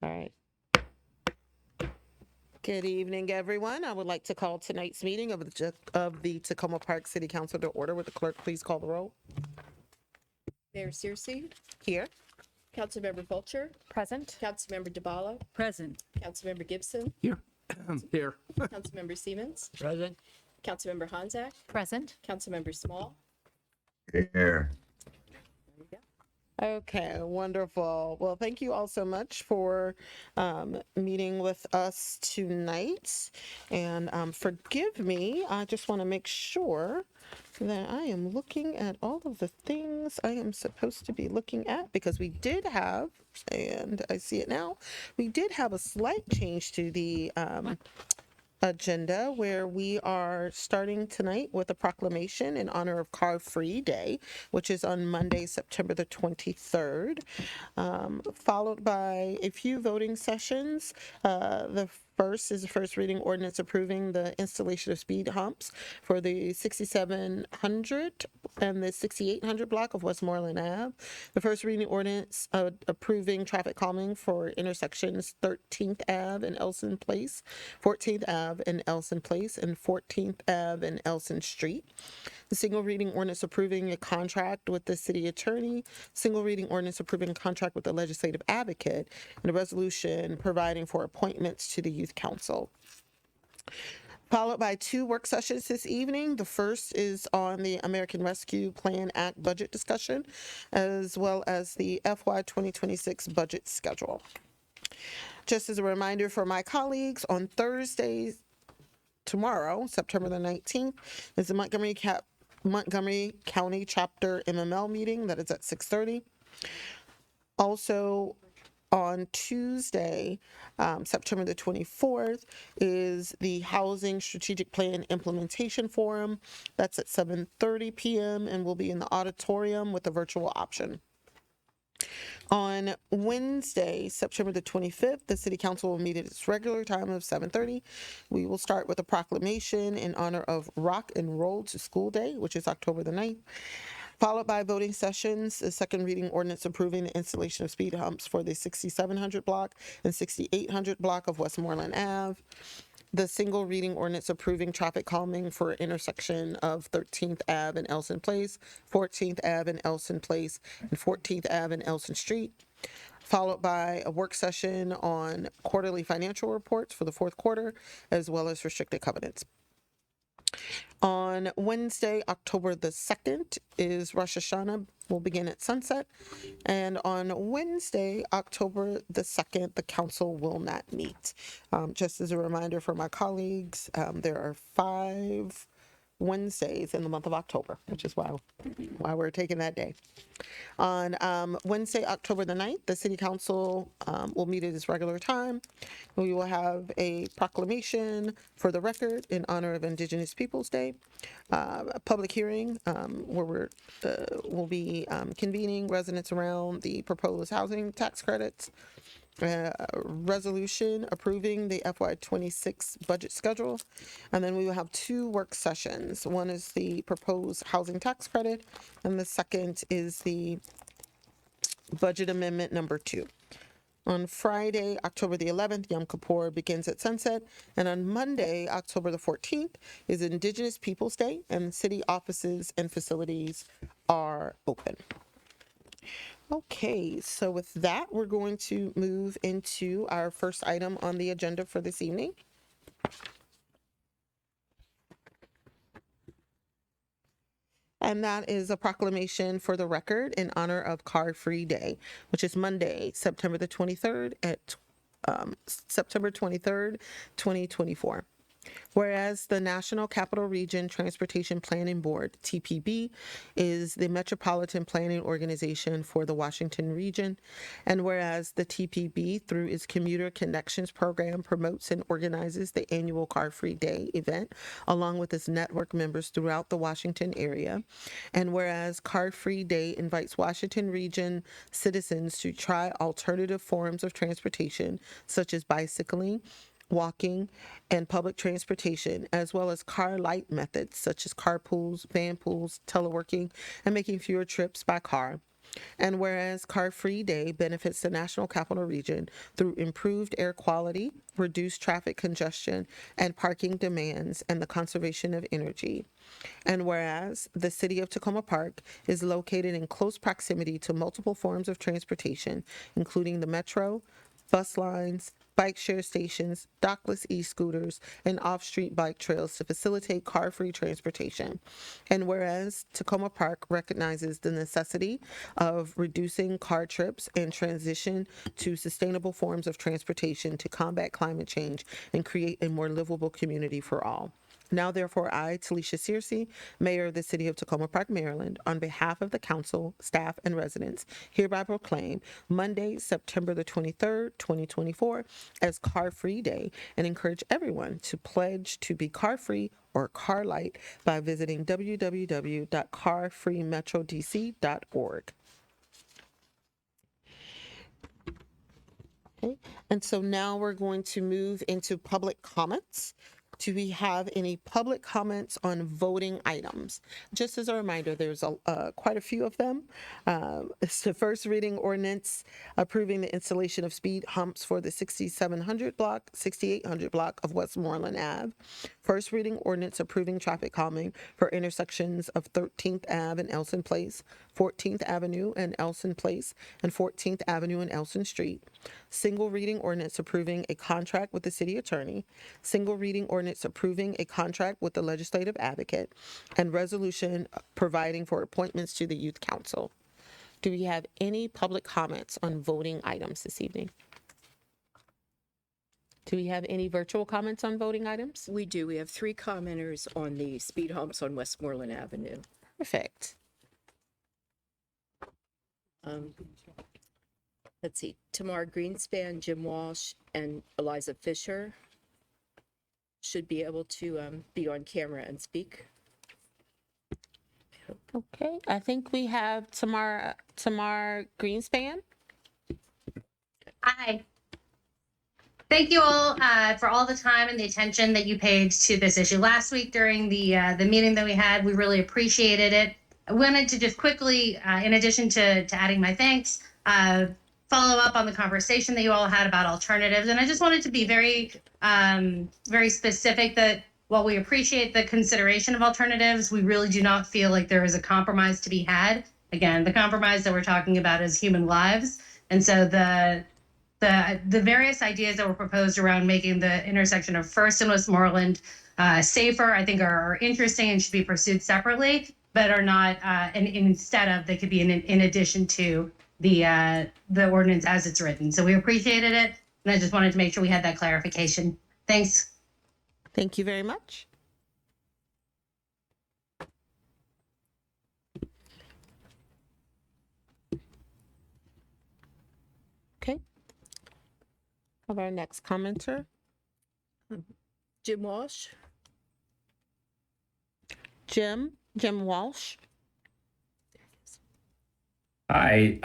All right. Good evening, everyone. I would like to call tonight's meeting of the Takoma Park City Council to order. Would the clerk please call the roll? Mayor Searcy, Here. Councilmember Fulcher, Present. Councilmember DeBala, Present. Councilmember Gibson, Here. Here. Councilmember Siemens, Present. Councilmember Hanzak, Present. Councilmember Small. Here. Okay, wonderful. Well, thank you all so much for meeting with us tonight. And forgive me, I just want to make sure that I am looking at all of the things I am supposed to be looking at, because we did have, and I see it now, we did have a slight change to the agenda, where we are starting tonight with a proclamation in honor of Car Free Day, which is on Monday, September the 23rd, followed by a few voting sessions. The first is the first reading ordinance approving the installation of speed humps for the 6700 and the 6800 block of Westmoreland Ave. The first reading ordinance approving traffic calming for intersections 13th Ave and Elson Place, 14th Ave and Elson Place, and 14th Ave and Elson Street. The single reading ordinance approving a contract with the city attorney, single reading ordinance approving a contract with the legislative advocate, and a resolution providing for appointments to the youth council. Followed by two work sessions this evening. The first is on the American Rescue Plan Act budget discussion, as well as the FY 2026 budget schedule. Just as a reminder for my colleagues, on Thursday, tomorrow, September the 19th, is the Montgomery County Chapter MML meeting that is at 6:30. Also, on Tuesday, September the 24th, is the Housing Strategic Plan Implementation Forum. That's at 7:30 p.m. and will be in the auditorium with a virtual option. On Wednesday, September the 25th, the City Council will meet at its regular time of 7:30. We will start with a proclamation in honor of Rock and Roll to School Day, which is October the 9th, followed by voting sessions, the second reading ordinance approving the installation of speed humps for the 6700 block and 6800 block of Westmoreland Ave. The single reading ordinance approving traffic calming for intersection of 13th Ave and Elson Place, 14th Ave and Elson Place, and 14th Ave and Elson Street, followed by a work session on quarterly financial reports for the fourth quarter, as well as restricted covenants. On Wednesday, October the 2nd, is Rosh Hashanah. Will begin at sunset. And on Wednesday, October the 2nd, the council will not meet. Just as a reminder for my colleagues, there are 5 Wednesdays in the month of October, which is why we're taking that day. On Wednesday, October the 9th, the City Council will meet at its regular time. We will have a proclamation for the record in honor of Indigenous Peoples Day, a public hearing where we'll be convening residents around the proposed housing tax credits, resolution approving the FY 26 budget schedule, and then we will have 2 work sessions. One is the proposed housing tax credit, and the second is the budget amendment number 2. On Friday, October the 11th, Yom Kippur begins at sunset, and on Monday, October the 14th, is Indigenous Peoples Day, and city offices and facilities are open. Okay, so with that, we're going to move into our first item on the agenda for this evening. And that is a proclamation for the record in honor of Car Free Day, which is Monday, September the 23rd at September 23rd, 2024. Whereas the National Capital Region Transportation Planning Board, TPB, is the metropolitan planning organization for the Washington region, and whereas the TPB, through its Commuter Connections program, promotes and organizes the annual Car Free Day event, along with its network members throughout the Washington area, and whereas Car Free Day invites Washington region citizens to try alternative forms of transportation, such as bicycling, walking, and public transportation, as well as car light methods such as carpools, van pools, teleworking, and making fewer trips by car. And whereas Car Free Day benefits the National Capital Region through improved air quality, reduced traffic congestion and parking demands, and the conservation of energy. And whereas the city of Takoma Park is located in close proximity to multiple forms of transportation, including the metro, bus lines, bike share stations, dockless e-scooters, and off-street bike trails to facilitate car-free transportation. And whereas Takoma Park recognizes the necessity of reducing car trips and transition to sustainable forms of transportation to combat climate change and create a more livable community for all. Now, therefore, I, Talisha Searcy, Mayor of the City of Takoma Park, Maryland, on behalf of the council, staff, and residents, hereby proclaim Monday, September the 23rd, 2024, as Car Free Day and encourage everyone to pledge to be car free or car light by visiting www.carfreemetrodc.org. Okay, and so now we're going to move into public comments. Do we have any public comments on voting items? Just as a reminder, there's quite a few of them. It's the first reading ordinance approving the installation of speed humps for the 6700 block, 6800 block of Westmoreland Ave. First reading ordinance approving traffic calming for intersections of 13th Ave and Elson Place, 14th Avenue and Elson Place, and 14th Avenue and Elson Street. Single reading ordinance approving a contract with the city attorney. Single reading ordinance approving a contract with the legislative advocate. And resolution providing for appointments to the youth council. Do we have any public comments on voting items this evening? Do we have any virtual comments on voting items? We do. We have 3 commenters on the speed humps on Westmoreland Avenue. Perfect. Let's see, Tamar Greenspan, Jim Walsh, and Eliza Fisher should be able to be on camera and speak. Okay, I think we have Tamar Greenspan. Hi. Thank you all for all the time and the attention that you paid to this issue last week during the meeting that we had. We really appreciated it. I wanted to just quickly, in addition to adding my thanks, follow up on the conversation that you all had about alternatives. And I just wanted to be very, very specific that while we appreciate the consideration of alternatives, we really do not feel like there is a compromise to be had. Again, the compromise that we're talking about is human lives. And so the various ideas that were proposed around making the intersection of First and Westmoreland safer, I think are interesting and should be pursued separately, but are not, and instead of, they could be in addition to the ordinance as it's written. So we appreciated it, and I just wanted to make sure we had that clarification. Thanks. Thank you very much. Okay. Have our next commenter. Jim Walsh? Jim Walsh. Hi,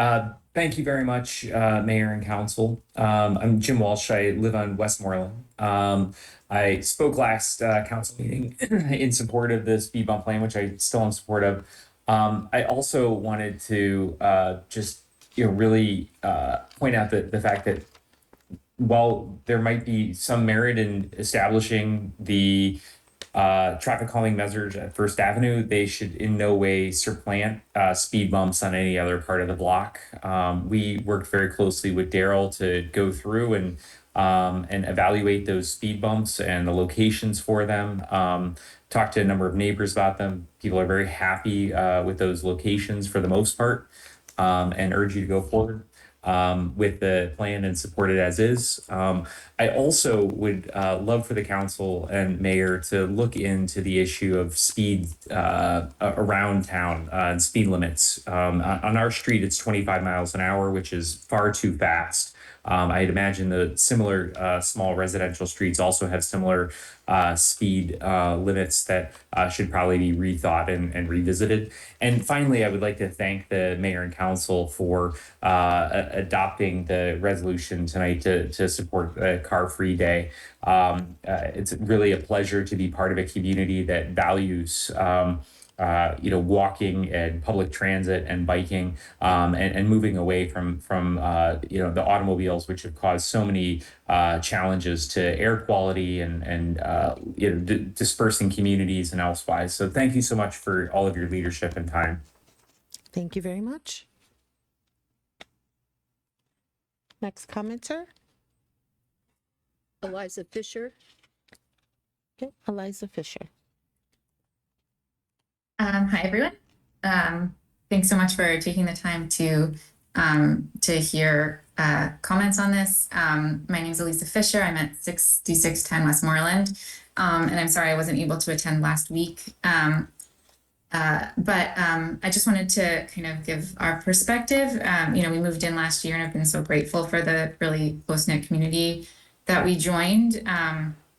thank you very much, Mayor and Council. I'm Jim Walsh. I live on Westmoreland. I spoke last council meeting in support of the speed bump plan, which I still am in support of. I also wanted to just really point out the fact that while there might be some merit in establishing the traffic calming measures at First Avenue, they should in no way supplant speed bumps on any other part of the block. We worked very closely with Daryl to go through and evaluate those speed bumps and the locations for them. Talked to a number of neighbors about them. People are very happy with those locations for the most part, and urge you to go forward with the plan and support it as is. I also would love for the council and mayor to look into the issue of speed around town and speed limits. On our street, it's 25 miles an hour, which is far too fast. I'd imagine the similar small residential streets also have similar speed limits that should probably be rethought and revisited. And finally, I would like to thank the mayor and council for adopting the resolution tonight to support the Car Free Day. It's really a pleasure to be part of a community that values walking and public transit and biking, and moving away from the automobiles, which have caused so many challenges to air quality and dispersing communities and elsewise. So thank you so much for all of your leadership and time. Thank you very much. Next commenter. Eliza Fisher. Okay, Eliza Fisher. Hi, everyone. Thanks so much for taking the time to hear comments on this. My name is Elisa Fisher. I'm at 6610 Westmoreland, and I'm sorry I wasn't able to attend last week. But I just wanted to kind of give our perspective. We moved in last year, and I've been so grateful for the really close-knit community that we joined.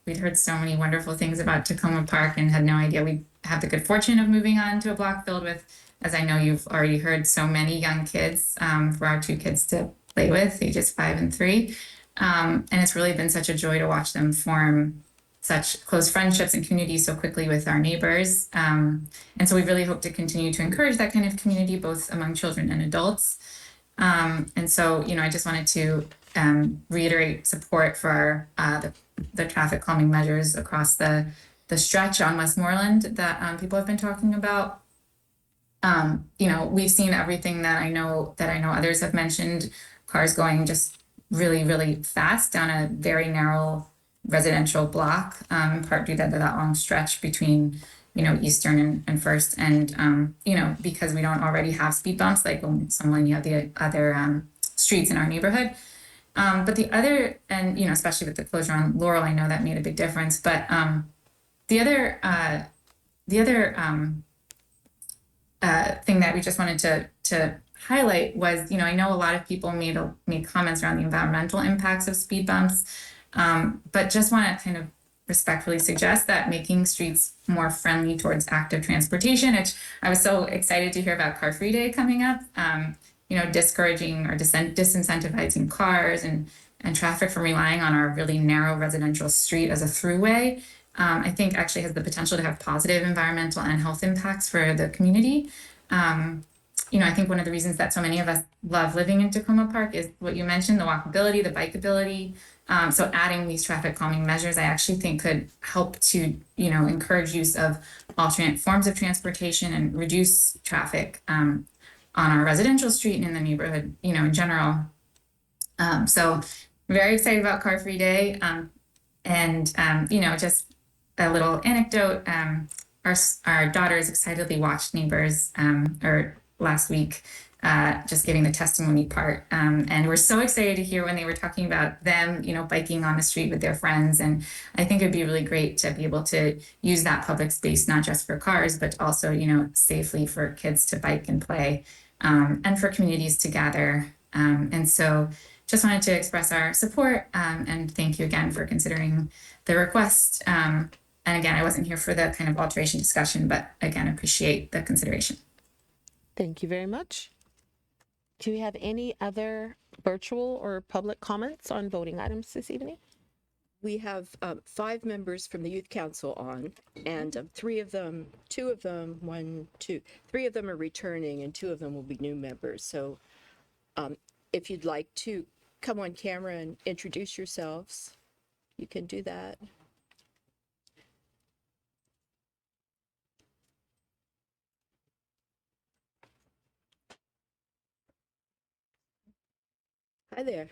We'd heard so many wonderful things about Takoma Park and had no idea we'd have the good fortune of moving on to a block filled with, as I know you've already heard, so many young kids for our two kids to play with, ages 5 and 3. And it's really been such a joy to watch them form such close friendships and communities so quickly with our neighbors. And so we really hope to continue to encourage that kind of community, both among children and adults. And so, I just wanted to reiterate support for the traffic calming measures across the stretch on Westmoreland that people have been talking about. We've seen everything that I know others have mentioned, cars going just really, really fast down a very narrow residential block, in part due to that long stretch between, Eastern and First. And, because we don't already have speed bumps, like when you have the other streets in our neighborhood. But the other, and, especially with the closure on Laurel, I know that made a big difference. But the other thing that we just wanted to highlight was, I know a lot of people made comments around the environmental impacts of speed bumps, but just want to kind of respectfully suggest that making streets more friendly towards active transportation, which I was so excited to hear about Car Free Day coming up, discouraging or disincentivizing cars and traffic from relying on our really narrow residential street as a throughway, I think actually has the potential to have positive environmental and health impacts for the community. I think one of the reasons that so many of us love living in Takoma Park is what you mentioned, the walkability, the bikeability. So adding these traffic calming measures, I actually think could help to, encourage use of alternate forms of transportation and reduce traffic on our residential street and in the neighborhood, in general. So very excited about Car Free Day. And just a little anecdote, our daughters excitedly watched Neighbors last week, just giving the testimony part. And we're so excited to hear when they were talking about them, biking on the street with their friends. And I think it'd be really great to be able to use that public space, not just for cars, but also, safely for kids to bike and play, and for communities to gather. And so just wanted to express our support, and thank you again for considering the request. And again, I wasn't here for the kind of alteration discussion, but again, appreciate the consideration. Thank you very much. Do we have any other virtual or public comments on voting items this evening? We have 5 members from the Youth Council on, and 3 of them are returning, and 2 of them will be new members. So if you'd like to come on camera and introduce yourselves, you can do that. Hi there.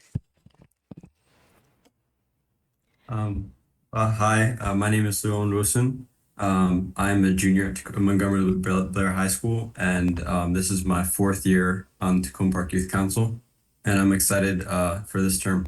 Hi, my name is Leon Wilson. I'm a junior at Montgomery Blair High School, and this is my 4th year on Takoma Park Youth Council, and I'm excited for this term.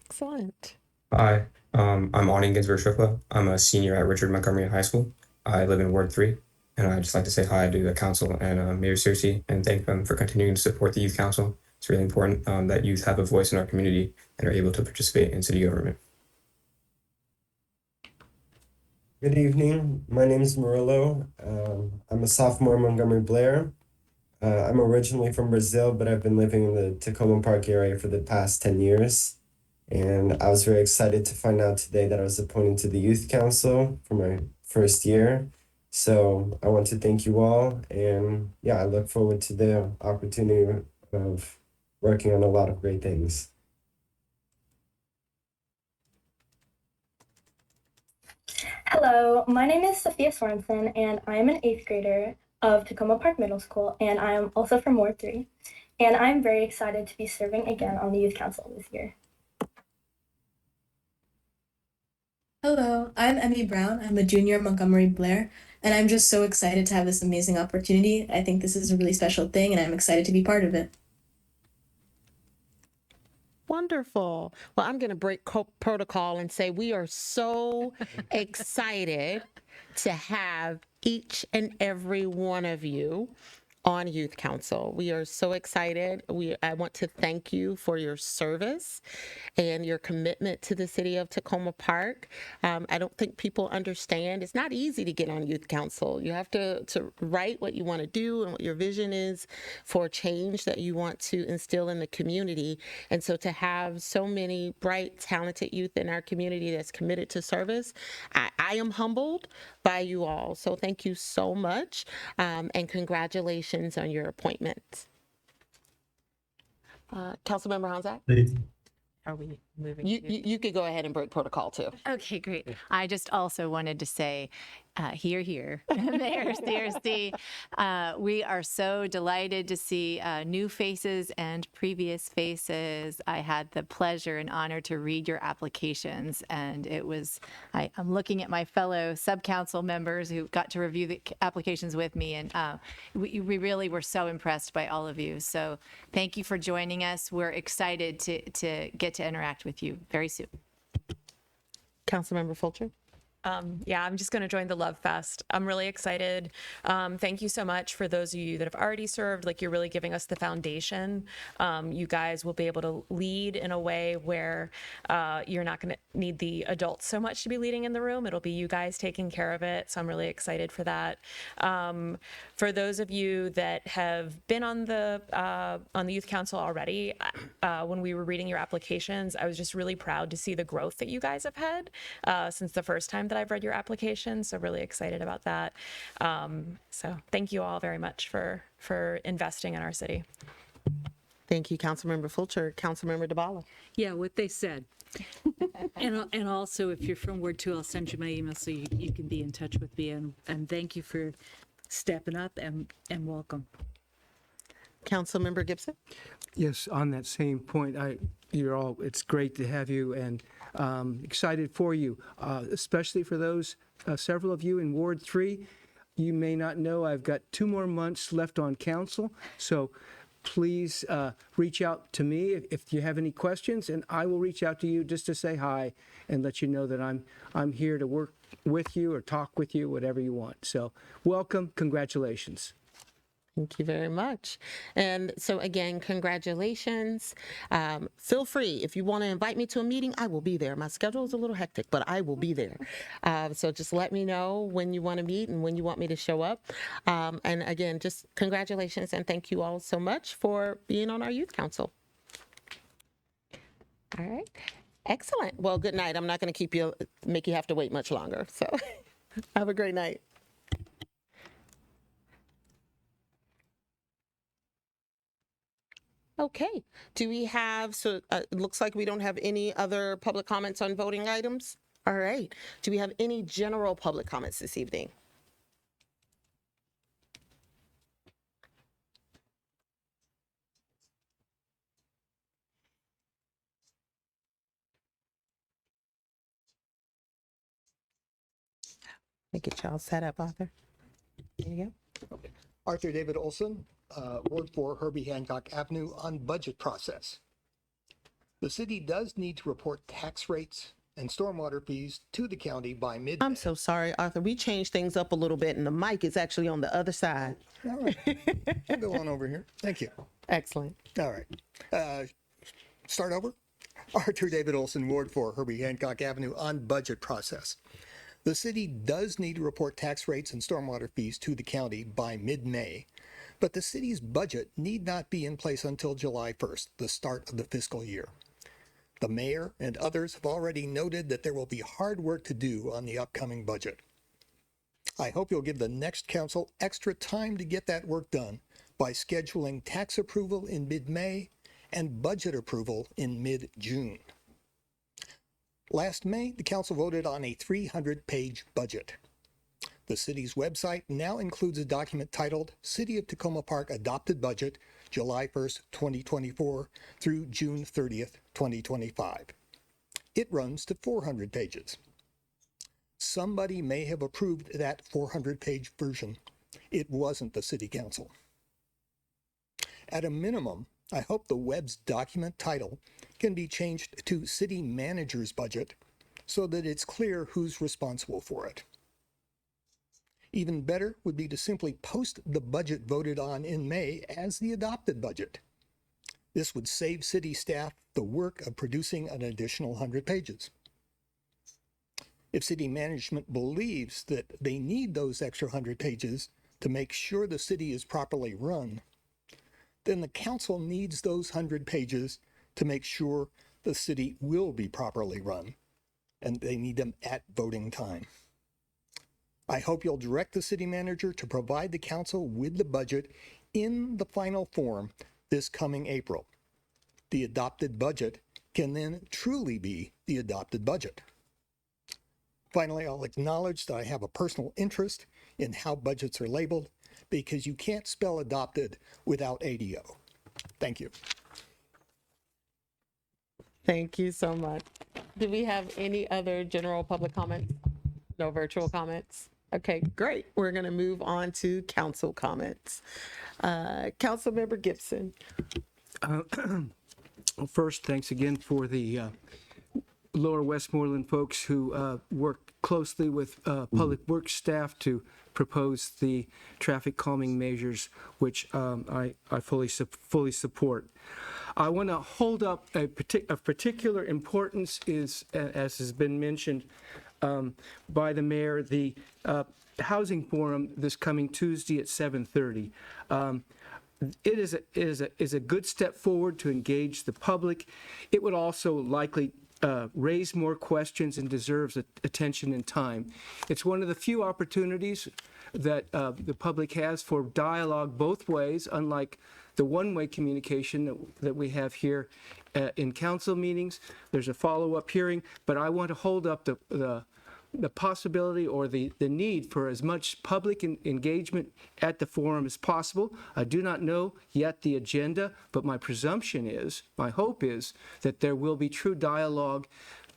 Excellent. Hi, I'm Ani Ginsberg-Shukla. I'm a senior at Richard Montgomery High School. I live in Ward 3, and I'd just like to say hi to the council and Mayor Cersei, and thank them for continuing to support the Youth Council. It's really important that youth have a voice in our community and are able to participate in city government. Good evening. My name is Murillo. I'm a sophomore at Montgomery Blair. I'm originally from Brazil, but I've been living in the Takoma Park area for the past 10 years. And I was very excited to find out today that I was appointed to the Youth Council for my first year. So I want to thank you all. And yeah, I look forward to the opportunity of working on a lot of great things. Hello, my name is Sophia Sorensen, and I am an 8th grader of Takoma Park Middle School, and I am also from Ward 3. And I'm very excited to be serving again on the Youth Council this year. Hello, I'm Emmy Brown. I'm a junior at Montgomery Blair, and I'm just so excited to have this amazing opportunity. I think this is a really special thing, and I'm excited to be part of it. Wonderful. Well, I'm going to break protocol and say we are so excited to have each and every one of you on Youth Council. We are so excited. I want to thank you for your service and your commitment to the city of Takoma Park. I don't think people understand. It's not easy to get on Youth Council. You have to write what you want to do and what your vision is for change that you want to instill in the community. And so to have so many bright, talented youth in our community that's committed to service, I am humbled by you all. So thank you so much, and congratulations on your appointment. Councilmember Hanzak? Are we moving? You could go ahead and break protocol too. Okay, great. I just also wanted to say, here, Mayor Searcy. We are so delighted to see new faces and previous faces. I had the pleasure and honor to read your applications, and it was, I'm looking at my fellow sub-council members who got to review the applications with me, and we really were so impressed by all of you. So thank you for joining us. We're excited to get to interact with you very soon. Councilmember Fulcher? Yeah, I'm just going to join the Love Fest. I'm really excited. Thank you so much for those of you that have already served. Like, you're really giving us the foundation. You guys will be able to lead in a way where you're not going to need the adults so much to be leading in the room. It'll be you guys taking care of it. So I'm really excited for that. For those of you that have been on the Youth Council already, when we were reading your applications, I was just really proud to see the growth that you guys have had since the first time that I've read your application. So really excited about that. So thank you all very much for investing in our city. Thank you, Councilmember Fulcher. Councilmember DeBala? Yeah, what they said. and also, if you're from Ward 2, I'll send you my email so you can be in touch with me. And thank you for stepping up and welcome. Councilmember Gibson? Yes, on that same point, it's great to have you, and excited for you, especially for those, several of you in Ward 3. You may not know I've got 2 more months left on council, so please reach out to me if you have any questions, and I will reach out to you just to say hi and let you know that I'm here to work with you or talk with you, whatever you want. So welcome, congratulations. Thank you very much. And so again, congratulations. Feel free, if you want to invite me to a meeting, I will be there. My schedule is a little hectic, but I will be there. So just let me know when you want to meet and when you want me to show up. And again, just congratulations and thank you all so much for being on our Youth Council. All right. Excellent. Well, good night. I'm not going to make you have to wait much longer. So have a great night. Okay, do we have, it looks like we don't have any other public comments on voting items. All right, do we have any general public comments this evening? Let me get y'all set up, Arthur. There you go. Arthur David Olson, Ward 4, Herbie Hancock Avenue, on budget process. The city does need to report tax rates and stormwater fees to the county by mid. I'm so sorry, Arthur. We changed things up a little bit and the mic is actually on the other side. All right. I'll go on over here. Thank you. Excellent. All right. Start over. Arthur David Olson, Ward 4, Herbie Hancock Avenue, on budget process. The city does need to report tax rates and stormwater fees to the county by mid-May, but the city's budget need not be in place until July 1st, the start of the fiscal year. The mayor and others have already noted that there will be hard work to do on the upcoming budget. I hope you'll give the next council extra time to get that work done by scheduling tax approval in mid-May and budget approval in mid-June. Last May, the council voted on a 300-page budget. The city's website now includes a document titled City of Takoma Park Adopted Budget, July 1st, 2024 through June 30th, 2025. It runs to 400 pages. Somebody may have approved that 400-page version. It wasn't the city council. At a minimum, I hope the web's document title can be changed to City Manager's Budget so that it's clear who's responsible for it. Even better would be to simply post the budget voted on in May as the adopted budget. This would save city staff the work of producing an additional 100 pages. If city management believes that they need those extra 100 pages to make sure the city is properly run, then the council needs those 100 pages to make sure the city will be properly run, and they need them at voting time. I hope you'll direct the city manager to provide the council with the budget in the final form this coming April. The adopted budget can then truly be the adopted budget. Finally, I'll acknowledge that I have a personal interest in how budgets are labeled because you can't spell adopted without ADO. Thank you. Thank you so much. Do we have any other general public comments? No virtual comments? Okay, great. We're going to move on to council comments. Councilmember Gibson. First, thanks again for the Lower Westmoreland folks who work closely with Public Works staff to propose the traffic calming measures, which I fully support. I want to hold up of particular importance is, as has been mentioned by the mayor, the housing forum this coming Tuesday at 7:30. It is a good step forward to engage the public. It would also likely raise more questions and deserves attention and time. It's one of the few opportunities that the public has for dialogue both ways, unlike the one-way communication that we have here in council meetings. There's a follow-up hearing, but I want to hold up the possibility or the need for as much public engagement at the forum as possible. I do not know yet the agenda, but my presumption is, my hope is, that there will be true dialogue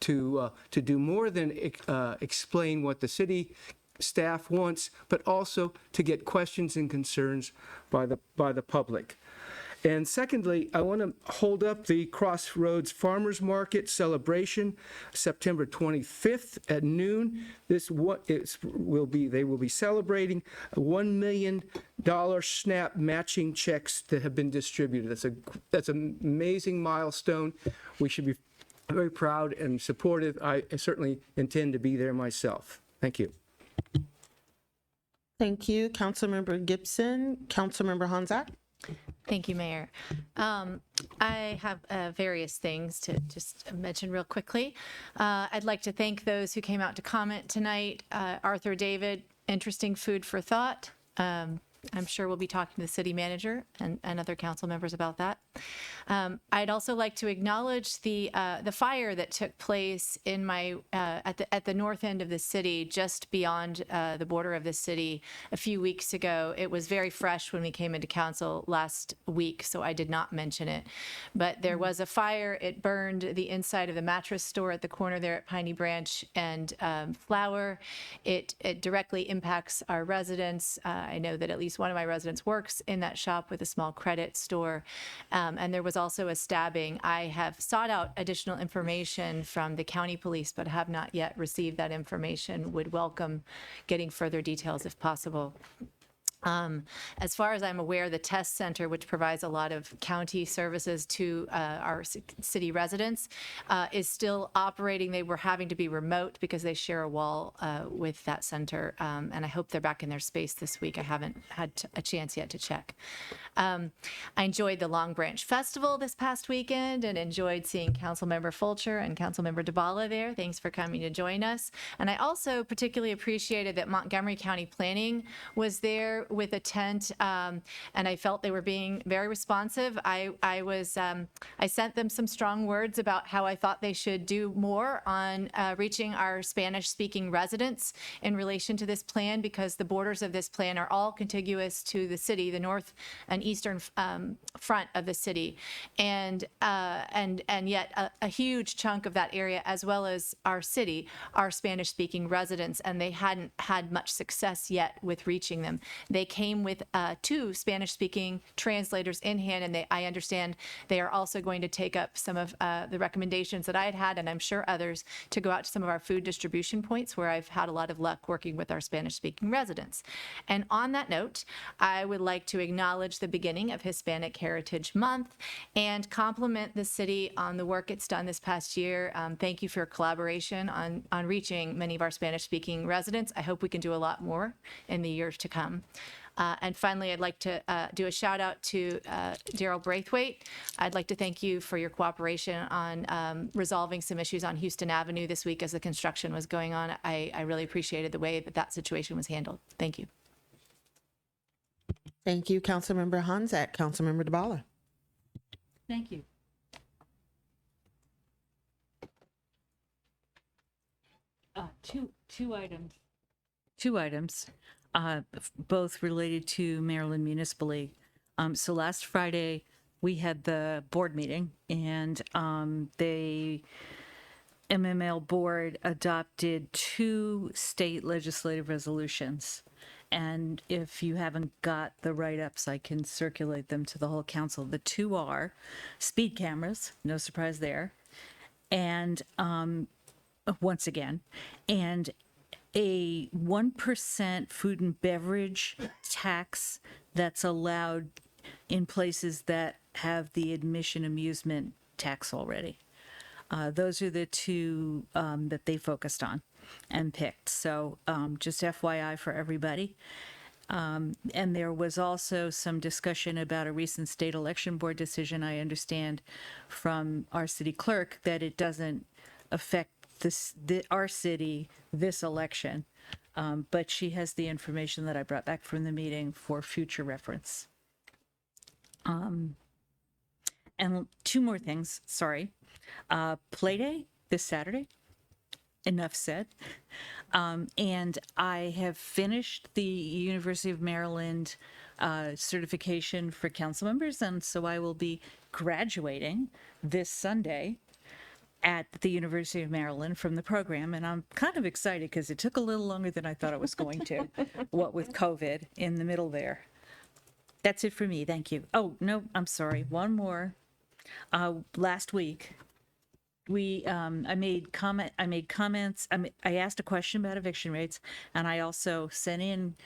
to do more than explain what the city staff wants, but also to get questions and concerns by the public. And secondly, I want to hold up the Crossroads Farmers Market celebration, September 25th at noon. They will be celebrating $1 million SNAP matching checks that have been distributed. That's an amazing milestone. We should be very proud and supportive. I certainly intend to be there myself. Thank you. Thank you, Councilmember Gibson. Councilmember Honzak. Thank you, Mayor. I have various things to just mention real quickly. I'd like to thank those who came out to comment tonight. Arthur David, interesting food for thought. I'm sure we'll be talking to the city manager and other council members about that. I'd also like to acknowledge the fire that took place in at the north end of the city, just beyond the border of the city a few weeks ago. It was very fresh when we came into council last week, so I did not mention it. But there was a fire. It burned the inside of the mattress store at the corner there at Piney Branch and Flower. It directly impacts our residents. I know that at least one of my residents works in that shop with a small credit store. And there was also a stabbing. I have sought out additional information from the county police, but have not yet received that information. Would welcome getting further details if possible. As far as I'm aware, the test center, which provides a lot of county services to our city residents, is still operating. They were having to be remote because they share a wall with that center, and I hope they're back in their space this week. I haven't had a chance yet to check. I enjoyed the Long Branch Festival this past weekend and enjoyed seeing Councilmember Fulcher and Councilmember DeBala there. Thanks for coming to join us. And I also particularly appreciated that Montgomery County Planning was there with a tent, and I felt they were being very responsive. I sent them some strong words about how I thought they should do more on reaching our Spanish-speaking residents in relation to this plan, because the borders of this plan are all contiguous to the city, the north and eastern front of the city, and yet a huge chunk of that area, as well as our city, are Spanish-speaking residents, and they hadn't had much success yet with reaching them. They came with 2 Spanish-speaking translators in hand, and I understand they are also going to take up some of the recommendations that I had, and I'm sure others, to go out to some of our food distribution points where I've had a lot of luck working with our Spanish-speaking residents. And on that note, I would like to acknowledge the beginning of Hispanic Heritage Month and compliment the city on the work it's done this past year. Thank you for your collaboration on reaching many of our Spanish-speaking residents. I hope we can do a lot more in the years to come. And finally, I'd like to do a shout out to Daryl Braithwaite. I'd like to thank you for your cooperation on resolving some issues on Houston Avenue this week as the construction was going on. I really appreciated the way that situation was handled. Thank you. Thank you, Councilmember Hanzak. Councilmember DeBala. Thank you. Two items, both related to Maryland Municipal League. So last Friday we had the board meeting, and the MML board adopted 2 state legislative resolutions. And if you haven't got the write-ups, I can circulate them to the whole council. The 2 are speed cameras, no surprise there, and once again, and a 1% food and beverage tax that's allowed in places that have the admission amusement tax already. Those are the 2 that they focused on and picked. So just FYI for everybody. And there was also some discussion about a recent state election board decision. I understand from our city clerk that it doesn't affect our city this election, but she has the information that I brought back from the meeting for future reference. And 2 more things, sorry. Play Day this Saturday. Enough said. And I have finished the University of Maryland certification for council members, and so I will be graduating this Sunday at the University of Maryland from the program, and I'm kind of excited because it took a little longer than I thought it was going to, what with COVID in the middle there. That's it for me, thank you. Oh, no, I'm sorry, one more. Last week, I made comments. I asked a question about eviction rates, and I also sent in.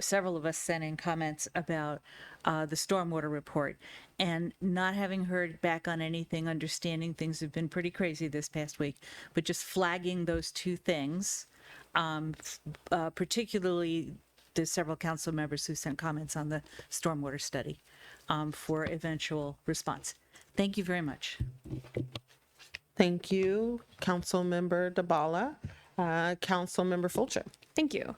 Several of us sent in comments about the stormwater report, and not having heard back on anything. Understanding things have been pretty crazy this past week, but just flagging those 2 things, particularly the several council members who sent comments on the stormwater study for eventual response. Thank you very much. Thank you, Councilmember DeBala. Councilmember Fulcher. Thank you.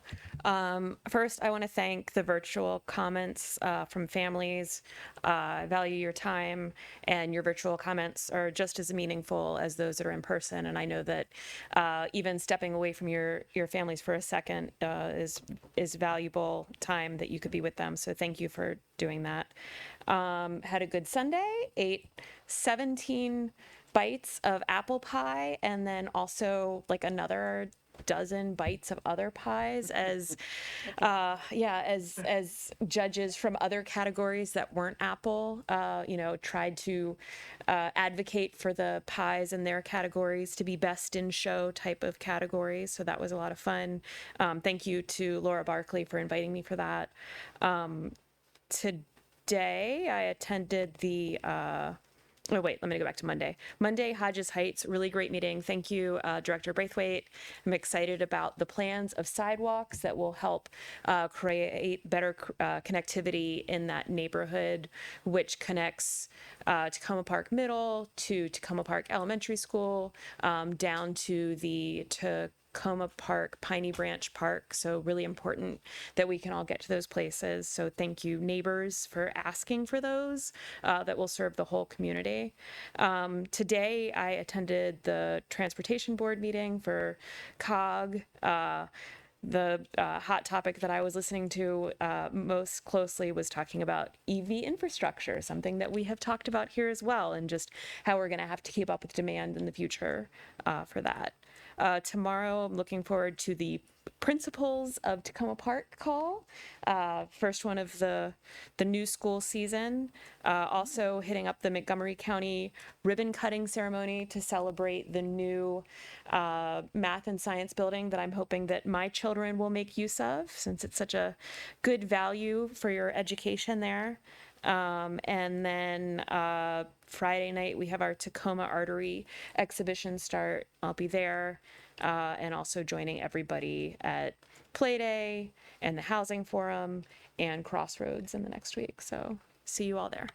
First, I want to thank the virtual comments from families. I value your time, and your virtual comments are just as meaningful as those that are in person. And I know that even stepping away from your families for a second is valuable time that you could be with them. So thank you for doing that. Had a good Sunday, ate 17 bites of apple pie, and then also like another dozen bites of other pies as as judges from other categories that weren't apple, tried to advocate for the pies in their categories to be best in show type of categories. So that was a lot of fun. Thank you to Laura Barkley for inviting me for that. Today I attended the oh wait, let me go back to Monday. Monday, Hodges Heights, really great meeting. Thank you, Director Braithwaite. I'm excited about the plans of sidewalks that will help create better connectivity in that neighborhood, which connects Takoma Park Middle to Takoma Park Elementary School, down to the Takoma Park, Piney Branch Park. So really important that we can all get to those places. So thank you, neighbors, for asking for those that will serve the whole community. Today, I attended the Transportation Board meeting for COG. The hot topic that I was listening to most closely was talking about EV infrastructure, something that we have talked about here as well, and just how we're going to have to keep up with demand in the future for that. Tomorrow, I'm looking forward to the Principals of Takoma Park call, first one of the new school season. Also hitting up the Montgomery County ribbon cutting ceremony to celebrate the new math and science building that I'm hoping that my children will make use of, since it's such a good value for your education there. And then Friday night, we have our Takoma Artery exhibition start. I'll be there, and also joining everybody at Play Day and the Housing Forum and Crossroads in the next week. So see you all there.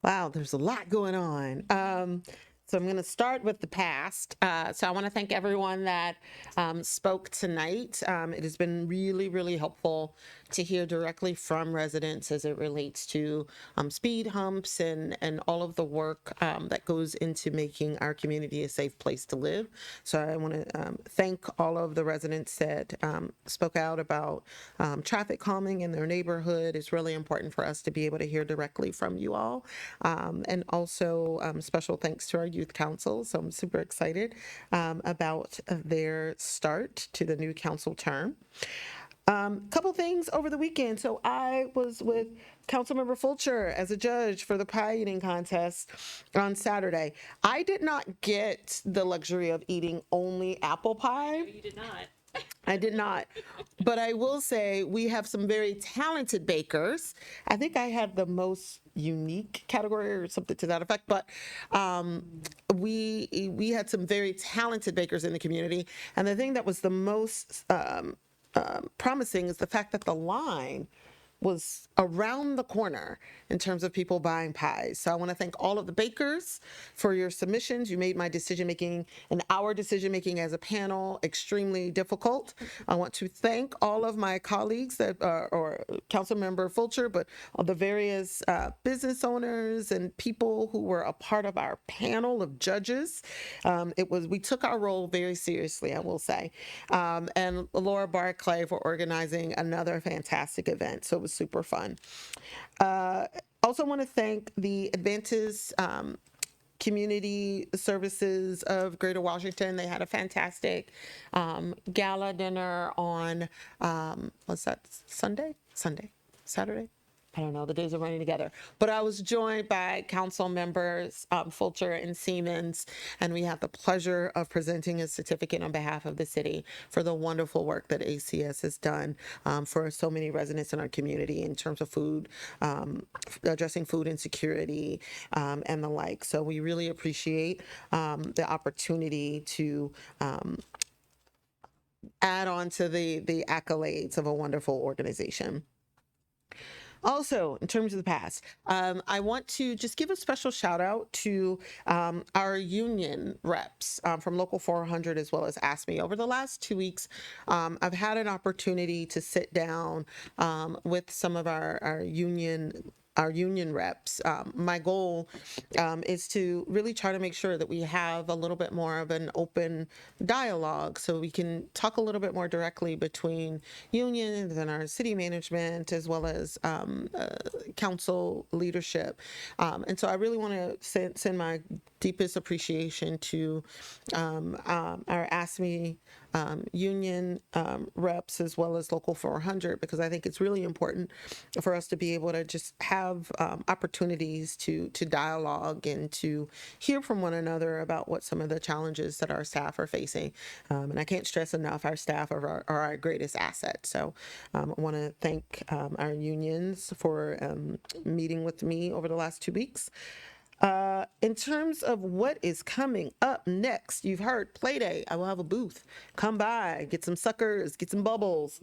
Wow, there's a lot going on. So I'm going to start with the past. So I want to thank everyone that spoke tonight. It has been really, really helpful to hear directly from residents as it relates to speed humps and all of the work that goes into making our community a safe place to live. So I want to thank all of the residents that spoke out about traffic calming in their neighborhood. It's really important for us to be able to hear directly from you all. And also special thanks to our youth council. So I'm super excited about their start to the new council term. Couple things over the weekend. So I was with Councilmember Fulcher as a judge for the pie eating contest on Saturday. I did not get the luxury of eating only apple pie. You did not. I did not. But I will say we have some very talented bakers. I think I had the most unique category or something to that effect. But we had some very talented bakers in the community. And the thing that was the most promising is the fact that the line was around the corner in terms of people buying pies. So I want to thank all of the bakers for your submissions. You made my decision making and our decision making as a panel extremely difficult. I want to thank all of my colleagues that or Councilmember Fulcher, but all the various business owners and people who were a part of our panel of judges. We took our role very seriously, I will say. And Laura Barclay for organizing another fantastic event. So it was super fun. Also want to thank the Advances Community Services of Greater Washington. They had a fantastic gala dinner on, what's that, Sunday? Saturday? I don't know, the days are running together. But I was joined by council members Fulcher and Siemens, and we had the pleasure of presenting a certificate on behalf of the city for the wonderful work that ACS has done for so many residents in our community in terms of food, addressing food insecurity and the like. So we really appreciate the opportunity to add on to the accolades of a wonderful organization. Also, in terms of the past, I want to just give a special shout out to our union reps from Local 400 as well as ASME. Over the last 2 weeks, I've had an opportunity to sit down with some of our union our union reps. My goal is to really try to make sure that we have a little bit more of an open dialogue so we can talk a little bit more directly between unions and our city management as well as council leadership. And so I really want to send my deepest appreciation to our ASME union reps as well as Local 400, because I think it's really important for us to be able to just have opportunities to dialogue and to hear from one another about what some of the challenges that our staff are facing. And I can't stress enough, our staff are our greatest asset. So I want to thank our unions for meeting with me over the last 2 weeks. In terms of what is coming up next, you've heard Play Day. I will have a booth. Come by, get some suckers, get some bubbles,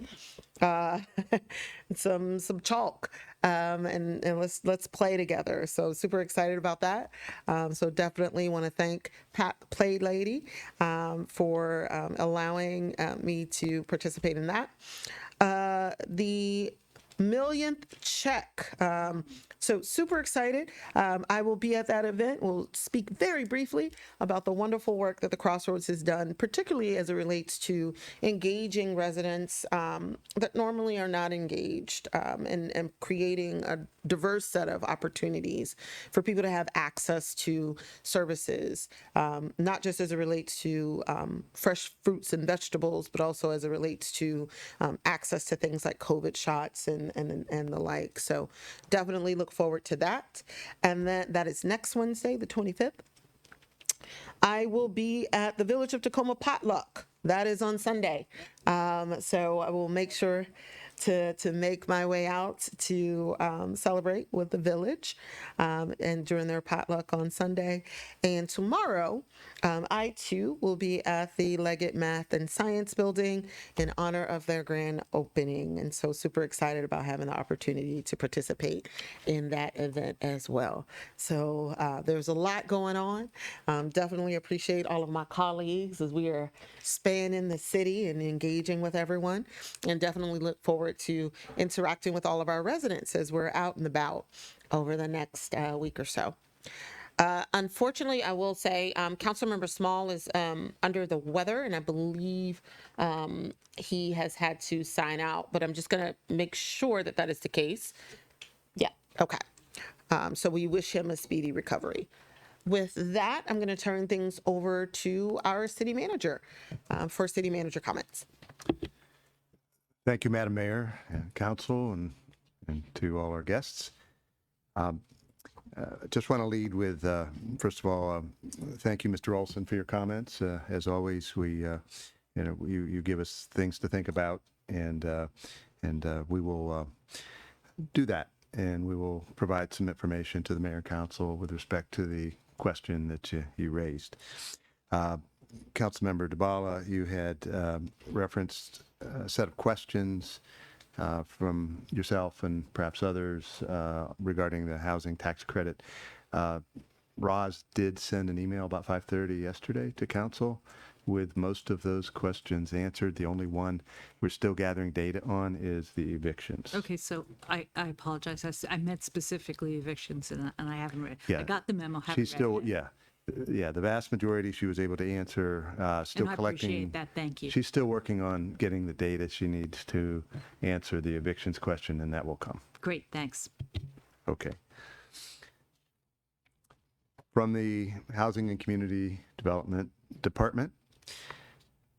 some chalk, and let's play together. So super excited about that. So definitely want to thank Pat Play Lady for allowing me to participate in that. The millionth check. So super excited. I will be at that event. We'll speak very briefly about the wonderful work that the Crossroads has done, particularly as it relates to engaging residents that normally are not engaged, and creating a diverse set of opportunities for people to have access to services, not just as it relates to fresh fruits and vegetables, but also as it relates to access to things like COVID shots and the like. So definitely look forward to that. And that is next Wednesday, the 25th. I will be at the Village of Takoma potluck. That is on Sunday. So I will make sure to make my way out to celebrate with the village and during their potluck on Sunday. And tomorrow, I too will be at the Leggett Math and Science Building in honor of their grand opening. And so super excited about having the opportunity to participate in that event as well. So there's a lot going on. Definitely appreciate all of my colleagues as we are spanning the city and engaging with everyone, and definitely look forward to interacting with all of our residents as we're out and about over the next week or so. Unfortunately, I will say Councilmember Small is under the weather, and I believe he has had to sign out, but I'm just going to make sure that that is the case. Yeah, okay. So we wish him a speedy recovery. With that, I'm going to turn things over to our city manager for city manager comments. Thank you, Madam Mayor and Council, and to all our guests. Just want to lead with, first of all, thank you, Mr. Olson, for your comments. As always, you give us things to think about, and we will do that, and we will provide some information to the Mayor and Council with respect to the question that you raised. Councilmember DeBala, you had referenced a set of questions from yourself and perhaps others regarding the housing tax credit. Roz did send an email about 5:30 yesterday to council with most of those questions answered. The only one we're still gathering data on is the evictions. Okay, so I apologize. I meant specifically evictions, and I haven't read. Yeah. I got the memo. Haven't She's still, read it. yeah, the vast majority she was able to answer. Still And I collecting. appreciate that. Thank you. She's still working on getting the data she needs to answer the evictions question, and that will come. Great, thanks. Okay. From the Housing and Community Development Department,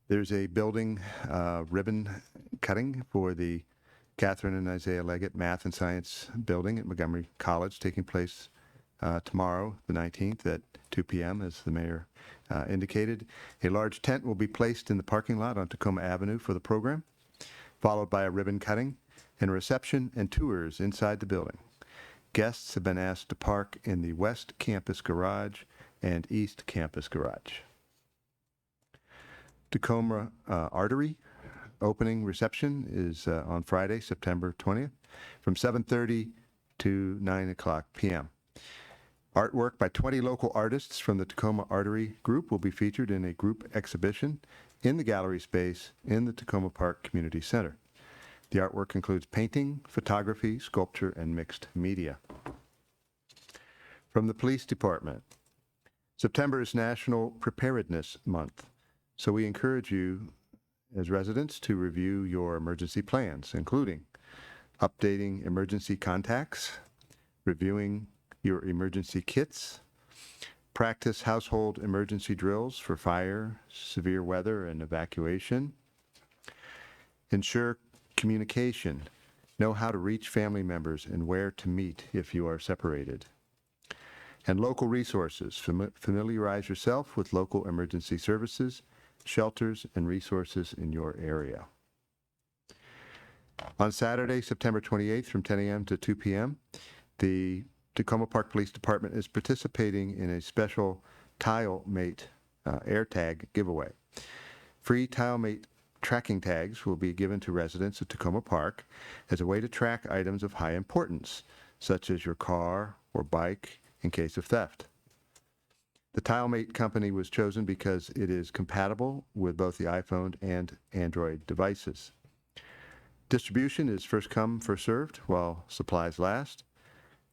there's a building ribbon cutting for the Catherine and Isaiah Leggett Math and Science Building at Montgomery College taking place tomorrow, the 19th at 2 p.m., as the mayor indicated. A large tent will be placed in the parking lot on Takoma Avenue for the program, followed by a ribbon cutting and a reception and tours inside the building. Guests have been asked to park in the West Campus Garage and East Campus Garage. Takoma Artery opening reception is on Friday, September 20th, from 7:30 to 9 o'clock p.m. Artwork by 20 local artists from the Takoma Artery Group will be featured in a group exhibition in the gallery space in the Takoma Park Community Center. The artwork includes painting, photography, sculpture, and mixed media. From the Police Department, September is National Preparedness Month, so we encourage you as residents to review your emergency plans, including updating emergency contacts, reviewing your emergency kits, practice household emergency drills for fire, severe weather, and evacuation, ensure communication, know how to reach family members and where to meet if you are separated, and local resources. Familiarize yourself with local emergency services, shelters, and resources in your area. On Saturday, September 28th from 10 a.m. to 2 p.m., the Takoma Park Police Department is participating in a special TileMate AirTag giveaway. Free TileMate tracking tags will be given to residents of Takoma Park as a way to track items of high importance, such as your car or bike in case of theft. The TileMate company was chosen because it is compatible with both the iPhone and Android devices. Distribution is first come, first served while supplies last.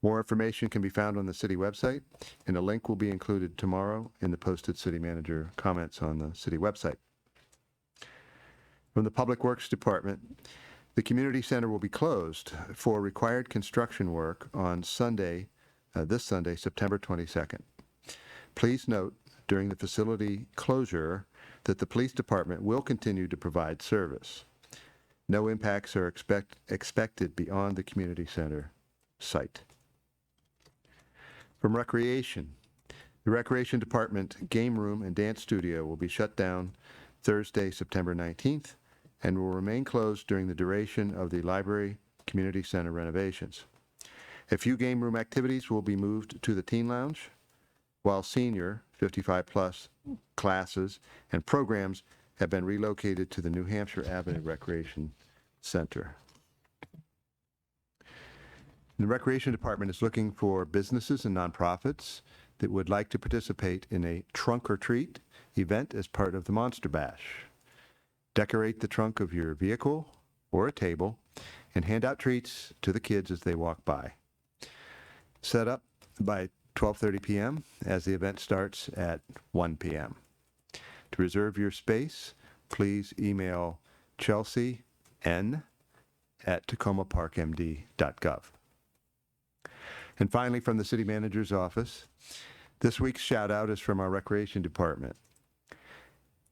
More information can be found on the city website, and a link will be included tomorrow in the posted city manager comments on the city website. From the Public Works Department, the community center will be closed for required construction work on Sunday, this Sunday, September 22nd. Please note during the facility closure that the police department will continue to provide service. No impacts are expected beyond the community center site. From Recreation, the Recreation Department game room and dance studio will be shut down Thursday, September 19th, and will remain closed during the duration of the library community center renovations. A few game room activities will be moved to the teen lounge, while senior 55+ classes and programs have been relocated to the New Hampshire Avenue Recreation Center. The Recreation Department is looking for businesses and nonprofits that would like to participate in a trunk or treat event as part of the Monster Bash. Decorate the trunk of your vehicle or a table and hand out treats to the kids as they walk by. Set up by 12:30 p.m. as the event starts at 1 p.m. To reserve your space, please email Chelsea N at tacomaparkmd.gov. And finally, from the city manager's office, this week's shout out is from our recreation department.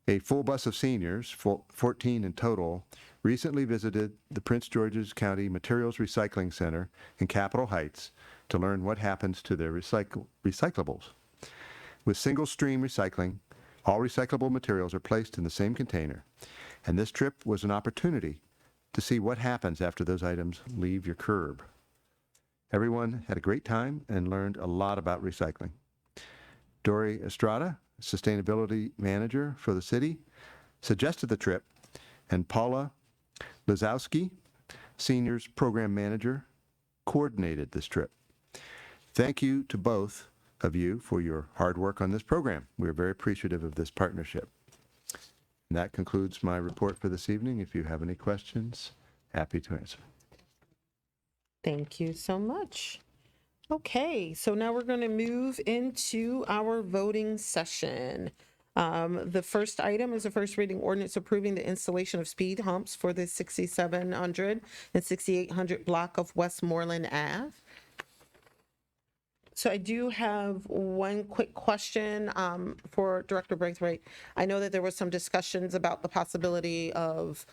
A full bus of seniors, 14 in total, recently visited the Prince George's County Materials Recycling Center in Capitol Heights to learn what happens to their recyclables. With single stream recycling, all recyclable materials are placed in the same container, and this trip was an opportunity to see what happens after those items leave your curb. Everyone had a great time and learned a lot about recycling. Dory Estrada, Sustainability Manager for the city, suggested the trip, and Paula Lazowski, Seniors Program Manager, coordinated this trip. Thank you to both of you for your hard work on this program. We are very appreciative of this partnership. And that concludes my report for this evening. If you have any questions, happy to answer. Thank you so much. Okay, so now we're going to move into our voting session. The first item is a first reading ordinance approving the installation of speed humps for the 6700 and 6800 block of Westmoreland Ave. So I do have one quick question for Director Braithwaite. I know that there was some discussions about the possibility of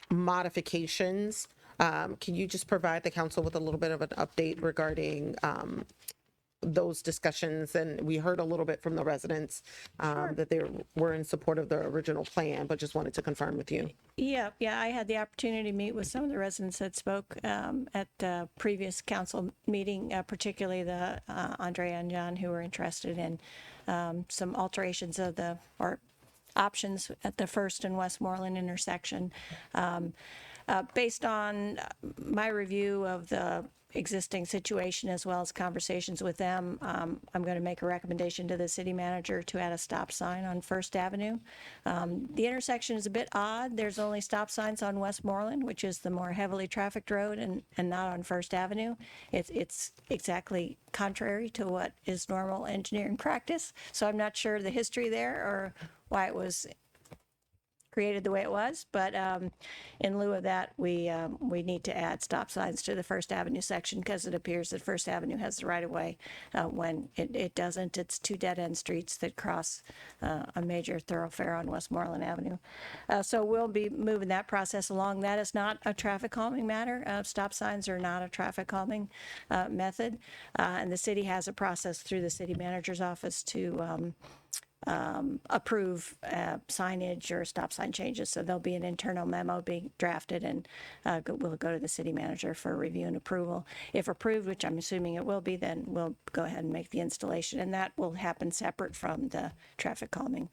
modifications. Can you just provide the council with a little bit of an update regarding those discussions? And we heard a little bit from the residents that they were in support of the original plan, but just wanted to confirm with you. Yeah, I had the opportunity to meet with some of the residents that spoke at the previous council meeting, particularly the Andrea and John, who were interested in some alterations of or options at the First and Westmoreland intersection. Based on my review of the existing situation as well as conversations with them, I'm going to make a recommendation to the city manager to add a stop sign on First Avenue. The intersection is a bit odd. There's only stop signs on Westmoreland, which is the more heavily trafficked road, and not on First Avenue. It's exactly contrary to what is normal engineering practice. So I'm not sure the history there or why it was created the way it was, but in lieu of that, we need to add stop signs to the First Avenue section because it appears that First Avenue has the right of way when it doesn't. It's two dead-end streets that cross a major thoroughfare on Westmoreland Avenue. So we'll be moving that process along. That is not a traffic calming matter. Stop signs are not a traffic calming method, and the city has a process through the city manager's office to approve signage or stop sign changes. So there'll be an internal memo being drafted and we'll go to the city manager for review and approval. If approved, which I'm assuming it will be, then we'll go ahead and make the installation, and that will happen separate from the traffic calming.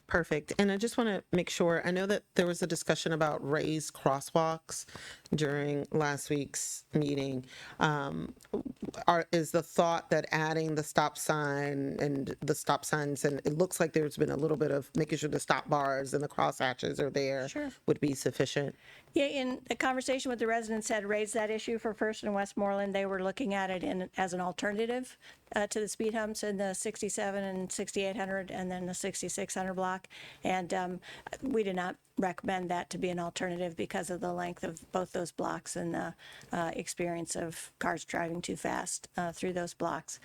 Perfect. And I just want to make sure, I know that there was a discussion about raised crosswalks during last week's meeting. Is the thought that adding the stop sign and the stop signs, and it looks like there's been a little bit of making sure the stop bars and the crosshatches are there, Sure. would be sufficient? Yeah, in a conversation with the residents had raised that issue for First and Westmoreland. They were looking at it as an alternative to the speed humps in the 67 and 6800 and then the 6600 block. And we did not recommend that to be an alternative because of the length of both those blocks and the experience of cars driving too fast through those blocks.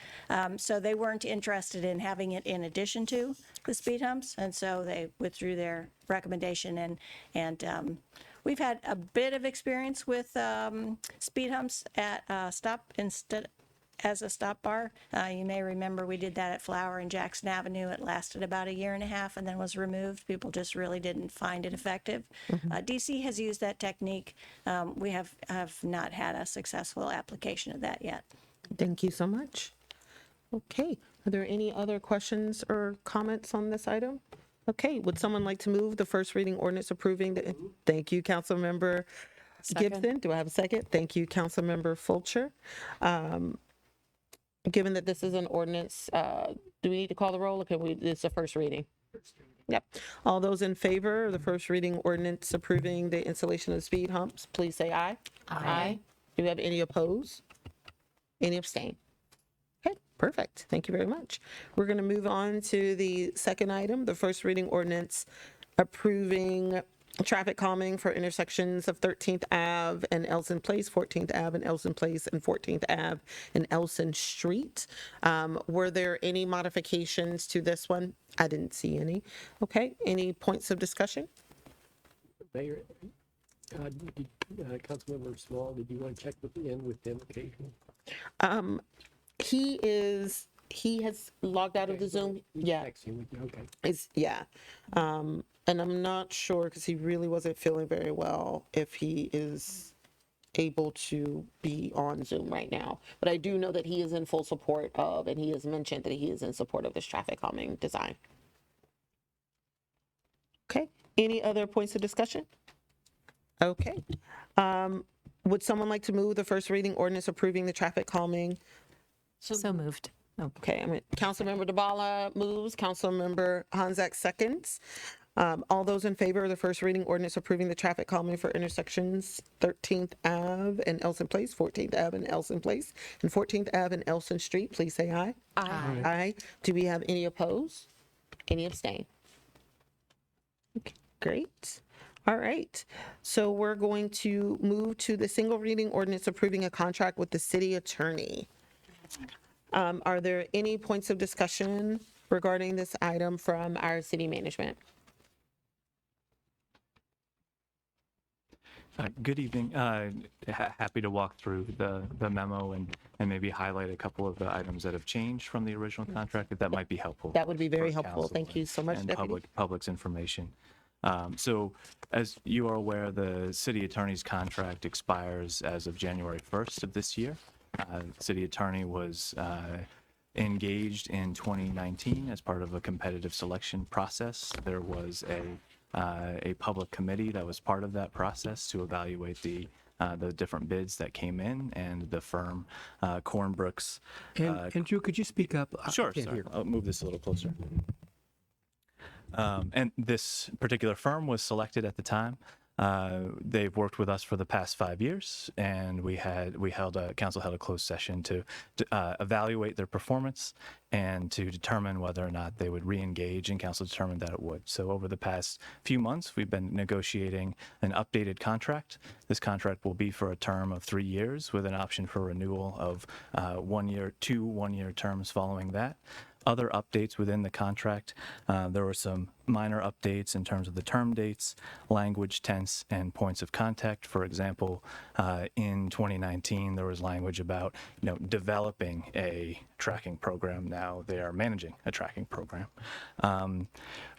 So they weren't interested in having it in addition to the speed humps, and so they withdrew their recommendation. And we've had a bit of experience with speed humps at stop instead as a stop bar. You may remember we did that at Flower and Jackson Avenue. It lasted about 1.5 years and then was removed. People just really didn't find it effective. DC has used that technique. We have not had a successful application of that yet. Thank you so much. Okay, are there any other questions or comments on this item? Okay, would someone like to move the first reading ordinance approving the, thank you, Councilmember Gibson. Do I have a second? Thank you, Councilmember Fulcher. Given that this is an ordinance, do we need to call the roll, or can we, it's a first reading? Yep. All those in favor of the first reading ordinance approving the installation of speed humps, please say aye. Aye. Do we have any opposed? Any abstain? Okay, perfect. Thank you very much. We're going to move on to the second item, the first reading ordinance approving traffic calming for intersections of 13th Ave and Elson Place, 14th Ave and Elson Place, and 14th Ave and Elson Street. Were there any modifications to this one? I didn't see any. Okay, any points of discussion? Mayor, Councilmember Small, did you want to check with them occasionally? He has logged out of the Zoom. Yeah. Okay. Yeah. And I'm not sure because he really wasn't feeling very well if he is able to be on Zoom right now. But I do know that he is in full support of, and he has mentioned that he is in support of this traffic calming design. Okay. Any other points of discussion? Okay. Would someone like to move the first reading ordinance approving the traffic calming? So moved. Okay, I mean, Councilmember DeBala moves, Councilmember Hanzak seconds. All those in favor of the first reading ordinance approving the traffic calming for intersections 13th Ave and Elson Place, 14th Ave and Elson Place, and 14th Ave and Elson Street, please say aye. Aye. Aye. Do we have any opposed? Any abstain? Okay, great. All right. So we're going to move to the single reading ordinance approving a contract with the city attorney. Are there any points of discussion regarding this item from our city management? Good evening. Happy to walk through the memo and maybe highlight a couple of the items that have changed from the original contract, if that might be helpful. That would be very for helpful. council Thank you so much, and Deputy. public's information. So as you are aware, the city attorney's contract expires as of January 1st of this year. City attorney was engaged in 2019 as part of a competitive selection process. There was a a public committee that was part of that process to evaluate the different bids that came in, and the firm Cornbrooks. And Drew, could you speak up? I Sure, can't sorry. hear. I'll move this a little closer. And this particular firm was selected at the time. They've worked with us for the past 5 years, and council held a closed session to evaluate their performance and to determine whether or not they would re-engage, and council determined that it would. So over the past few months, we've been negotiating an updated contract. This contract will be for a term of 3 years with an option for renewal of 1 year, 2 one-year terms following that. Other updates within the contract, there were some minor updates in terms of the term dates, language, tense, and points of contact. For example, in 2019, there was language about developing a tracking program. Now they are managing a tracking program.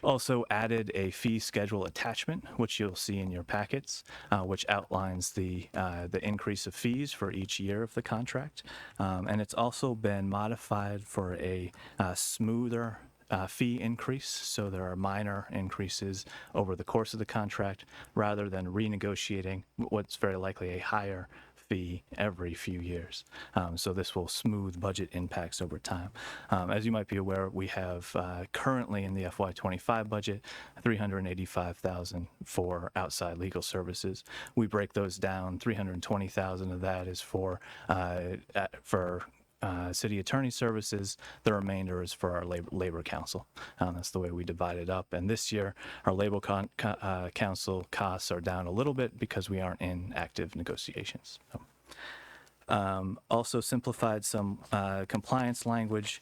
Also added a fee schedule attachment, which you'll see in your packets, which outlines the increase of fees for each year of the contract. And it's also been modified for a smoother fee increase. So there are minor increases over the course of the contract rather than renegotiating what's very likely a higher fee every few years. So this will smooth budget impacts over time. As you might be aware, we have currently in the FY25 budget $385,000 for outside legal services. We break those down. $320,000 of that is for city attorney services. The remainder is for our labor council. That's the way we divide it up. And this year, our labor council costs are down a little bit because we aren't in active negotiations. Also simplified some compliance language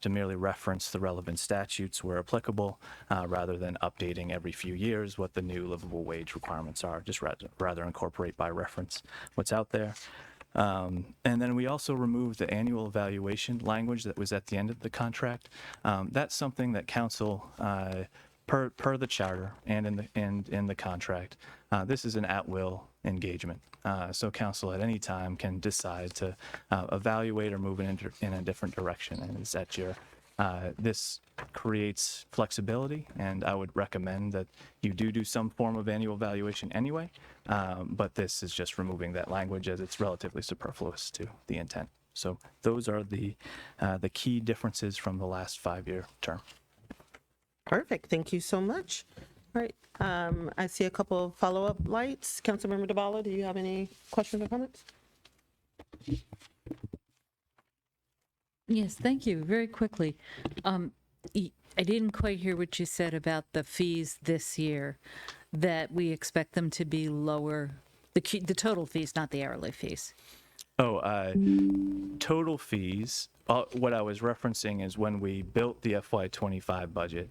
to merely reference the relevant statutes where applicable, rather than updating every few years what the new livable wage requirements are. Just rather incorporate by reference what's out there. And then we also removed the annual evaluation language that was at the end of the contract. That's something that council, per the charter and in the contract, this is an at-will engagement. So council at any time can decide to evaluate or move in a different direction, and it's at your. This creates flexibility, and I would recommend that you do some form of annual evaluation anyway, but this is just removing that language as it's relatively superfluous to the intent. So those are the key differences from the last 5-year term. Perfect. Thank you so much. All right. I see a couple of follow-up lights. Councilmember Dabala, do you have any questions or comments? Yes, thank you. Very quickly. I didn't quite hear what you said about the fees this year, that we expect them to be lower, the total fees, not the hourly fees. Total fees, what I was referencing is when we built the FY25 budget,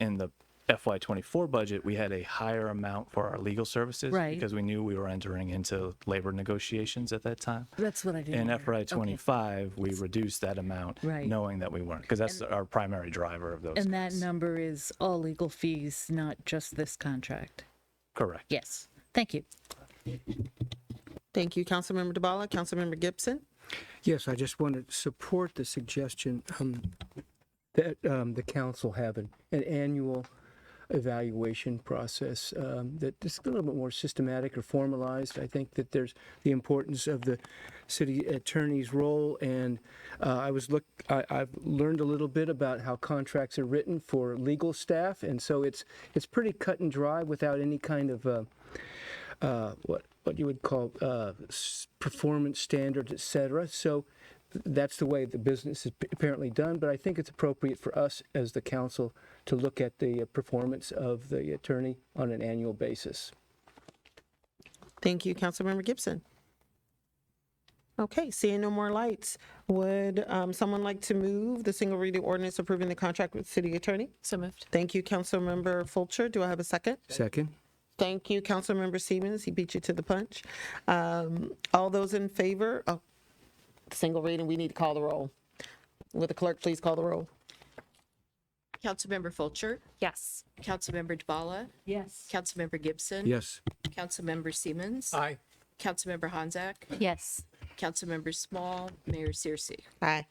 in the FY24 budget, we had a higher amount for our legal services, Right. because we knew we were entering into labor negotiations at that time. That's what I didn't In hear. FY25, we reduced that amount, Right. knowing that we weren't, because that's our primary driver of those. And that number is all legal fees, not just this contract. Correct. Yes. Thank you. Thank you, Councilmember Dabala. Councilmember Gibson? Yes, I just want to support the suggestion that the council have an annual evaluation process that is a little bit more systematic or formalized. I think that there's the importance of the city attorney's role, and I've learned a little bit about how contracts are written for legal staff, and so it's pretty cut and dry without any kind of what you would call performance standards, etc. So that's the way the business is apparently done, but I think it's appropriate for us as the council to look at the performance of the attorney on an annual basis. Thank you, Councilmember Gibson. Okay, seeing no more lights, would someone like to move the single reading ordinance approving the contract with city attorney? So moved. Thank you, Councilmember Fulcher. Do I have a second? Second. Thank you, Councilmember Siemens. He beat you to the punch. All those in favor? Oh, single reading, we need to call the roll. Will the clerk please call the roll? Councilmember Fulcher, Yes. Councilmember Dabala, Yes. Councilmember Gibson, Yes. Councilmember Siemens, Aye. Councilmember Honzak, Yes. Councilmember Small, Mayor Searcy. Aye.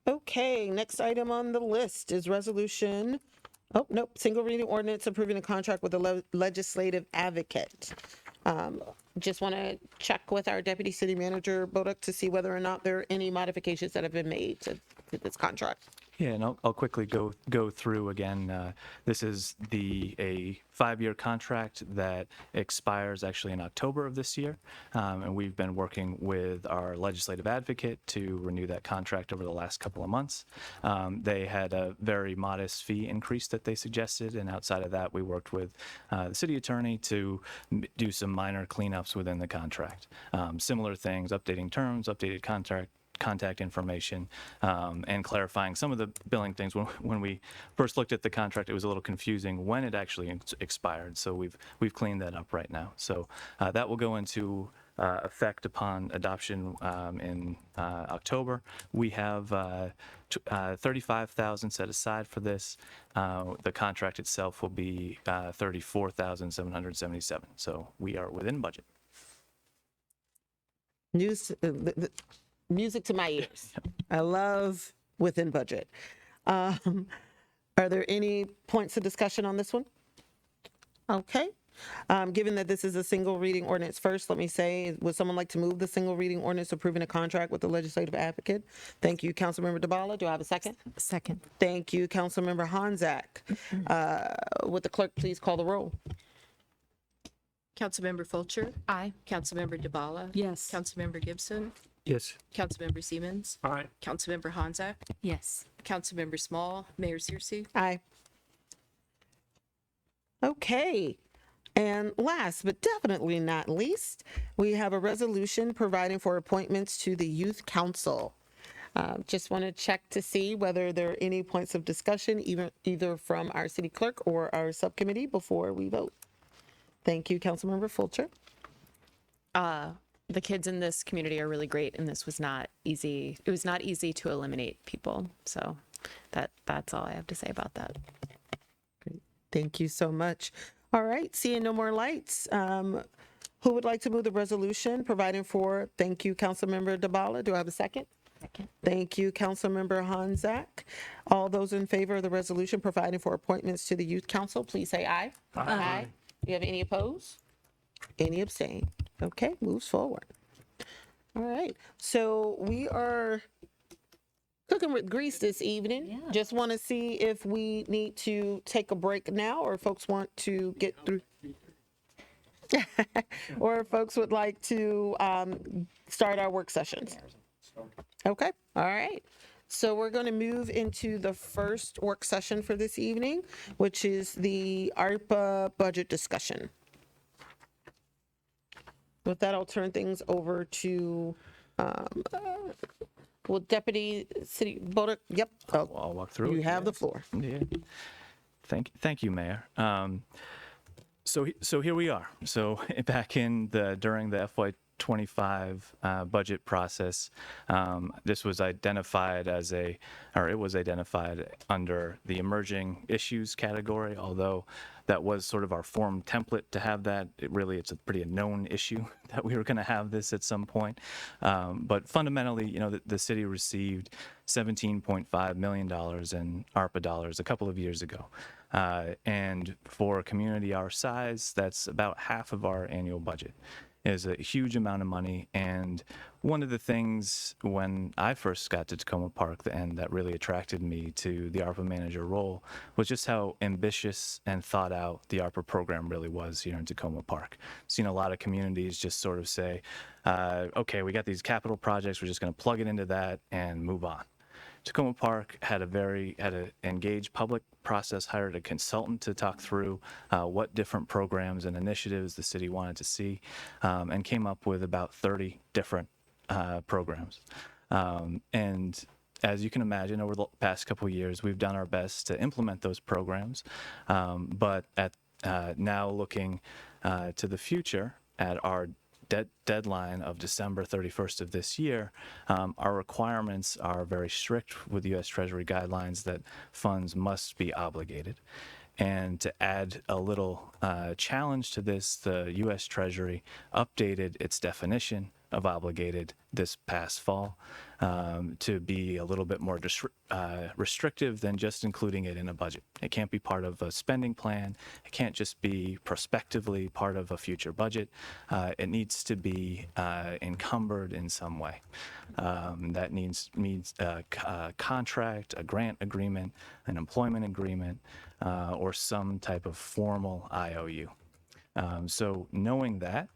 Okay, next item on the list is resolution Oh, nope. Single reading ordinance approving a contract with the legislative advocate. Just want to check with our deputy city manager, Boduk, to see whether or not there are any modifications that have been made to this contract. Yeah, and I'll quickly go through again. This is a 5-year contract that expires actually in October of this year, and we've been working with our legislative advocate to renew that contract over the last couple of months. They had a very modest fee increase that they suggested, and outside of that, we worked with the city attorney to do some minor cleanups within the contract. Similar things, updating terms, updated contact information, and clarifying some of the billing things. When we first looked at the contract, it was a little confusing when it actually expired. So we've cleaned that up right now. So that will go into effect upon adoption in October. We have $35,000 set aside for this. The contract itself will be $34,777. So we are within budget. Music to my ears. I love within budget. Are there any points of discussion on this one? Okay. Given that this is a single reading ordinance first, let me say, would someone like to move the single reading ordinance approving a contract with the legislative advocate? Thank you, Councilmember DeBala. Do I have a second? Second. Thank you, Councilmember Honzak. Would the clerk please call the roll? Councilmember Fulcher. Aye. Councilmember DeBala. Yes. Councilmember Gibson. Yes. Councilmember Siemens. Aye. Councilmember Hanzak. Yes. Councilmember Small. Mayor Searcy. Aye. Okay. And last but definitely not least, we have a resolution providing for appointments to the Youth Council. Just want to check to see whether there are any points of discussion, either from our city clerk or our subcommittee before we vote. Thank you, Councilmember Fulcher. The kids in this community are really great, and this was not easy. It was not easy to eliminate people. So that's all I have to say about that. Great. Thank you so much. All right, seeing no more lights. Who would like to move the resolution providing for, thank you, Councilmember DeBala. Do I have a second? Second. Thank you, Councilmember Honzak. All those in favor of the resolution providing for appointments to the Youth Council, please say aye. Aye. Do you have any opposed? Any abstain? Okay, moves forward. All right, so we are cooking with grease this evening. Yeah. Just want to see if we need to take a break now, or folks want to get through. Or folks would like to start our work sessions. Okay, all right. So we're going to move into the first work session for this evening, which is the ARPA budget discussion. With that, I'll turn things over to, Deputy City Boduk. Yep. I'll walk through. You it. have the floor. Yeah. Thank you, Mayor. So here we are. So back during the FY25 budget process, this was identified it was identified under the emerging issues category, although that was sort of our form template to have that. It's a pretty known issue that we were going to have this at some point. But fundamentally, the city received $17.5 million in ARPA dollars a couple of years ago. And for a community our size, that's about half of our annual budget. Is a huge amount of money. And one of the things when I first got to Takoma Park, and that really attracted me to the ARPA manager role, was just how ambitious and thought out the ARPA program really was here in Takoma Park. Seen a lot of communities just sort of say, okay, we got these capital projects, we're just going to plug it into that and move on. Takoma Park had an engaged public process, hired a consultant to talk through what different programs and initiatives the city wanted to see, and came up with about 30 different programs. And as you can imagine, over the past couple of years, we've done our best to implement those programs. But now looking to the future at our deadline of December 31st of this year, our requirements are very strict with U.S. Treasury guidelines that funds must be obligated. And to add a little challenge to this, the U.S. Treasury updated its definition have obligated this past fall to be a little bit more restrictive than just including it in a budget. It can't be part of a spending plan. It can't just be prospectively part of a future budget. It needs to be encumbered in some way. That means a contract, a grant agreement, an employment agreement, or some type of formal IOU. So knowing that,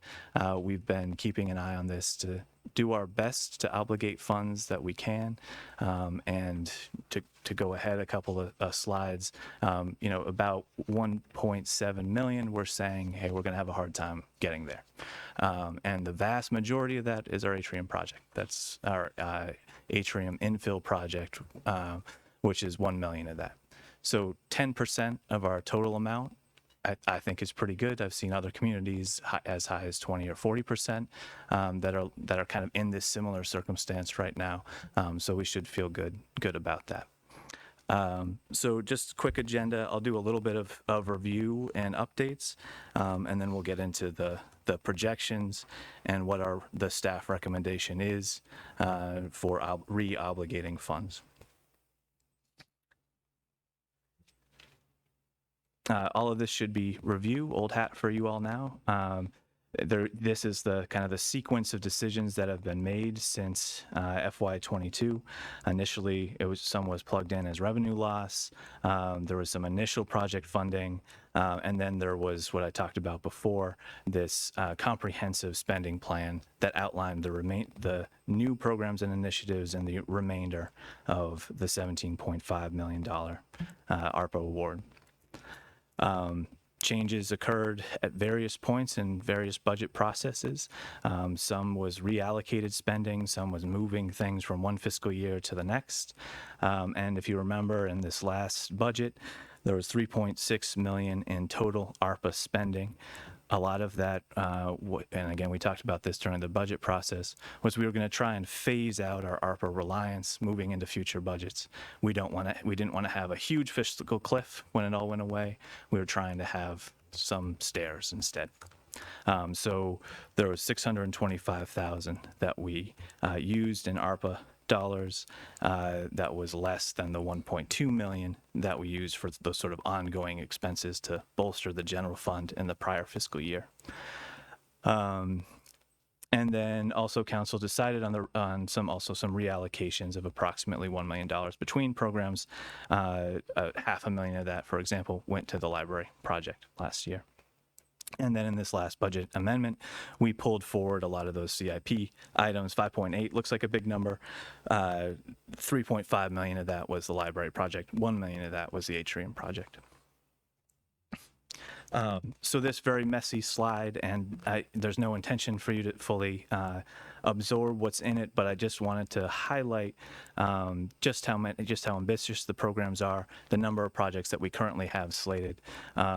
we've been keeping an eye on this to do our best to obligate funds that we can, and to go ahead a couple of slides, about 1.7 million, we're saying, hey, we're going to have a hard time getting there. And the vast majority of that is our atrium project. That's our atrium infill project, which is 1 million of that. So 10% of our total amount, I think is pretty good. I've seen other communities as high as 20 or 40% that are kind of in this similar circumstance right now. So we should feel good about that. So just quick agenda. I'll do a little bit of review and updates, and then we'll get into the projections and what the staff recommendation is for re-obligating funds. All of this should be review, old hat for you all now. This is the kind of the sequence of decisions that have been made since FY22. Initially, some was plugged in as revenue loss. There was some initial project funding, and then there was what I talked about before, this comprehensive spending plan that outlined the new programs and initiatives and the remainder of the $17.5 million ARPA award. Changes occurred at various points in various budget processes. Some was reallocated spending, some was moving things from one fiscal year to the next. And if you remember, in this last budget, there was 3.6 million in total ARPA spending. A lot of that, and again, we talked about this during the budget process, was we were going to try and phase out our ARPA reliance moving into future budgets. We didn't want to have a huge fiscal cliff when it all went away. We were trying to have some stairs instead. So there was 625,000 that we used in ARPA dollars. That was less than the 1.2 million that we used for those sort of ongoing expenses to bolster the general fund in the prior fiscal year. And then also council decided on some reallocations of approximately $1 million between programs. $500,000 of that, for example, went to the library project last year. And then in this last budget amendment, we pulled forward a lot of those CIP items. 5.8 looks like a big number. 3.5 million of that was the library project. 1 million of that was the atrium project. So this very messy slide, and there's no intention for you to fully absorb what's in it, but I just wanted to highlight just how ambitious the programs are, the number of projects that we currently have slated.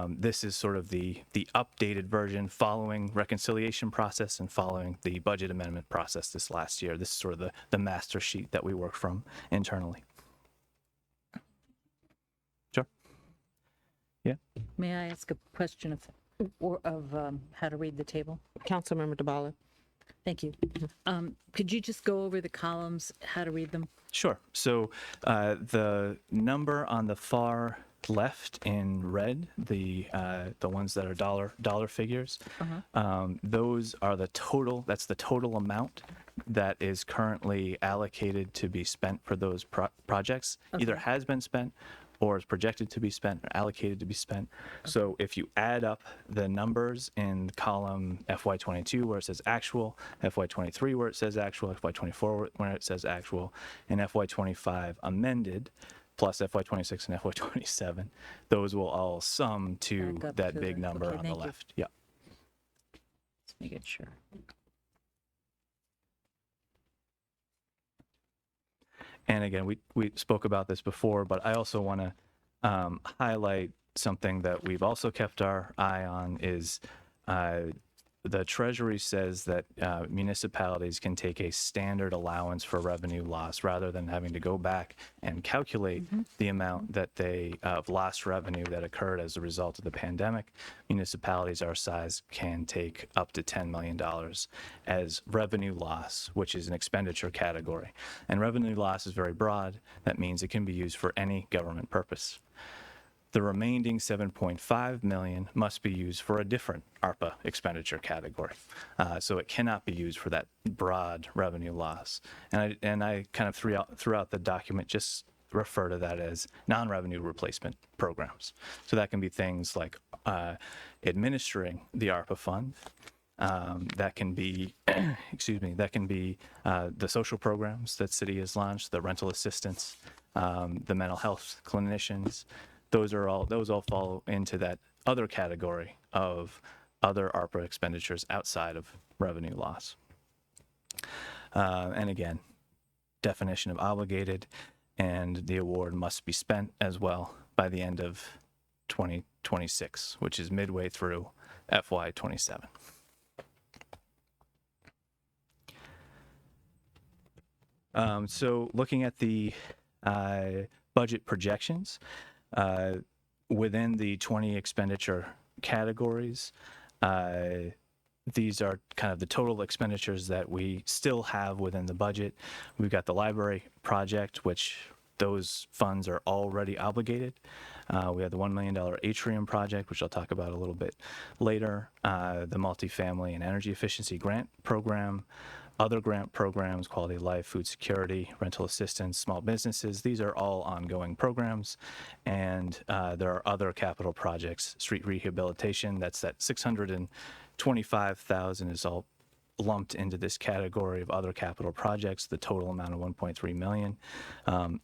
This is sort of the updated version following reconciliation process and following the budget amendment process this last year. This is sort of the master sheet that we work from internally. Sure. Yeah. May I ask a question of how to read the table? Councilmember DeBala. Thank you. Could you just go over the columns, how to read them? Sure. So the number on the far left in red, the ones that are dollar figures, those are the total. That's the total amount that is currently allocated to be spent for those projects. Okay. Either has been spent or is projected to be spent or allocated to be spent. Okay. So if you add up the numbers in column FY22 where it says actual, FY23 where it says actual, FY24 where it says actual, and FY25 amended, plus FY26 and FY27, those will all sum to that big number on the left. Yeah. Let's make it sure. And again, we spoke about this before, but I also want to highlight something that we've also kept our eye on is the Treasury says that municipalities can take a standard allowance for revenue loss rather than having to go back and calculate the amount that they of lost revenue that occurred as a result of the pandemic. Municipalities our size can take up to $10 million as revenue loss, which is an expenditure category. And revenue loss is very broad. That means it can be used for any government purpose. The remaining 7.5 million must be used for a different ARPA expenditure category. So it cannot be used for that broad revenue loss. And I kind of throughout the document just refer to that as non-revenue replacement programs. So that can be things like administering the ARPA fund. That can be, that can be the social programs that city has launched, the rental assistance, the mental health clinicians. Those all fall into that other category of other ARPA expenditures outside of revenue loss. And again, definition of obligated, and the award must be spent as well by the end of 2026, which is midway through FY27. So looking at the budget projections, within the 20 expenditure categories, these are kind of the total expenditures that we still have within the budget. We've got the library project, which those funds are already obligated. We have the $1 million atrium project, which I'll talk about a little bit later, the multifamily and energy efficiency grant program, other grant programs, quality of life, food security, rental assistance, small businesses. These are all ongoing programs. And there are other capital projects, street rehabilitation, that's that $625,000 is all lumped into this category of other capital projects, the total amount of $1.3 million. And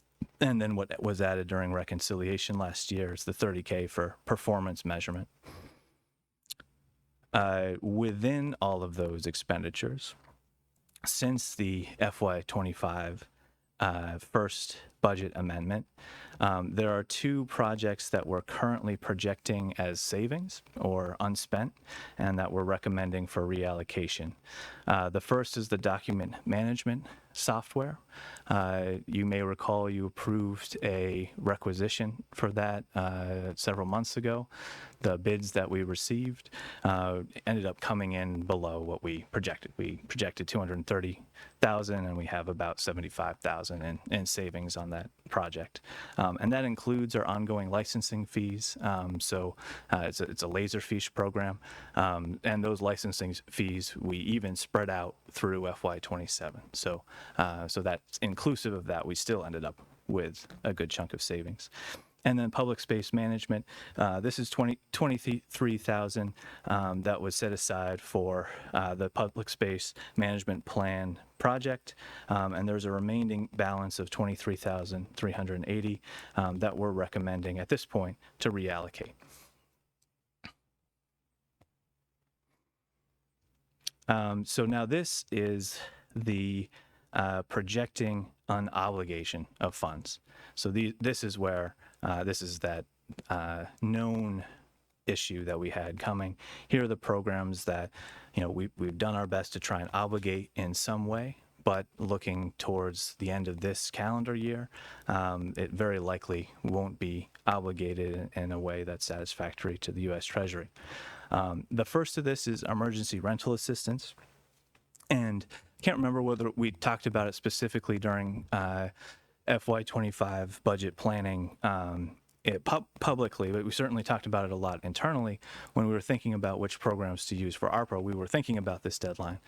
then what was added during reconciliation last year is the $30K for performance measurement. Within all of those expenditures, since the FY25 first budget amendment, there are two projects that we're currently projecting as savings or unspent and that we're recommending for reallocation. The first is the document management software. You may recall you approved a requisition for that several months ago. The bids that we received ended up coming in below what we projected. We projected $230,000 and we have about $75,000 in savings on that project. And that includes our ongoing licensing fees. It's a Laserfiche program. And those licensing fees, we even spread out through FY27. So that's inclusive of that, we still ended up with a good chunk of savings. And then public space management, this is $23,000 that was set aside for the public space management plan project. And there's a remaining balance of $23,380 that we're recommending at this point to reallocate. So now this is the projecting an obligation of funds. So this is where this is that known issue that we had coming. Here are the programs that we've done our best to try and obligate in some way, but looking towards the end of this calendar year, it very likely won't be obligated in a way that's satisfactory to the U.S. Treasury. The first of this is emergency rental assistance. And I can't remember whether we talked about it specifically during FY25 budget planning publicly, but we certainly talked about it a lot internally when we were thinking about which programs to use for ARPA. We were thinking about this deadline.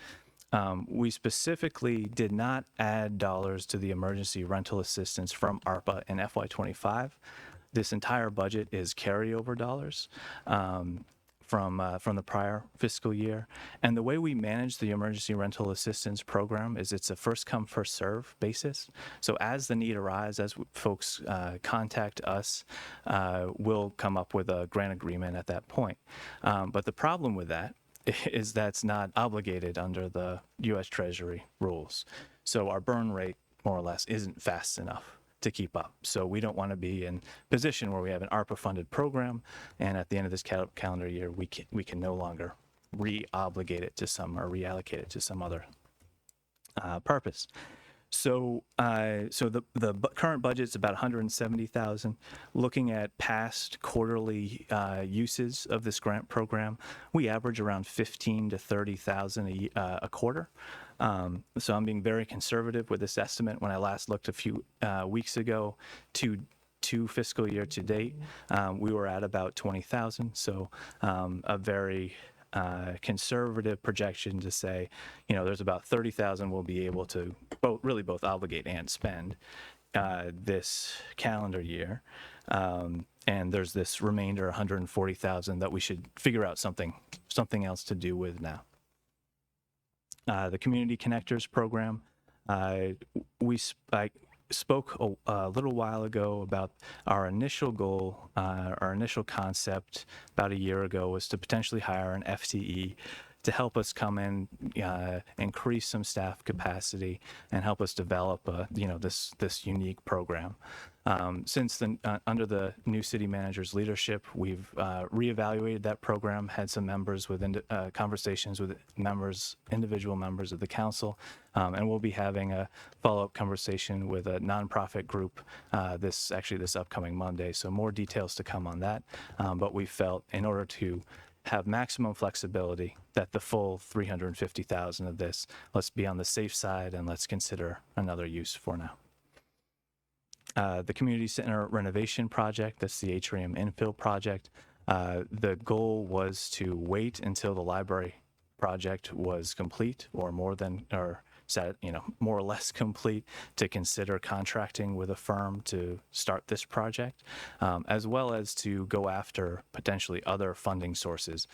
We specifically did not add dollars to the emergency rental assistance from ARPA in FY25. This entire budget is carryover dollars from the prior fiscal year. And the way we manage the emergency rental assistance program is it's a first come, first serve basis. So as the need arises, as folks contact us, we'll come up with a grant agreement at that point. But the problem with that is that's not obligated under the U.S. Treasury rules. So our burn rate, more or less, isn't fast enough to keep up. So we don't want to be in position where we have an ARPA funded program and at the end of this calendar year we can no longer re-obligate it to some or reallocate it to some other purpose. So, the current budget's about 170,000. Looking at past quarterly uses of this grant program, we average around 15 to 30,000 a quarter. So I'm being very conservative with this estimate. When I last looked a few weeks ago, to fiscal year to date, we were at about 20,000. So a very conservative projection to say, there's about 30,000 we'll be able to both obligate and spend this calendar year. And there's this remainder 140,000 that we should figure out something else to do with now. The Community Connectors program, I spoke a little while ago about our initial goal, our initial concept about a year ago was to potentially hire an FTE to help us come in, increase some staff capacity, and help us develop, this unique program. Since under the new city manager's leadership, we've reevaluated that program, had some members with conversations with individual members of the council, and we'll be having a follow-up conversation with a nonprofit group this upcoming Monday. So more details to come on that. But we felt in order to have maximum flexibility that the full 350,000 of this, let's be on the safe side and let's consider another use for now. The community center renovation project, that's the atrium infill project. The goal was to wait until the library project was complete or more or less complete to consider contracting with a firm to start this project, as well as to go after potentially other funding sources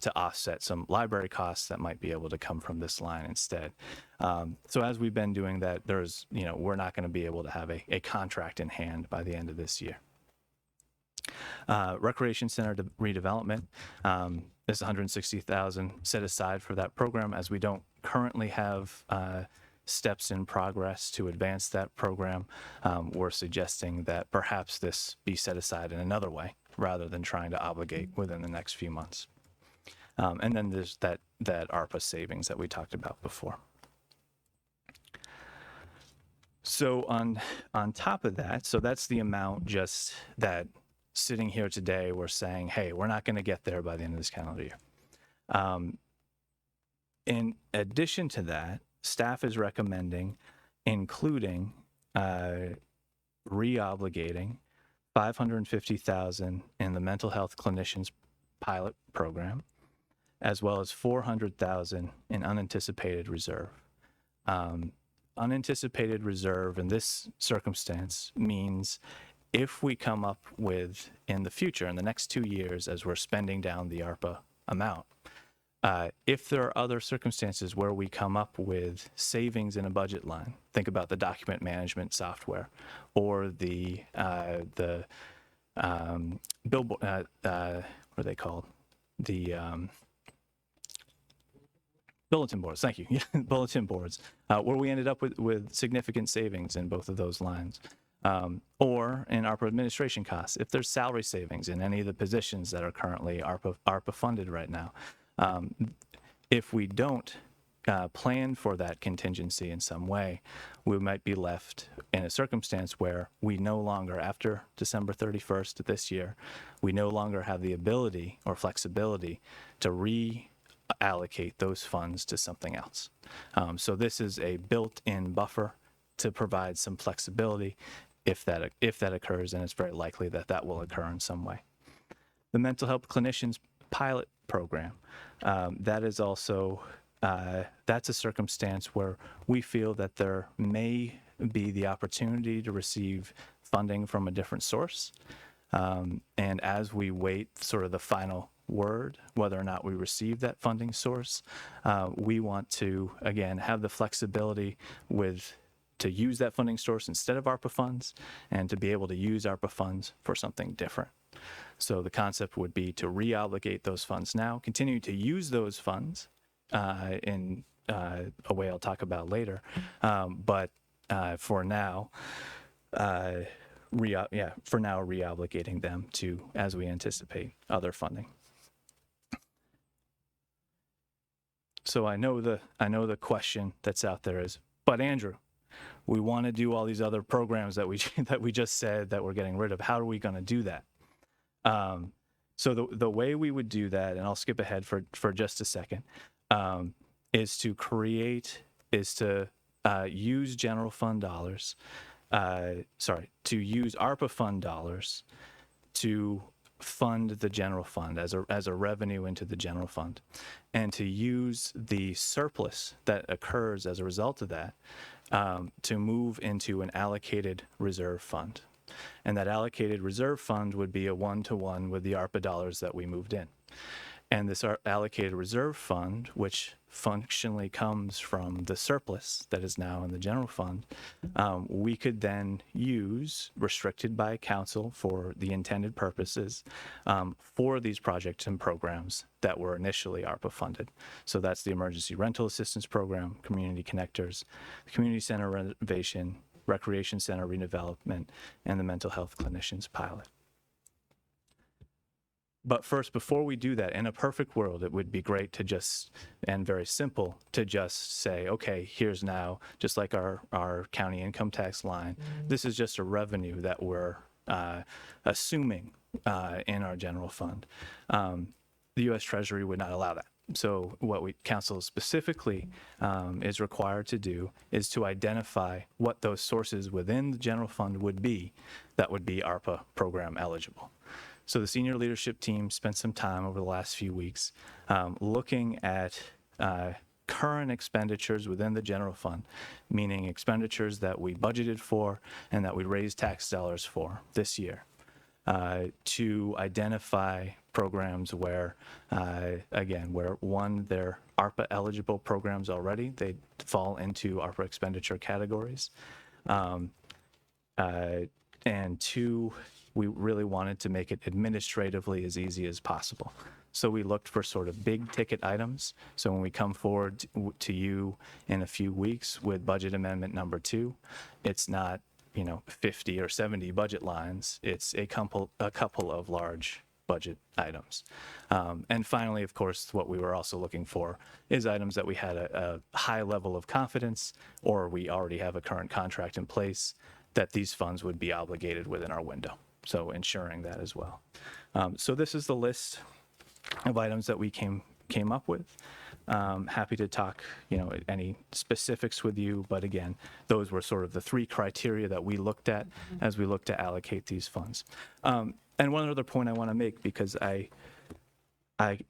to offset some library costs that might be able to come from this line instead. So as we've been doing that, we're not going to be able to have a contract in hand by the end of this year. Recreation Center redevelopment, there's 160,000 set aside for that program, as we don't currently have steps in progress to advance that program. We're suggesting that perhaps this be set aside in another way rather than trying to obligate within the next few months. And then there's that ARPA savings that we talked about before. So on top of that, so that's the amount just that sitting here today, we're saying, hey, we're not going to get there by the end of this calendar year. In addition to that, staff is recommending including re-obligating $550,000 in the mental health clinicians pilot program, as well as $400,000 in unanticipated reserve. Unanticipated reserve in this circumstance means if we come up with, in the future, in the next 2 years, as we're spending down the ARPA amount, if there are other circumstances where we come up with savings in a budget line, think about the document management software or the billboard, what are they called? The bulletin boards, thank you. Bulletin boards, where we ended up with significant savings in both of those lines. Or in ARPA administration costs, if there's salary savings in any of the positions that are currently ARPA funded right now. If we don't plan for that contingency in some way, we might be left in a circumstance where we no longer, after December 31st of this year, we no longer have the ability or flexibility to reallocate those funds to something else. So this is a built-in buffer to provide some flexibility if that occurs, and it's very likely that will occur in some way. The mental health clinicians pilot program, that is also, that's a circumstance where we feel that there may be the opportunity to receive funding from a different source. And as we wait sort of the final word, whether or not we receive that funding source, we want to, again, have the flexibility to use that funding source instead of ARPA funds and to be able to use ARPA funds for something different. So the concept would be to re-obligate those funds now, continue to use those funds in a way I'll talk about later, but for now, re-obligating them to, as we anticipate, other funding. So I know the question that's out there is, but Andrew, we want to do all these other programs that we that we just said that we're getting rid of. How are we going to do that? So the way we would do that, and I'll skip ahead for just a second, is to use general fund dollars. To use ARPA fund dollars to fund the general fund as a revenue into the general fund, and to use the surplus that occurs as a result of that to move into an allocated reserve fund. And that allocated reserve fund would be a one-to-one with the ARPA dollars that we moved in. And this allocated reserve fund, which functionally comes from the surplus that is now in the general fund, we could then use, restricted by council for the intended purposes, for these projects and programs that were initially ARPA funded. So that's the Emergency Rental Assistance Program, Community Connectors, Community Center renovation, Recreation Center redevelopment, and the Mental Health Clinicians pilot. But first, before we do that, in a perfect world, it would be great to just, and very simple, to just say, okay, here's now, just like our county income tax line, this is just a revenue that we're assuming in our general fund. The U.S. Treasury would not allow that. So what council specifically is required to do is to identify what those sources within the general fund would be that would be ARPA program eligible. So the senior leadership team spent some time over the last few weeks looking at current expenditures within the general fund, meaning expenditures that we budgeted for and that we raised tax dollars for this year, to identify programs where, again, where one, they're ARPA eligible programs already, they fall into ARPA expenditure categories, and two, we really wanted to make it administratively as easy as possible. So we looked for sort of big ticket items. So when we come forward to you in a few weeks with budget amendment number 2, it's not, 50 or 70 budget lines. It's a couple of large budget items. And finally, of course, what we were also looking for is items that we had a high level of confidence, or we already have a current contract in place, that these funds would be obligated within our window. So ensuring that as well. So this is the list of items that we came up with. Happy to talk, any specifics with you, but again, those were sort of the 3 criteria that we looked at as we looked to allocate these funds. And one other point I want to make, because I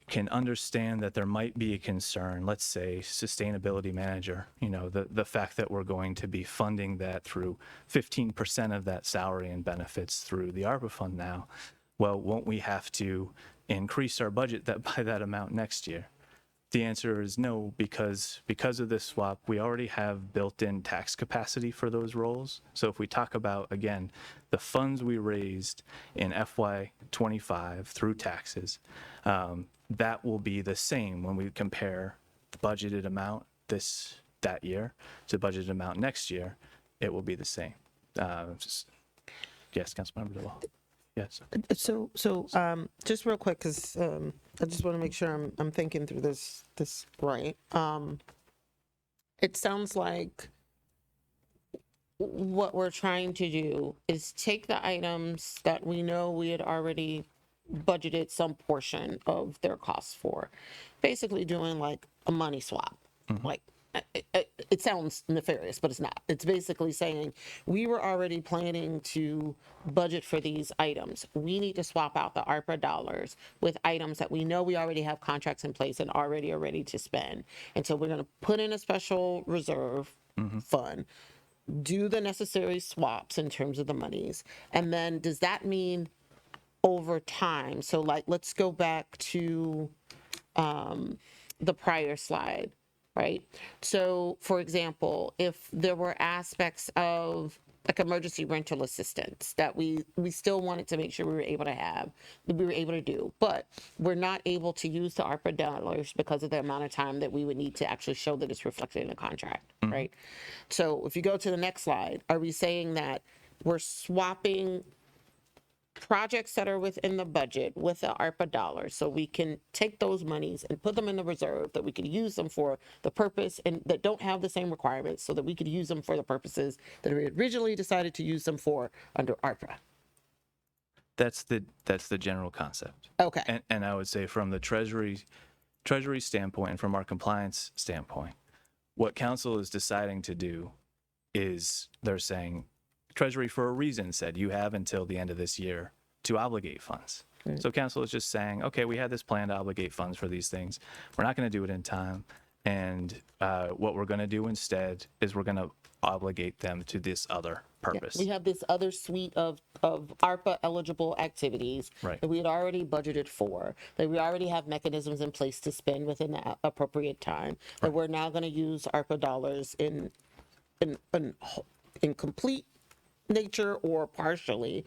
can understand that there might be a concern, let's say sustainability manager, the fact that we're going to be funding that through 15% of that salary and benefits through the ARPA fund now. Well, won't we have to increase our budget by that amount next year? The answer is no, because of this swap, we already have built-in tax capacity for those roles. So if we talk about, again, the funds we raised in FY25 through taxes, that will be the same when we compare the budgeted amount that year to budgeted amount next year. It will be the same. Yes, Councilmember DeWall. Yes. So just real quick, because I just want to make sure I'm thinking through this right. It sounds like what we're trying to do is take the items that we know we had already budgeted some portion of their costs for, basically doing like a money swap. Like it sounds nefarious, but it's not. It's basically saying we were already planning to budget for these items. We need to swap out the ARPA dollars with items that we know we already have contracts in place and already are ready to spend. And so we're going to put in a special reserve fund, do the necessary swaps in terms of the monies. And then does that mean over time? So like, let's go back to the prior slide. Right. So, for example, if there were aspects of like emergency rental assistance that we still wanted to make sure we were able to do, but we're not able to use the ARPA dollars because of the amount of time that we would need to actually show that it's reflected in the contract. Right. So if you go to the next slide, are we saying that we're swapping projects that are within the budget with the ARPA dollars, so we can take those monies and put them in the reserve, that we could use them for the purpose and that don't have the same requirements, so that we could use them for the purposes that we originally decided to use them for under ARPA. That's the general concept. Okay. And I would say from the Treasury standpoint and from our compliance standpoint, what council is deciding to do is they're saying Treasury for a reason said you have until the end of this year to obligate funds. So council is just saying, okay, we had this plan to obligate funds for these things. We're not going to do it in time. And what we're going to do instead is we're going to obligate them to this other purpose. We have this other suite of ARPA eligible activities Right. that we had already budgeted for, that we already have mechanisms in place to spend within the appropriate time, that we're now going to use ARPA dollars in complete nature or partially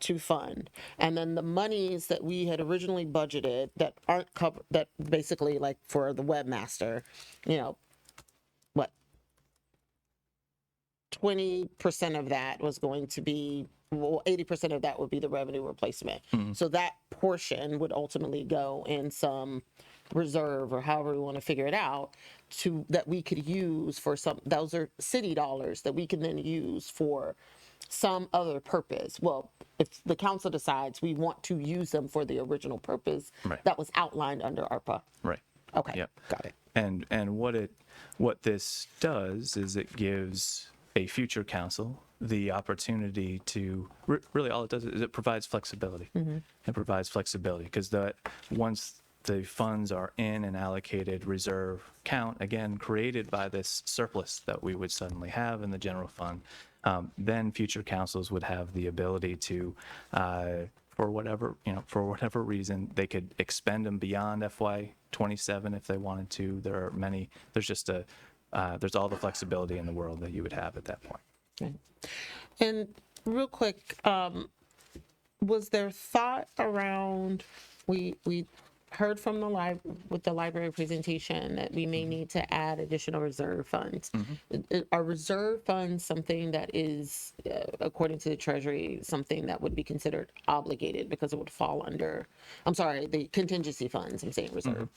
to fund. And then the monies that we had originally budgeted that aren't covered, that basically like for the webmaster, you know, what, 20% of that was going to be, well, 80% of that would be the revenue replacement. So that portion would ultimately go in some reserve or however we want to figure it out, to that we could use for some, those are city dollars that we can then use for some other purpose. Well, if the council decides we want to use them for the original purpose that was outlined under ARPA. Right. Okay. Yep. Got it. And what this does is it gives a future council the opportunity to really all it does is it provides flexibility. It provides flexibility because that once the funds are in an allocated reserve account, again created by this surplus that we would suddenly have in the general fund, then future councils would have the ability to, for whatever reason, they could expend them beyond FY27 if they wanted to. There's all the flexibility in the world that you would have at that point. Okay. And real quick, was there thought around, we heard from with the library presentation that we may need to add additional reserve funds. Are reserve funds something that is, according to the Treasury, something that would be considered obligated because it would fall under, I'm sorry, the contingency funds, I'm saying reserve.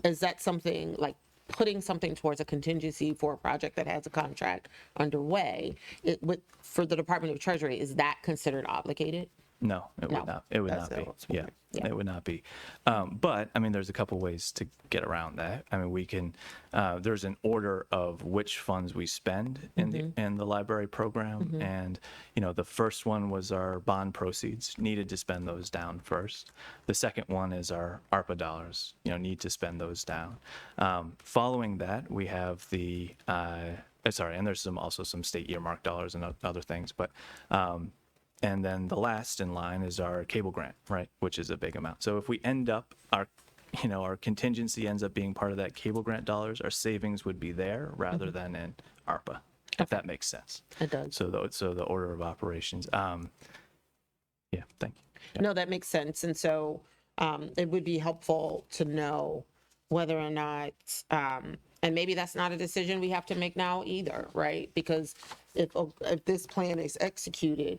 Is that something like putting something towards a contingency for a project that has a contract underway, for the Department of Treasury, is that considered obligated? No, it would not. It would not be. Yeah, it would not be. But I mean, there's a couple ways to get around that. I mean, we can. There's an order of which funds we spend in the library program, and the first one was our bond proceeds. Needed to spend those down first. The second one is our ARPA dollars. Need to spend those down. Following that, we have the. And there's also some state earmark dollars and other things, but. And then the last in line is our cable grant, right, which is a big amount. So if we end up, our contingency ends up being part of that cable grant dollars, our savings would be there rather than in ARPA, if that makes sense. It does. So the order of operations. Thank you. No, that makes sense. And so it would be helpful to know whether or not, and maybe that's not a decision we have to make now either, right? Because if this plan is executed,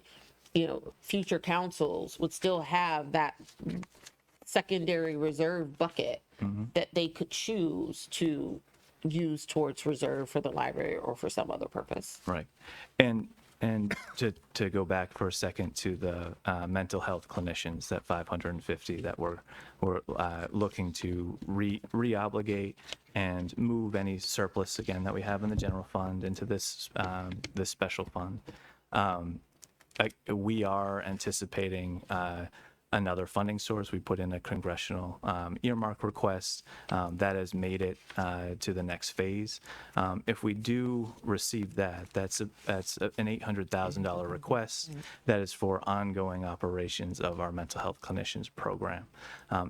future councils would still have that secondary reserve bucket that they could choose to use towards reserve for the library or for some other purpose. Right. And to go back for a second to the mental health clinicians, that 550 that we're looking to re-obligate and move any surplus again that we have in the general fund into this special fund. We are anticipating another funding source. We put in a congressional earmark request that has made it to the next phase. If we do receive that, that's an $800,000 request that is for ongoing operations of our mental health clinicians program.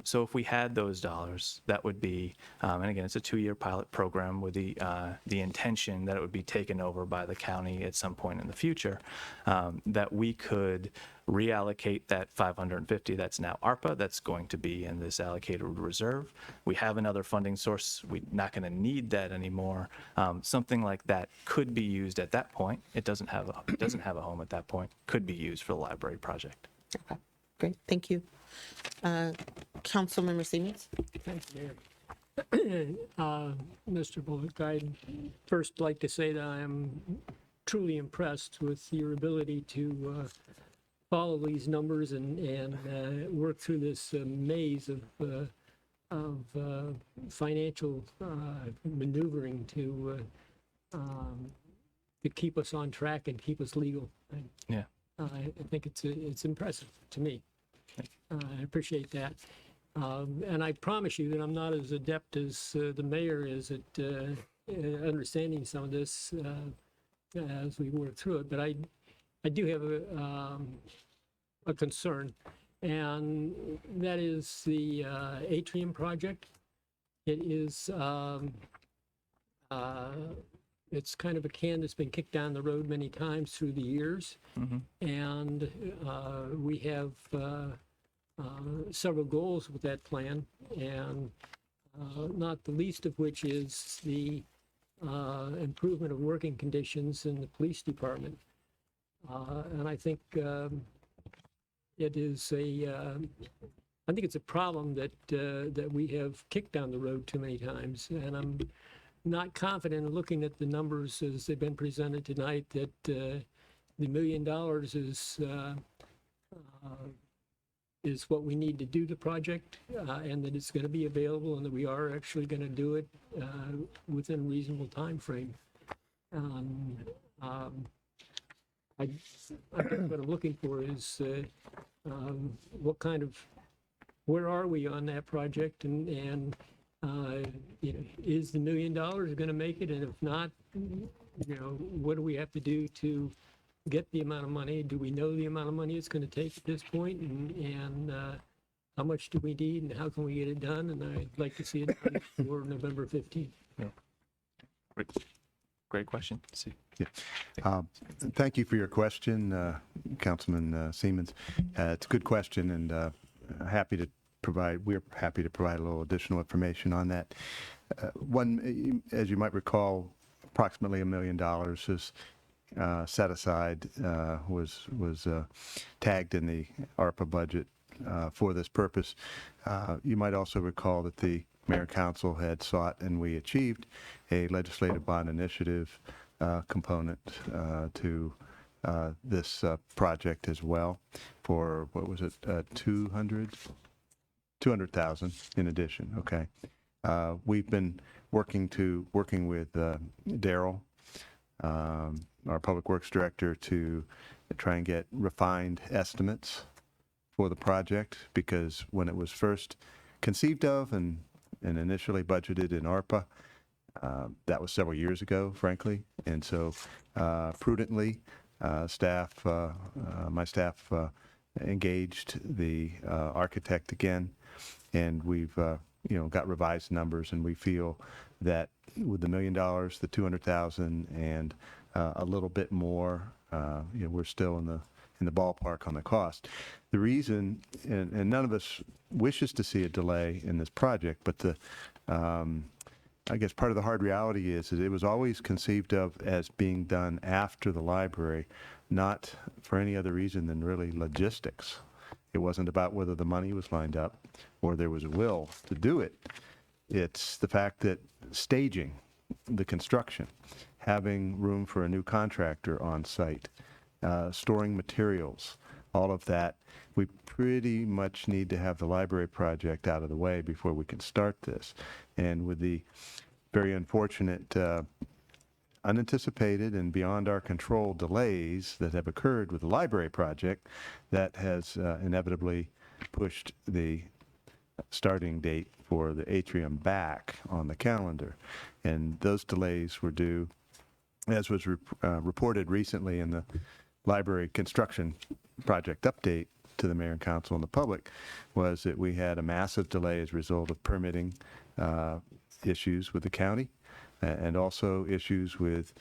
So if we had those dollars, that would be, and again, it's a 2-year pilot program with the intention that it would be taken over by the county at some point in the future, that we could reallocate that 550 that's now ARPA that's going to be in this allocated reserve. We have another funding source. We're not going to need that anymore. Something like that could be used at that point. It doesn't have a home at that point. Could be used for the library project. Okay, great, thank you. Councilmember Siemens? Thanks, Mayor. Mr. Bullock, I'd first like to say that I am truly impressed with your ability to follow these numbers and work through this maze of financial maneuvering to keep us on track and keep us legal. Yeah. I think it's impressive to me. I appreciate that. And I promise you that I'm not as adept as the mayor is at understanding some of this as we work through it. But I do have a concern, and that is the atrium project. It is it's kind of a can that's been kicked down the road many times through the years, and we have several goals with that plan, and not the least of which is the improvement of working conditions in the police department. And I think it is I think it's a problem that that we have kicked down the road too many times, and I'm not confident in looking at the numbers as they've been presented tonight that the $1 million is what we need to do the project, and that it's going to be available, and that we are actually going to do it within a reasonable time frame. I guess what I'm looking for is what kind of, where are we on that project, and you know, is the $1 million going to make it? And if not, you know, what do we have to do to get the amount of money? Do we know the amount of money it's going to take at this point? And how much do we need, and how can we get it done? And I'd like to see it done for November 15th. Yeah. Great question. See. Yeah. Thank you for your question, Councilman Siemens. It's a good question, and we're happy to provide a little additional information on that. One, as you might recall, approximately $1 million is set aside, was tagged in the ARPA budget for this purpose. You might also recall that the Mayor and Council had sought, and we achieved, a legislative bond initiative component to this project as well, for, what was it, 200,000 in addition. Okay. We've been working with Daryl, our Public Works Director, to try and get refined estimates for the project, because when it was first conceived of and initially budgeted in ARPA, that was several years ago, frankly. And so prudently, my staff engaged the architect again, and we've got revised numbers, and we feel that with the $1 million, the 200,000, and a little bit more, we're still in the ballpark on the cost. The reason, and none of us wishes to see a delay in this project, but I guess part of the hard reality is that it was always conceived of as being done after the library, not for any other reason than really logistics. It wasn't about whether the money was lined up or there was a will to do it. It's the fact that staging the construction, having room for a new contractor on site, storing materials, all of that, we pretty much need to have the library project out of the way before we can start this. And with the very unfortunate unanticipated and beyond our control delays that have occurred with the library project, that has inevitably pushed the starting date for the atrium back on the calendar. And those delays were due, as was reported recently in the library construction project update to the Mayor and Council and the public, was that we had a massive delay as a result of permitting issues with the county, and also issues with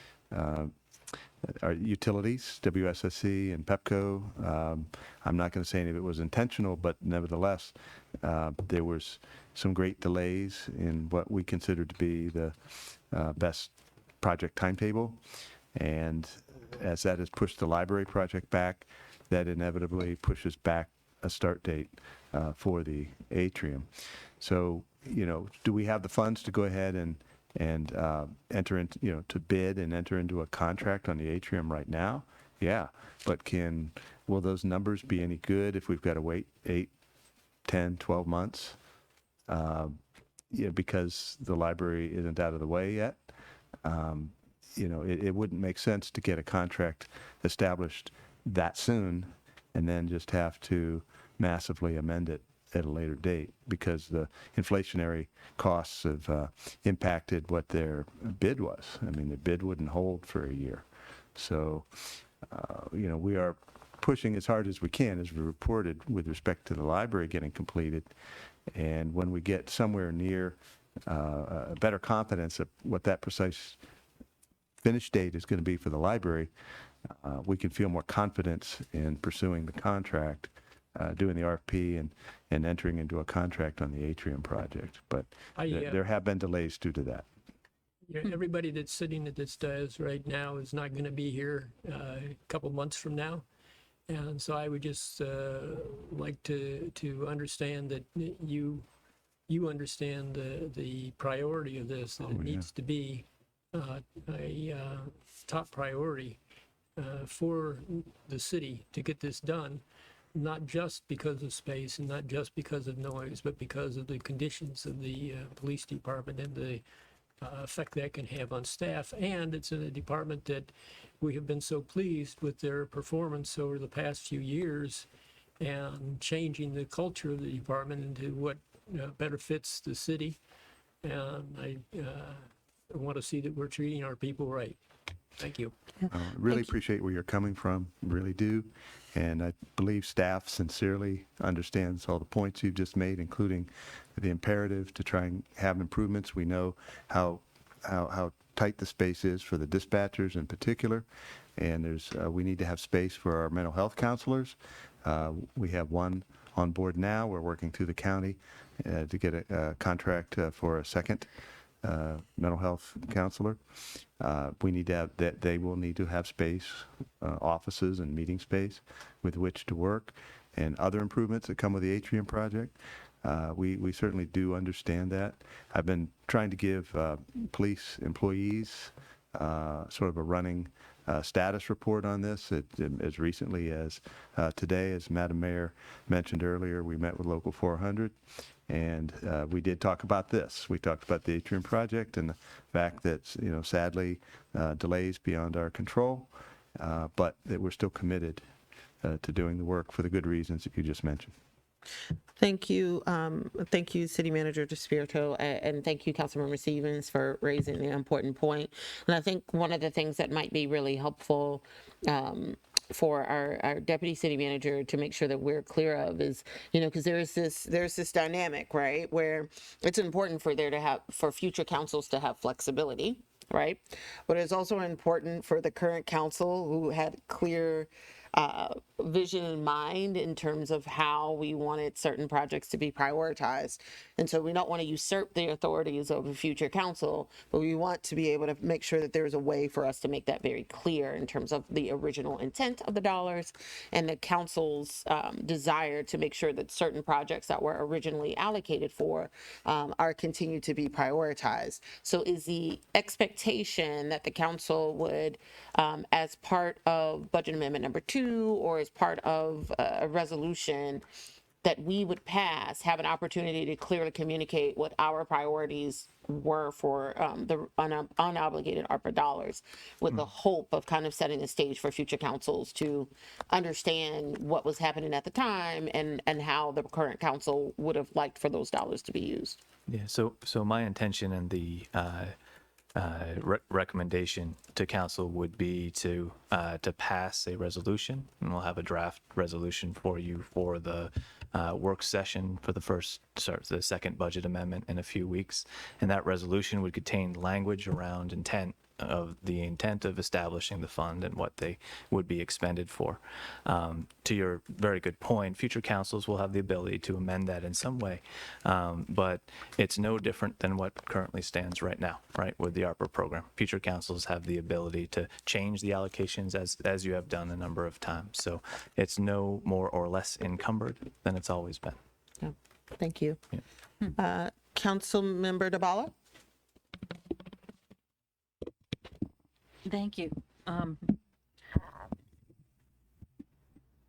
our utilities, WSSC and PEPCO. I'm not going to say any of it was intentional, but nevertheless, there was some great delays in what we considered to be the best project timetable. And as that has pushed the library project back, that inevitably pushes back a start date for the atrium. So, do we have the funds to go ahead and enter into, to bid and enter into a contract on the atrium right now? Yeah, but will those numbers be any good if we've got to wait 8, 10, 12 months? Because the library isn't out of the way yet. It wouldn't make sense to get a contract established that soon and then just have to massively amend it at a later date because the inflationary costs have impacted what their bid was. I mean, the bid wouldn't hold for a year. So, we are pushing as hard as we can, as we reported, with respect to the library getting completed. And when we get somewhere near a better confidence of what that precise finish date is going to be for the library, we can feel more confidence in pursuing the contract, doing the RFP and entering into a contract on the atrium project. But there have been delays due to that. Everybody that's sitting at this dais right now is not going to be here a couple months from now. And so I would just like to understand that you understand the priority of this, that it needs to be a top priority for the city to get this done, not just because of space and not just because of noise, but because of the conditions of the police department and the effect that can have on staff. And it's in a department that we have been so pleased with their performance over the past few years and changing the culture of the department into what better fits the city. And I want to see that we're treating our people right. Thank you. Really appreciate where you're coming from, really do. And I believe staff sincerely understands all the points you've just made, including the imperative to try and have improvements. We know how tight the space is for the dispatchers in particular, and we need to have space for our mental health counselors. We have one on board now. We're working through the county to get a contract for a second mental health counselor. We need to have that. They will need to have space, offices and meeting space with which to work, and other improvements that come with the atrium project. We certainly do understand that. I've been trying to give police employees sort of a running status report on this as recently as today. As Madam Mayor mentioned earlier, we met with Local 400, and we did talk about this. We talked about the atrium project and the fact that, sadly, delays beyond our control, but that we're still committed to doing the work for the good reasons that you just mentioned. Thank you. Thank you, City Manager DeSpirito, and thank you, Councilmember Stevens, for raising the important point. And I think one of the things that might be really helpful for our deputy city manager to make sure that we're clear of is, because there's this dynamic, right, where it's important for future councils to have flexibility, right? But it's also important for the current council who had clear vision in mind in terms of how we wanted certain projects to be prioritized. And so we don't want to usurp the authorities of a future council, but we want to be able to make sure that there's a way for us to make that very clear in terms of the original intent of the dollars and the council's desire to make sure that certain projects that were originally allocated for are continued to be prioritized. So is the expectation that the council would, as part of budget amendment number 2, or as part of a resolution that we would pass, have an opportunity to clearly communicate what our priorities were for the unobligated ARPA dollars, with the hope of kind of setting the stage for future councils to understand what was happening at the time and how the current council would have liked for those dollars to be used. Yeah, so my intention and the recommendation to council would be to pass a resolution, and we'll have a draft resolution for you for the work session for the second budget amendment in a few weeks. And that resolution would contain language around intent of the intent of establishing the fund and what they would be expended for. To your very good point, future councils will have the ability to amend that in some way, but it's no different than what currently stands right now, right, with the ARPA program. Future councils have the ability to change the allocations as you have done a number of times. So it's no more or less encumbered than it's always been. Yeah. Thank you. Councilmember DeBala? Thank you.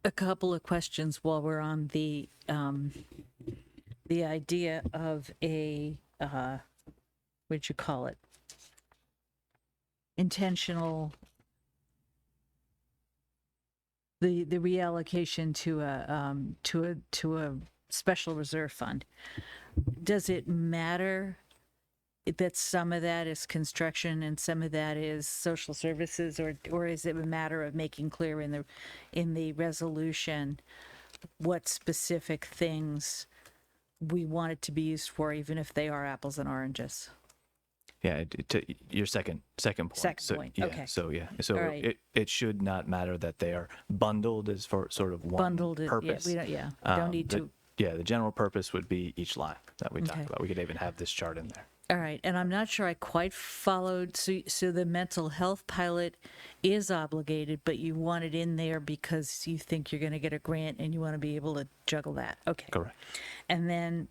A couple of questions while we're on the idea of a what'd you call it? Intentional. The reallocation to a special reserve fund. Does it matter that some of that is construction and some of that is social services, or is it a matter of making clear in the resolution what specific things we want it to be used for, even if they are apples and oranges? Yeah, to your second point. Second point, Yeah, okay. So All right. it should not matter that they are bundled as for sort of one Bundled, purpose. we don't need to. Yeah, the general purpose would be each line that we talked Okay. about. We could even have this chart in there. All right, and I'm not sure I quite followed. So the mental health pilot is obligated, but you want it in there because you think you're going to get a grant and you want to be able to juggle that. Okay. Correct. And then,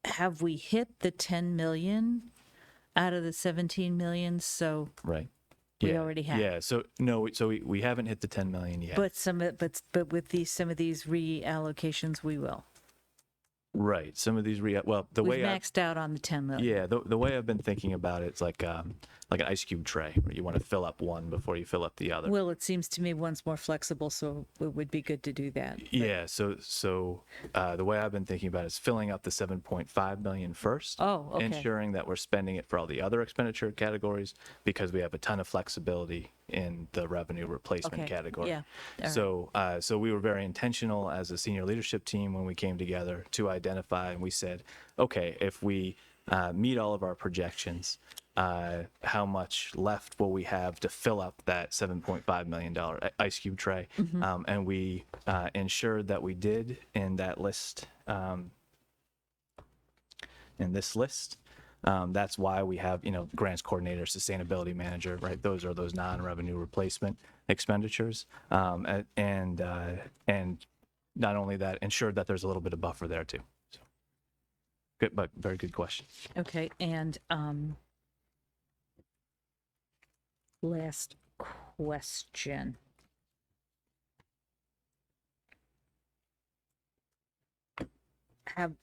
have we hit the 10 million out of the 17 million? So Right. we already have. Yeah. So no. So we haven't hit the 10 million yet. But but with some of these reallocations, we will. Right. Some of these the We've way maxed out on the 10 million. Yeah, the way I've been thinking about it, it's like an ice cube tray where you want to fill up one before you fill up the other. Well, it seems to me one's more flexible, so it would be good to do that. Yeah, so the way I've been thinking about it is filling up the 7.5 million first. Oh, okay. Ensuring that we're spending it for all the other expenditure categories because we have a ton of flexibility in the revenue replacement Okay, category. yeah, all So we were very intentional as a senior leadership team when we came together to identify, and we said, okay, if we meet all of our projections, how much left will we have to fill up that $7.5 million ice cube tray? And we ensured that we did in that list, in this list. That's why we have, grants coordinator, sustainability manager, right? Those are those non-revenue replacement expenditures. And not only that, ensured that there's a little bit of buffer there too. So good, but very good question. Okay, and last question.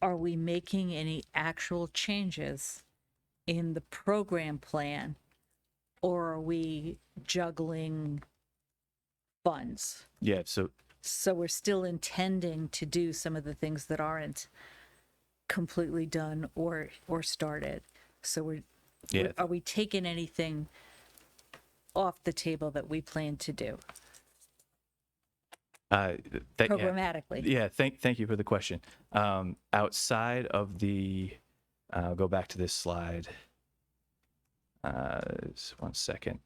Are we making any actual changes in the program plan, or are we juggling funds? Yeah, so we're still intending to do some of the things that aren't completely done or started. So are we taking anything off the table that we plan to do programmatically? Yeah, thank you for the question. Outside of the, I'll go back to this slide. Just 1 second.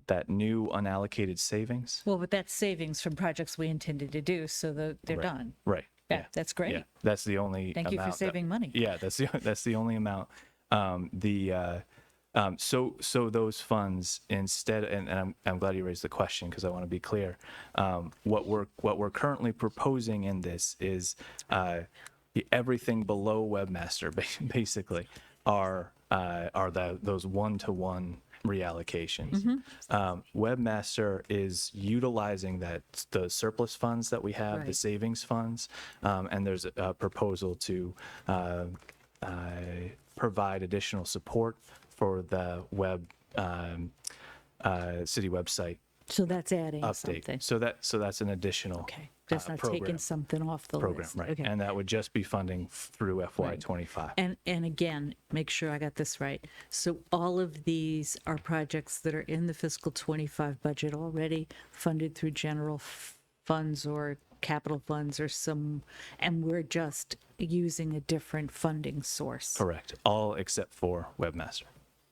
That new unallocated savings. Well, but that's savings from projects we intended to do, so they're done. Right. Yeah, that's great. Yeah, that's the only. Thank you for saving money. Yeah, that's the only amount. So those funds instead, and I'm glad you raised the question because I want to be clear. What we're currently proposing in this is everything below Webmaster basically are those one-to-one reallocations. Webmaster is utilizing the surplus funds that we have, the savings funds, and there's a proposal to provide additional support for the city website. So that's adding update. something. So that's an additional. Okay, that's not program. taking something off the program, list. right? Okay. And that would just be funding through FY25. And again, make sure I got this right. So all of these are projects that are in the fiscal 25 budget already, funded through general funds or capital funds or and we're just using a different funding source. Correct. All except for Webmaster.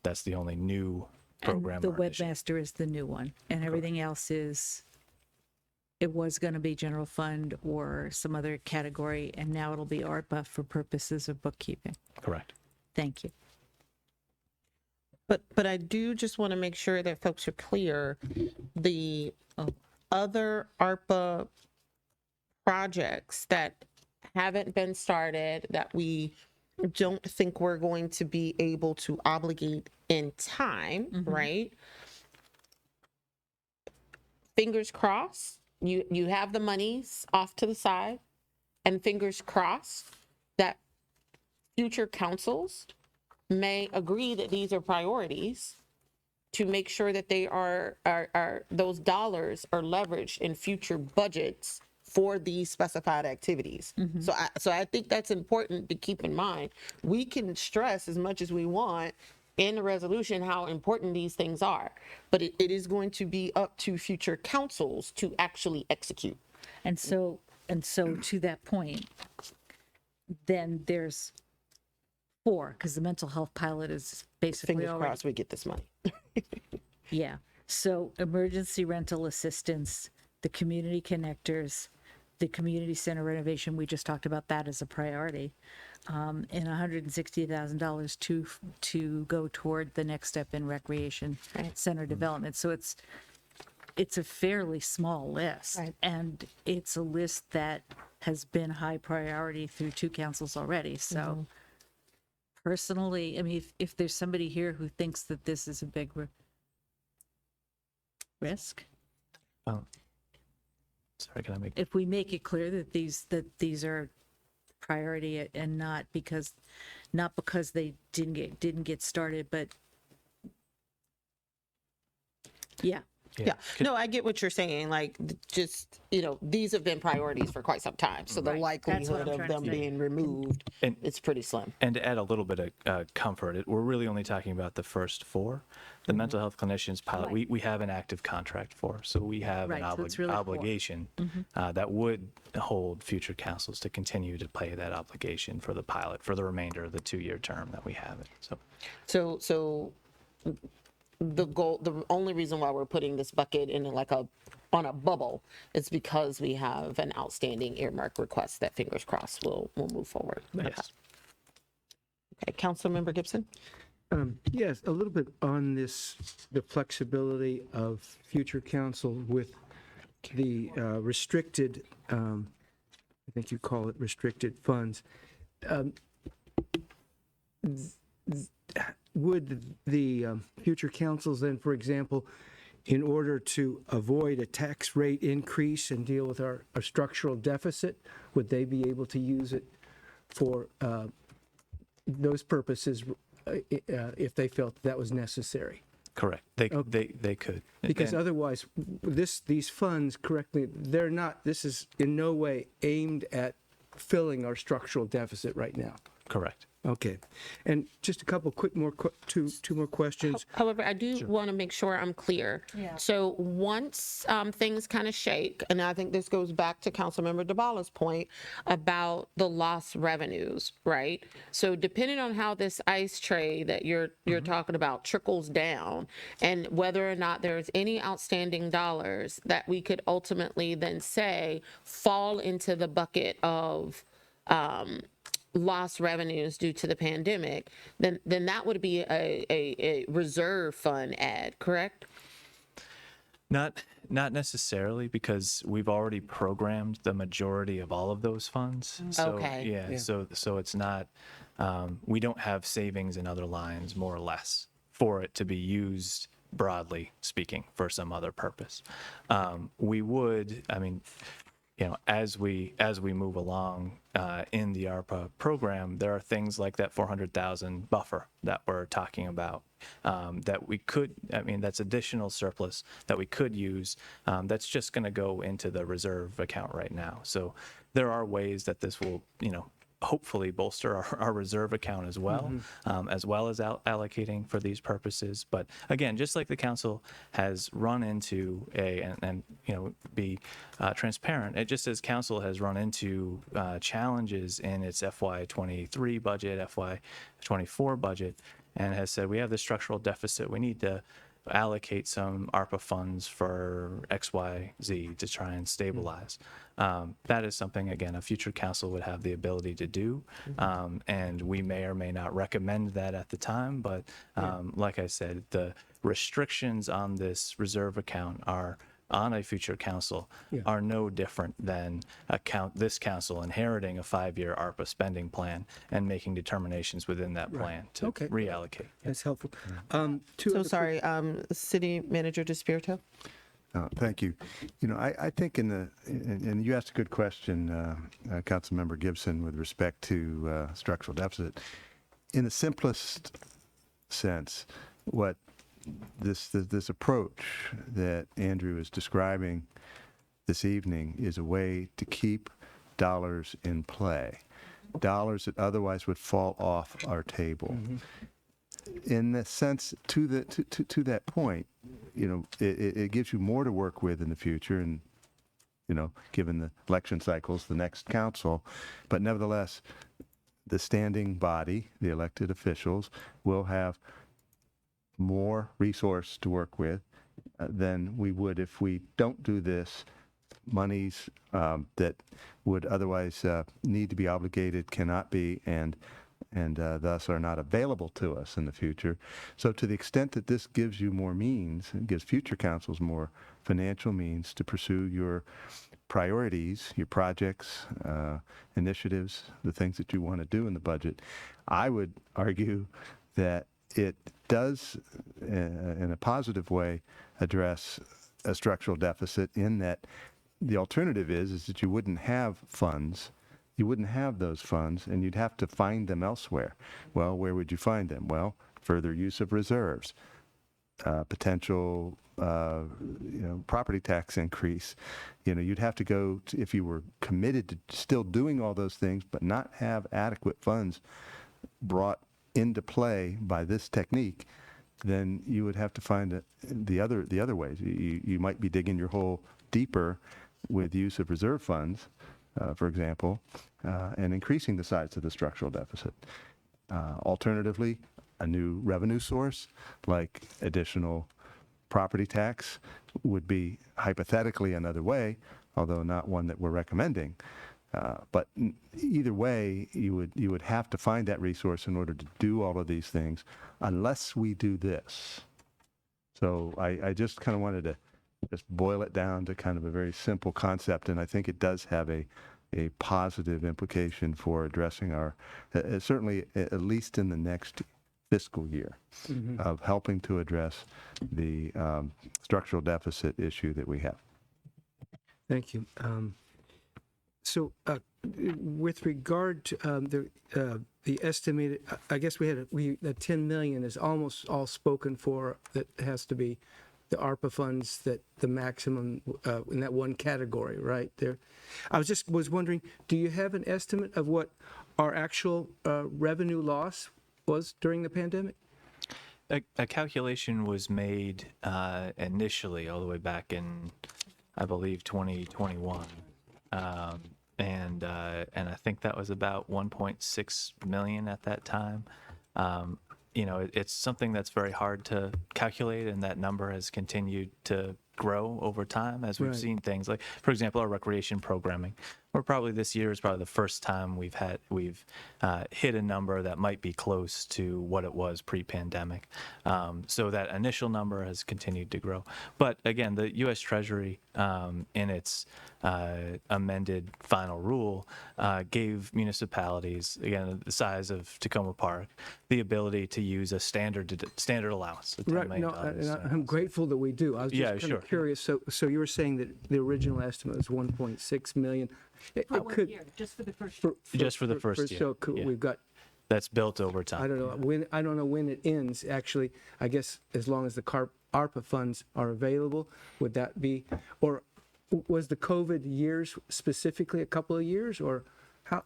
That's the only new And the or initiative. webmaster is the new one, and everything else is, it was going to be general fund or some other category, and now it'll be ARPA for purposes of bookkeeping. Correct. Thank you. But I do just want to make sure that folks are clear. The other ARPA projects that haven't been started, that we don't think we're going to be able to obligate in time, right? Fingers crossed, you have the monies off to the side, and fingers crossed that future councils may agree that these are priorities to make sure that they are those dollars are leveraged in future budgets for these specified activities. So I think that's important to keep in mind. We can stress as much as we want in the resolution how important these things are, but it is going to be up to future councils to actually execute. And so to that point, then there's 4, because the mental health pilot is basically Fingers already. crossed we get this money. Yeah. So emergency rental assistance, the community connectors, the community center renovation, we just talked about that as a priority, and $160,000 to go toward the next step in recreation center development. So it's a fairly small list, and it's a list that has been high priority through 2 councils already. So personally, I mean, if there's somebody here who thinks that this is a big risk, Sorry, can I make? if we make it clear that these are priority and not because they didn't get started, but yeah. Yeah. No, I get what you're saying. Like, just, these have been priorities for quite some time. So the likelihood of them being removed, it's pretty slim. And to add a little bit of comfort, we're really only talking about the first 4. The mental health clinicians pilot, we have an active contract for, so we have an So it's really 4. obligation that would hold future councils to continue to pay that obligation for the pilot for the remainder of the 2-year term that we have it. So the only reason why we're putting this bucket in on a bubble is because we have an outstanding earmark request that, fingers crossed, will move forward. Yes. Okay, Councilmember Gibson. Yes, a little bit on the flexibility of future council with the restricted, I think you call it restricted funds. Would the future councils then, for example, in order to avoid a tax rate increase and deal with our structural deficit, would they be able to use it for those purposes if they felt that was necessary? Correct. They could. Because otherwise, these funds, correctly, this is in no way aimed at filling our structural deficit right now. Correct. Okay. And just a couple two more questions. However, I do want to make sure I'm clear. Yeah. So once things kind of shake, and I think this goes back to Councilmember DeBala's point about the lost revenues, right? So depending on how this ice tray that you're talking about trickles down, and whether or not there's any outstanding dollars that we could ultimately then say fall into the bucket of lost revenues due to the pandemic, then that would be a reserve fund add, correct? Not necessarily, because we've already programmed the majority of all of those funds. So, Okay. Yeah. So it's not. We don't have savings in other lines, more or less, for it to be used, broadly speaking, for some other purpose. We would. I mean, as we move along in the ARPA program, there are things like that 400,000 buffer that we're talking about that we could. I mean, that's additional surplus that we could use. That's just going to go into the reserve account right now. So there are ways that this will, hopefully bolster our reserve account as well as allocating for these purposes. But again, just like the council has run into and be transparent, it just as council has run into challenges in its FY23 budget, FY24 budget, and has said we have this structural deficit. We need to allocate some ARPA funds for XYZ to try and stabilize. That is something, again, a future council would have the ability to do. And we may or may not recommend that at the time. But like I said, the restrictions on this reserve account are on a future council are no different than this council inheriting a 5-year ARPA spending plan and making determinations within that plan to reallocate. That's helpful. So sorry, City Manager DeSpirito. Thank you. You know, I think and you asked a good question, Councilmember Gibson, with respect to structural deficit. In the simplest sense, what this approach that Andrew is describing this evening is a way to keep dollars in play, dollars that otherwise would fall off our table. In the sense, to that point, you know, it gives you more to work with in the future, and you know, given the election cycles, the next council, but nevertheless, the standing body, the elected officials, will have more resource to work with than we would if we don't do this. Monies that would otherwise need to be obligated cannot be, and thus are not available to us in the future. So to the extent that this gives you more means, it gives future councils more financial means to pursue your priorities, your projects, initiatives, the things that you want to do in the budget, I would argue that it does, in a positive way, address a structural deficit, in that the alternative is that you wouldn't have funds. You wouldn't have those funds, and you'd have to find them elsewhere. Well, where would you find them? Well, further use of reserves, potential property tax increase. You know, you'd have to go to, if you were committed to still doing all those things, but not have adequate funds brought into play by this technique, then you would have to find the other ways. You might be digging your hole deeper with use of reserve funds, for example, and increasing the size of the structural deficit. Alternatively, a new revenue source like additional property tax would be hypothetically another way, although not one that we're recommending. But either way, you would have to find that resource in order to do all of these things, unless we do this. So I just kind of wanted to just boil it down to kind of a very simple concept, and I think it does have a positive implication for addressing our, certainly at least in the next fiscal year, of helping to address the structural deficit issue that we have. Thank you. So, with regard to the estimated, I guess the 10 million is almost all spoken for. That has to be the ARPA funds, that the maximum in that one category, right there. I was wondering, do you have an estimate of what our actual revenue loss was during the pandemic? A calculation was made initially all the way back in, I believe, 2021. And I think that was about 1.6 million at that time. You know, it's something that's very hard to calculate, and that number has continued to grow over time as we've seen things like, for example, our recreation programming. Or probably this year is probably the first time we've hit a number that might be close to what it was pre-pandemic. So that initial number has continued to grow. But again, the U.S. Treasury, in its amended final rule, gave municipalities, again, the size of Takoma Park, the ability to use a standard allowance. Right. No, and I'm grateful that we do. I was just kind of curious. So you were saying that the original estimate was 1.6 million. It could, just for the first just for the first year. So we've got. That's built over time. I don't know when it ends. Actually, I guess as long as the ARPA funds are available, would that be, or was the COVID years specifically a couple of years, or how?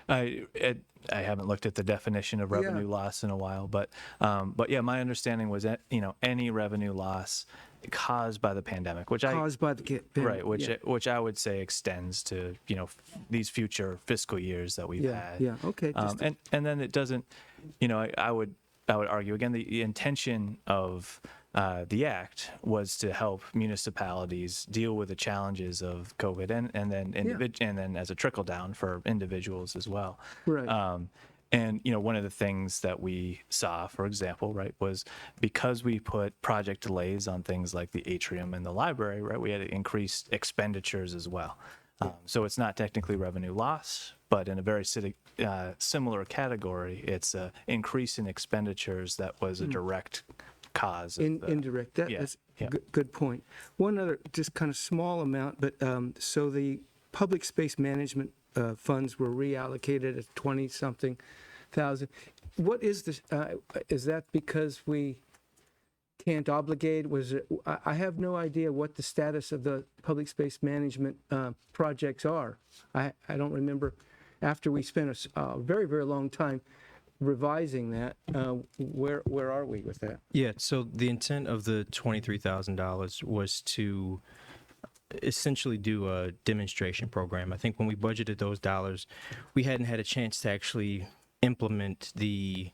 I haven't looked at the definition of revenue loss in a while, but yeah, my understanding was that, you know, any revenue loss caused by the pandemic, which which I would say extends to, you know, these future fiscal years that we've had. Yeah. Okay. And then it doesn't, you know, I would would argue again, the intention of the act was to help municipalities deal with the challenges of COVID and then and then as a trickle down for individuals as well. Right. And one of the things that we saw, for example, right, was because we put project delays on things like the atrium and the library, right, we had increased expenditures as well. So it's not technically revenue loss, but in a very similar category, it's an increase in expenditures that was a direct cause. Of Indirect. That's a good point. One other, just kind of small amount, but so the public space management funds were reallocated at 20-something thousand. What is this? Is that because we can't obligate? Was it? I have no idea what the status of the public space management projects are. I don't remember. After we spent a very, very long time revising that, where are we with that? Yeah, so the intent of the $23,000 was to essentially do a demonstration program. I think when we budgeted those dollars, we hadn't had a chance to actually implement the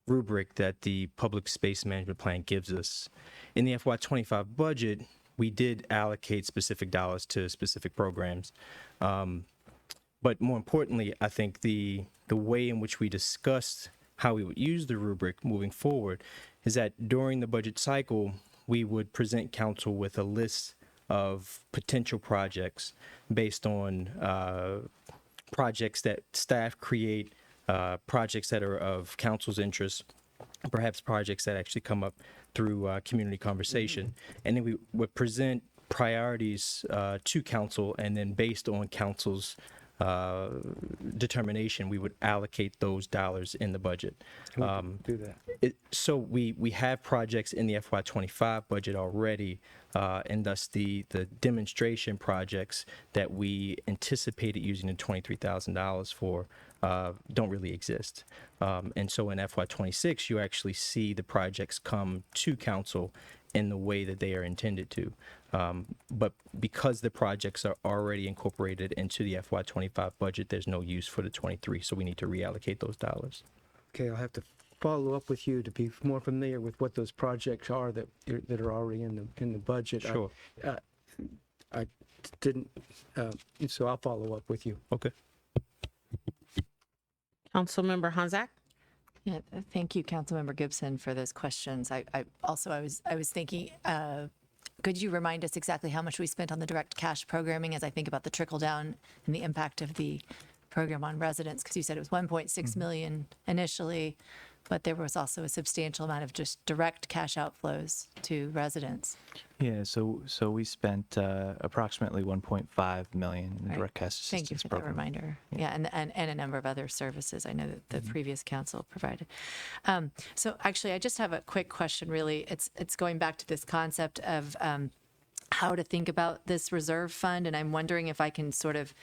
rubric that the public space management plan gives us. In the FY25 budget, we did allocate specific dollars to specific programs. But more importantly, I think the way in which we discussed how we would use the rubric moving forward is that during the budget cycle, we would present council with a list of potential projects based on projects that staff create, projects that are of council's interest, perhaps projects that actually come up through community conversation. And then we would present priorities to council, and then based on council's determination, we would allocate those dollars in the budget. Do that. So we have projects in the FY25 budget already, and thus the demonstration projects that we anticipated using the $23,000 for don't really exist. And so in FY26, you actually see the projects come to council in the way that they are intended to. But because the projects are already incorporated into the FY25 budget, there's no use for the 23, so we need to reallocate those dollars. Okay, I'll have to follow up with you to be more familiar with what those projects are that are already in the budget. Sure. I didn't, so I'll follow up with you. Okay. Councilmember Hanzak? Yeah, thank you, Councilmember Gibson, for those questions. I was thinking, could you remind us exactly how much we spent on the direct cash programming as I think about the trickle down and the impact of the program on residents? Because you said it was 1.6 million initially, but there was also a substantial amount of just direct cash outflows to residents. Yeah, so we spent approximately 1.5 million in direct cash assistance Thank you for program. that reminder. Yeah, and a number of other services I know that the previous council provided. So actually, I just have a quick question. Really, it's going back to this concept of how to think about this reserve fund, and I'm wondering if I can sort of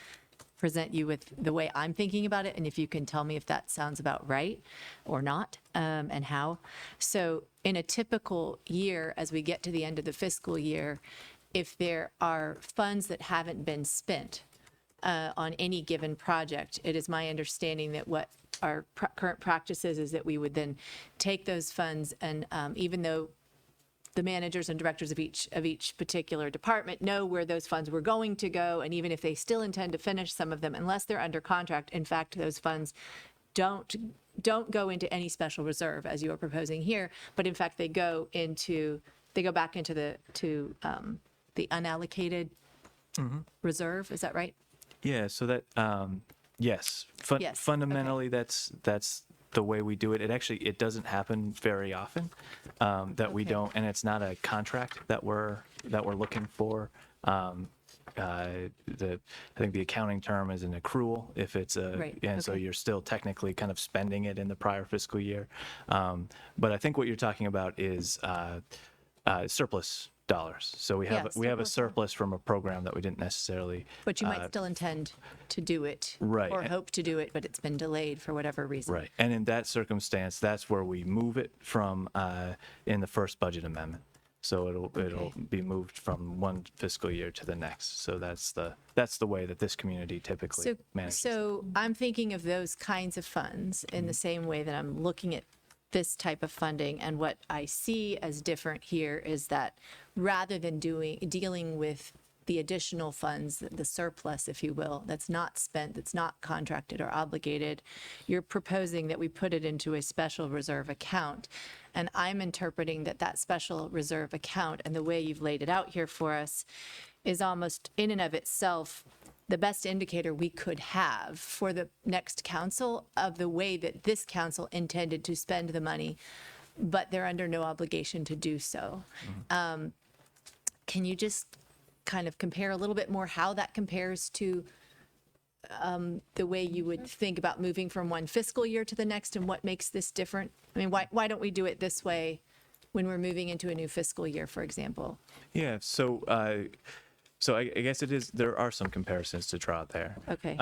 present you with the way I'm thinking about it, and if you can tell me if that sounds about right or not, and how. So in a typical year, as we get to the end of the fiscal year, if there are funds that haven't been spent on any given project, it is my understanding that what our current practice is that we would then take those funds and even though the managers and directors of each particular department know where those funds were going to go, and even if they still intend to finish some of them, unless they're under contract, in fact, those funds don't go into any special reserve as you are proposing here, but in fact they go back into the unallocated reserve. Is that right? Yeah, so that yes, Yes, fundamentally that's the way we do it. It doesn't happen very often that we don't, and it's not a contract that we're looking for. I think the accounting term is an accrual if it's so you're still technically kind of spending it in the prior fiscal year. But I think what you're talking about is surplus dollars. So we have a surplus from a program that we didn't necessarily. But you might still intend to do it, right, or hope to do it, but it's been delayed for whatever reason. Right, and in that circumstance, that's where we move it from in the first budget amendment. So it'll be moved from one fiscal year to the next. So that's the way that this community typically manages. So I'm thinking of those kinds of funds in the same way that I'm looking at this type of funding. And what I see as different here is that rather than dealing with the additional funds, the surplus, if you will, that's not spent, that's not contracted or obligated, you're proposing that we put it into a special reserve account. And I'm interpreting that that special reserve account and the way you've laid it out here for us is almost in and of itself the best indicator we could have for the next council of the way that this council intended to spend the money, but they're under no obligation to do so. Can you just kind of compare a little bit more how that compares to the way you would think about moving from one fiscal year to the next, and what makes this different? I mean, why don't we do it this way when we're moving into a new fiscal year, for example? Yeah, so I guess there are some comparisons to draw there. Okay.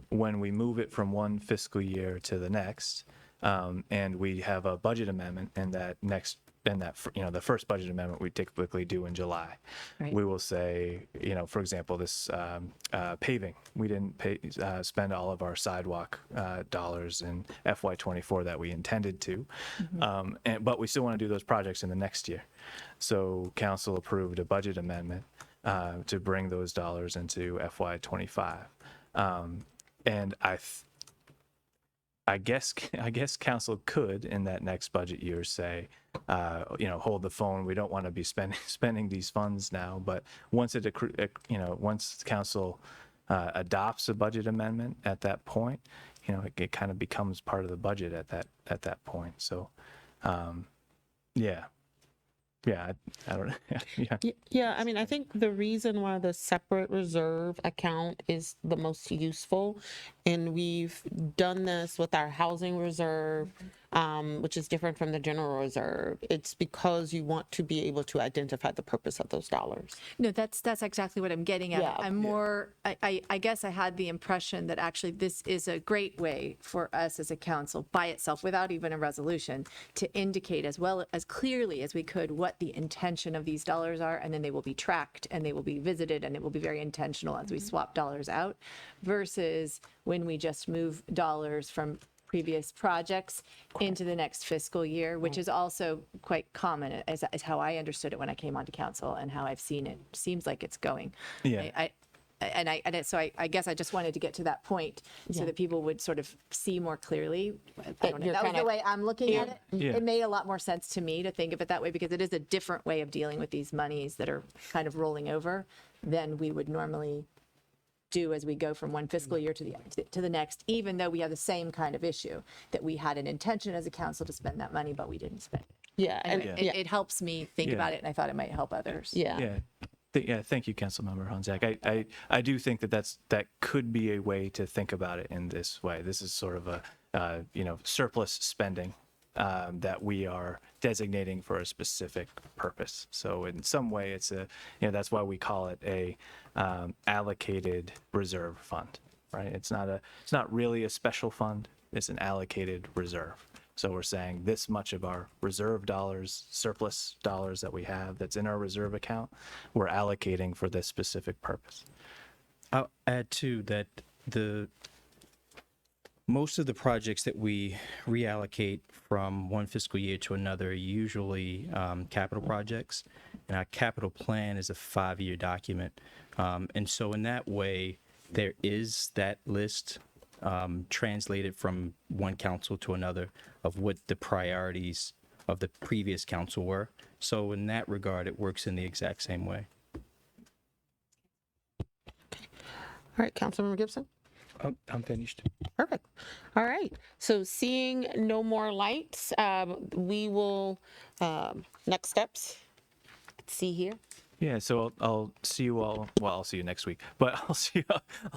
When we move it from one fiscal year to the next, and we have a budget amendment the first budget amendment we typically do in July. Right. We will say, for example, this paving, we didn't spend all of our sidewalk dollars in FY24 that we intended to, but we still want to do those projects in the next year. So council approved a budget amendment to bring those dollars into FY25. And I guess council could in that next budget year say, hold the phone. We don't want to be spending these funds now. But once once council adopts a budget amendment at that point, it kind of becomes part of the budget at that point. So, I don't know. Yeah, I mean, I think the reason why the separate reserve account is the most useful, and we've done this with our housing reserve, which is different from the general reserve, it's because you want to be able to identify the purpose of those dollars. No, that's exactly what I'm getting at. Yeah. I guess I had the impression that actually this is a great way for us as a council by itself, without even a resolution, to indicate as well as clearly as we could what the intention of these dollars are, and then they will be tracked and they will be visited, and it will be very intentional as we swap dollars out, versus when we just move dollars from previous projects into the next fiscal year, which is also quite common, as how I understood it when I came onto council and how I've seen it. Seems like it's going. Yeah. So I guess I just wanted to get to that point so that people would sort of see more clearly. I don't know. That was the way I'm looking at it. Yeah. It made a lot more sense to me to think of it that way, because it is a different way of dealing with these monies that are kind of rolling over than we would normally do as we go from one fiscal year to the next, even though we have the same kind of issue that we had an intention as a council to spend that money, but we didn't spend it. Yeah, Anyway, it helps me think about it, and I thought it might help others. Yeah. Thank you, Councilmember Honzak. I do think that could be a way to think about it in this way. This is sort of a surplus spending that we are designating for a specific purpose. So in some way, it's that's why we call it a allocated reserve fund, right? It's not really a special fund. It's an allocated reserve. So we're saying this much of our reserve dollars, surplus dollars that we have that's in our reserve account, we're allocating for this specific purpose. I'll add too that most of the projects that we reallocate from one fiscal year to another are usually capital projects, and our capital plan is a 5-year document. And so in that way, there is that list translated from one council to another of what the priorities of the previous council were. So in that regard, it works in the exact same way. All right, Councilmember Gibson. I'm finished. Perfect. All right. So seeing no more lights, we will, next steps, see here. Yeah, so I'll see you all. Well, I'll see you next week, but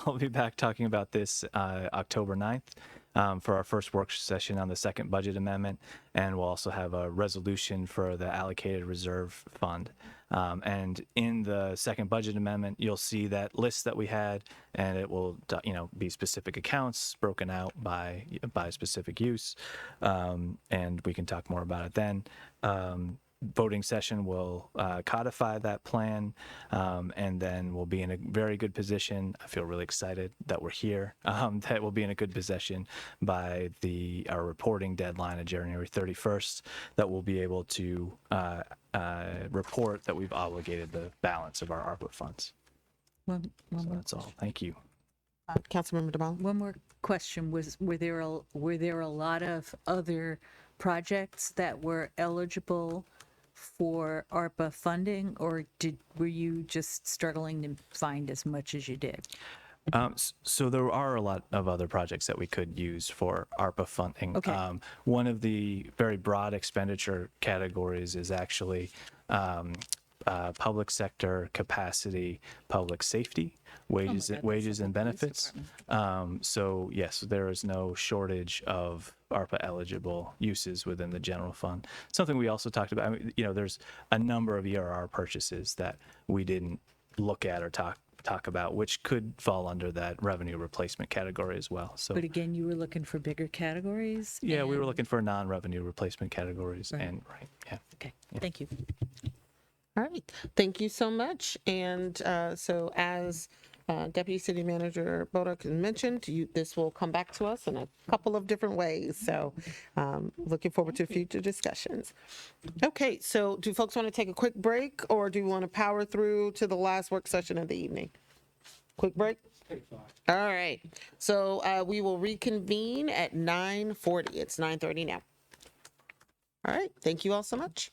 I'll be back talking about this October 9th for our first work session on the second budget amendment, and we'll also have a resolution for the allocated reserve fund. And in the second budget amendment, you'll see that list that we had, and it will be specific accounts broken out by specific use, and we can talk more about it then. voting session will codify that plan, and then we'll be in a very good position. I feel really excited that we're here, that we'll be in a good position by our reporting deadline of January 31st, that we'll be able to report that we've obligated the balance of our ARPA funds. One So more that's all. Thank you. Councilmember DeBonne. One more question was, were there a lot of other projects that were eligible for ARPA funding, or were you just struggling to find as much as you did? So there are a lot of other projects that we could use for ARPA funding. Okay. One of the very broad expenditure categories is actually public sector capacity, public safety, wages, God, wages that's and the police benefits. So yes, there is no shortage of ARPA eligible uses within the general fund. Something we also talked about. I mean, there's a number of ERR purchases that we didn't look at or talk about, which could fall under that revenue replacement category as well. So But again, you were looking for bigger categories? yeah, we were and- looking for non-revenue replacement categories. Right. And yeah. Okay, thank you. All right, thank you so much. And so as Deputy City Manager Bodak mentioned, this will come back to us in a couple of different ways. So looking forward to future discussions. Okay, so do folks want to take a quick break, or do you want to power through to the last work session of the evening? Quick break? All right, so we will reconvene at 9:40. It's 9:30 now. All right, thank you all so much.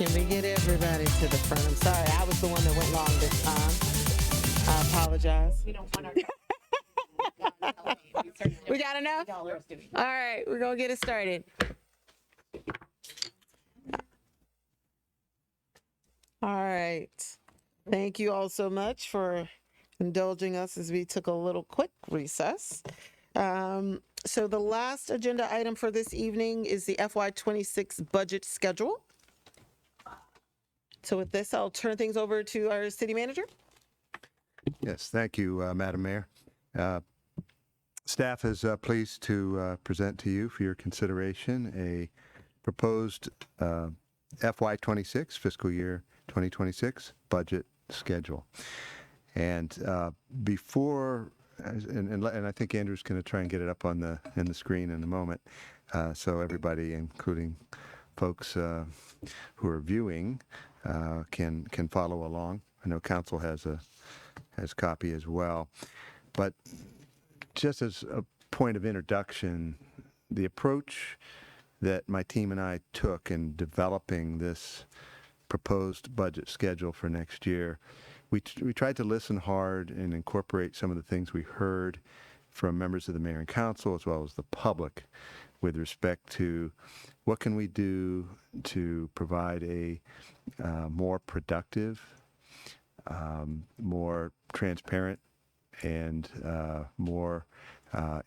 Can we get everybody to the front? I'm sorry, I was the one that went long this time. I apologize. We don't want our. We got enough? All right, we're gonna get it started. All right. Thank you all so much for indulging us as we took a little quick recess. So the last agenda item for this evening is the FY26 budget schedule. So with this, I'll turn things over to our city manager. Yes, thank you, Madam Mayor. Staff is pleased to present to you for your consideration a proposed FY26 fiscal year 2026 budget schedule. And before, and I think Andrew's going to try and get it up on in the screen in a moment, so everybody, including folks who are viewing, can follow along. I know council has a copy as well, but just as a point of introduction, the approach that my team and I took in developing this proposed budget schedule for next year, we tried to listen hard and incorporate some of the things we heard from members of the mayor and council as well as the public with respect to what can we do to provide a more productive, more transparent, and more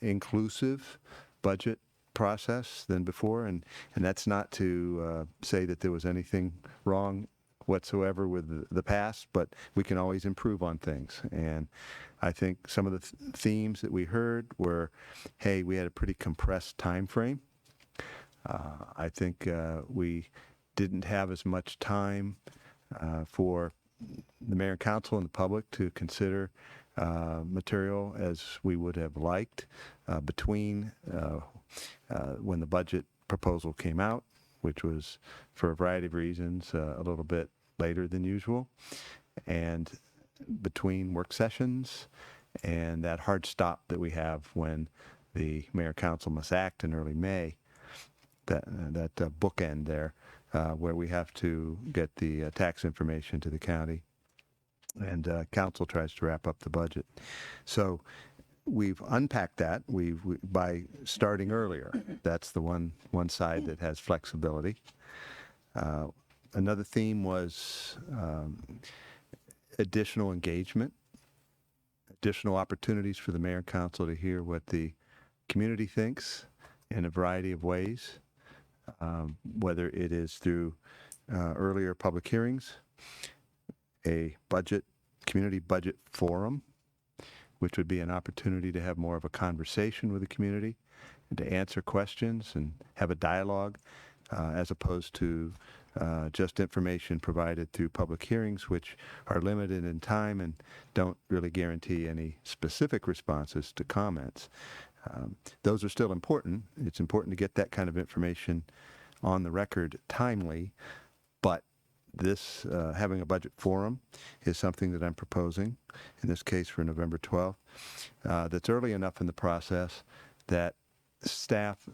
inclusive budget process than before. And that's not to say that there was anything wrong whatsoever with the past, but we can always improve on things. And I think some of the themes that we heard were, hey, we had a pretty compressed time frame. I think we didn't have as much time for the mayor and council and the public to consider material as we would have liked between when the budget proposal came out, which was for a variety of reasons a little bit later than usual, and between work sessions and that hard stop that we have when the mayor and council must act in early May, that bookend there where we have to get the tax information to the county and council tries to wrap up the budget. So we've unpacked that by starting earlier. That's the one side that has flexibility. Another theme was additional engagement, additional opportunities for the mayor and council to hear what the community thinks in a variety of ways, whether it is through earlier public hearings, a community budget forum, which would be an opportunity to have more of a conversation with the community and to answer questions and have a dialogue as opposed to just information provided through public hearings, which are limited in time and don't really guarantee any specific responses to comments. Those are still important. It's important to get that kind of information on the record timely, but this having a budget forum is something that I'm proposing, in this case for November 12th, that's early enough in the process that staff,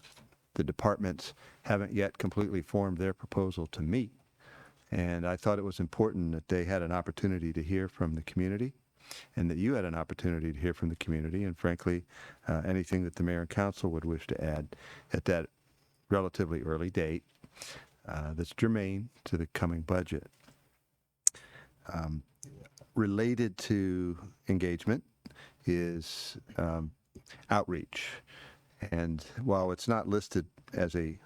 the departments, haven't yet completely formed their proposal to meet. And I thought it was important that they had an opportunity to hear from the community and that you had an opportunity to hear from the community, and frankly, anything that the mayor and council would wish to add at that relatively early date that's germane to the coming budget. Related to engagement is outreach. And while it's not listed as a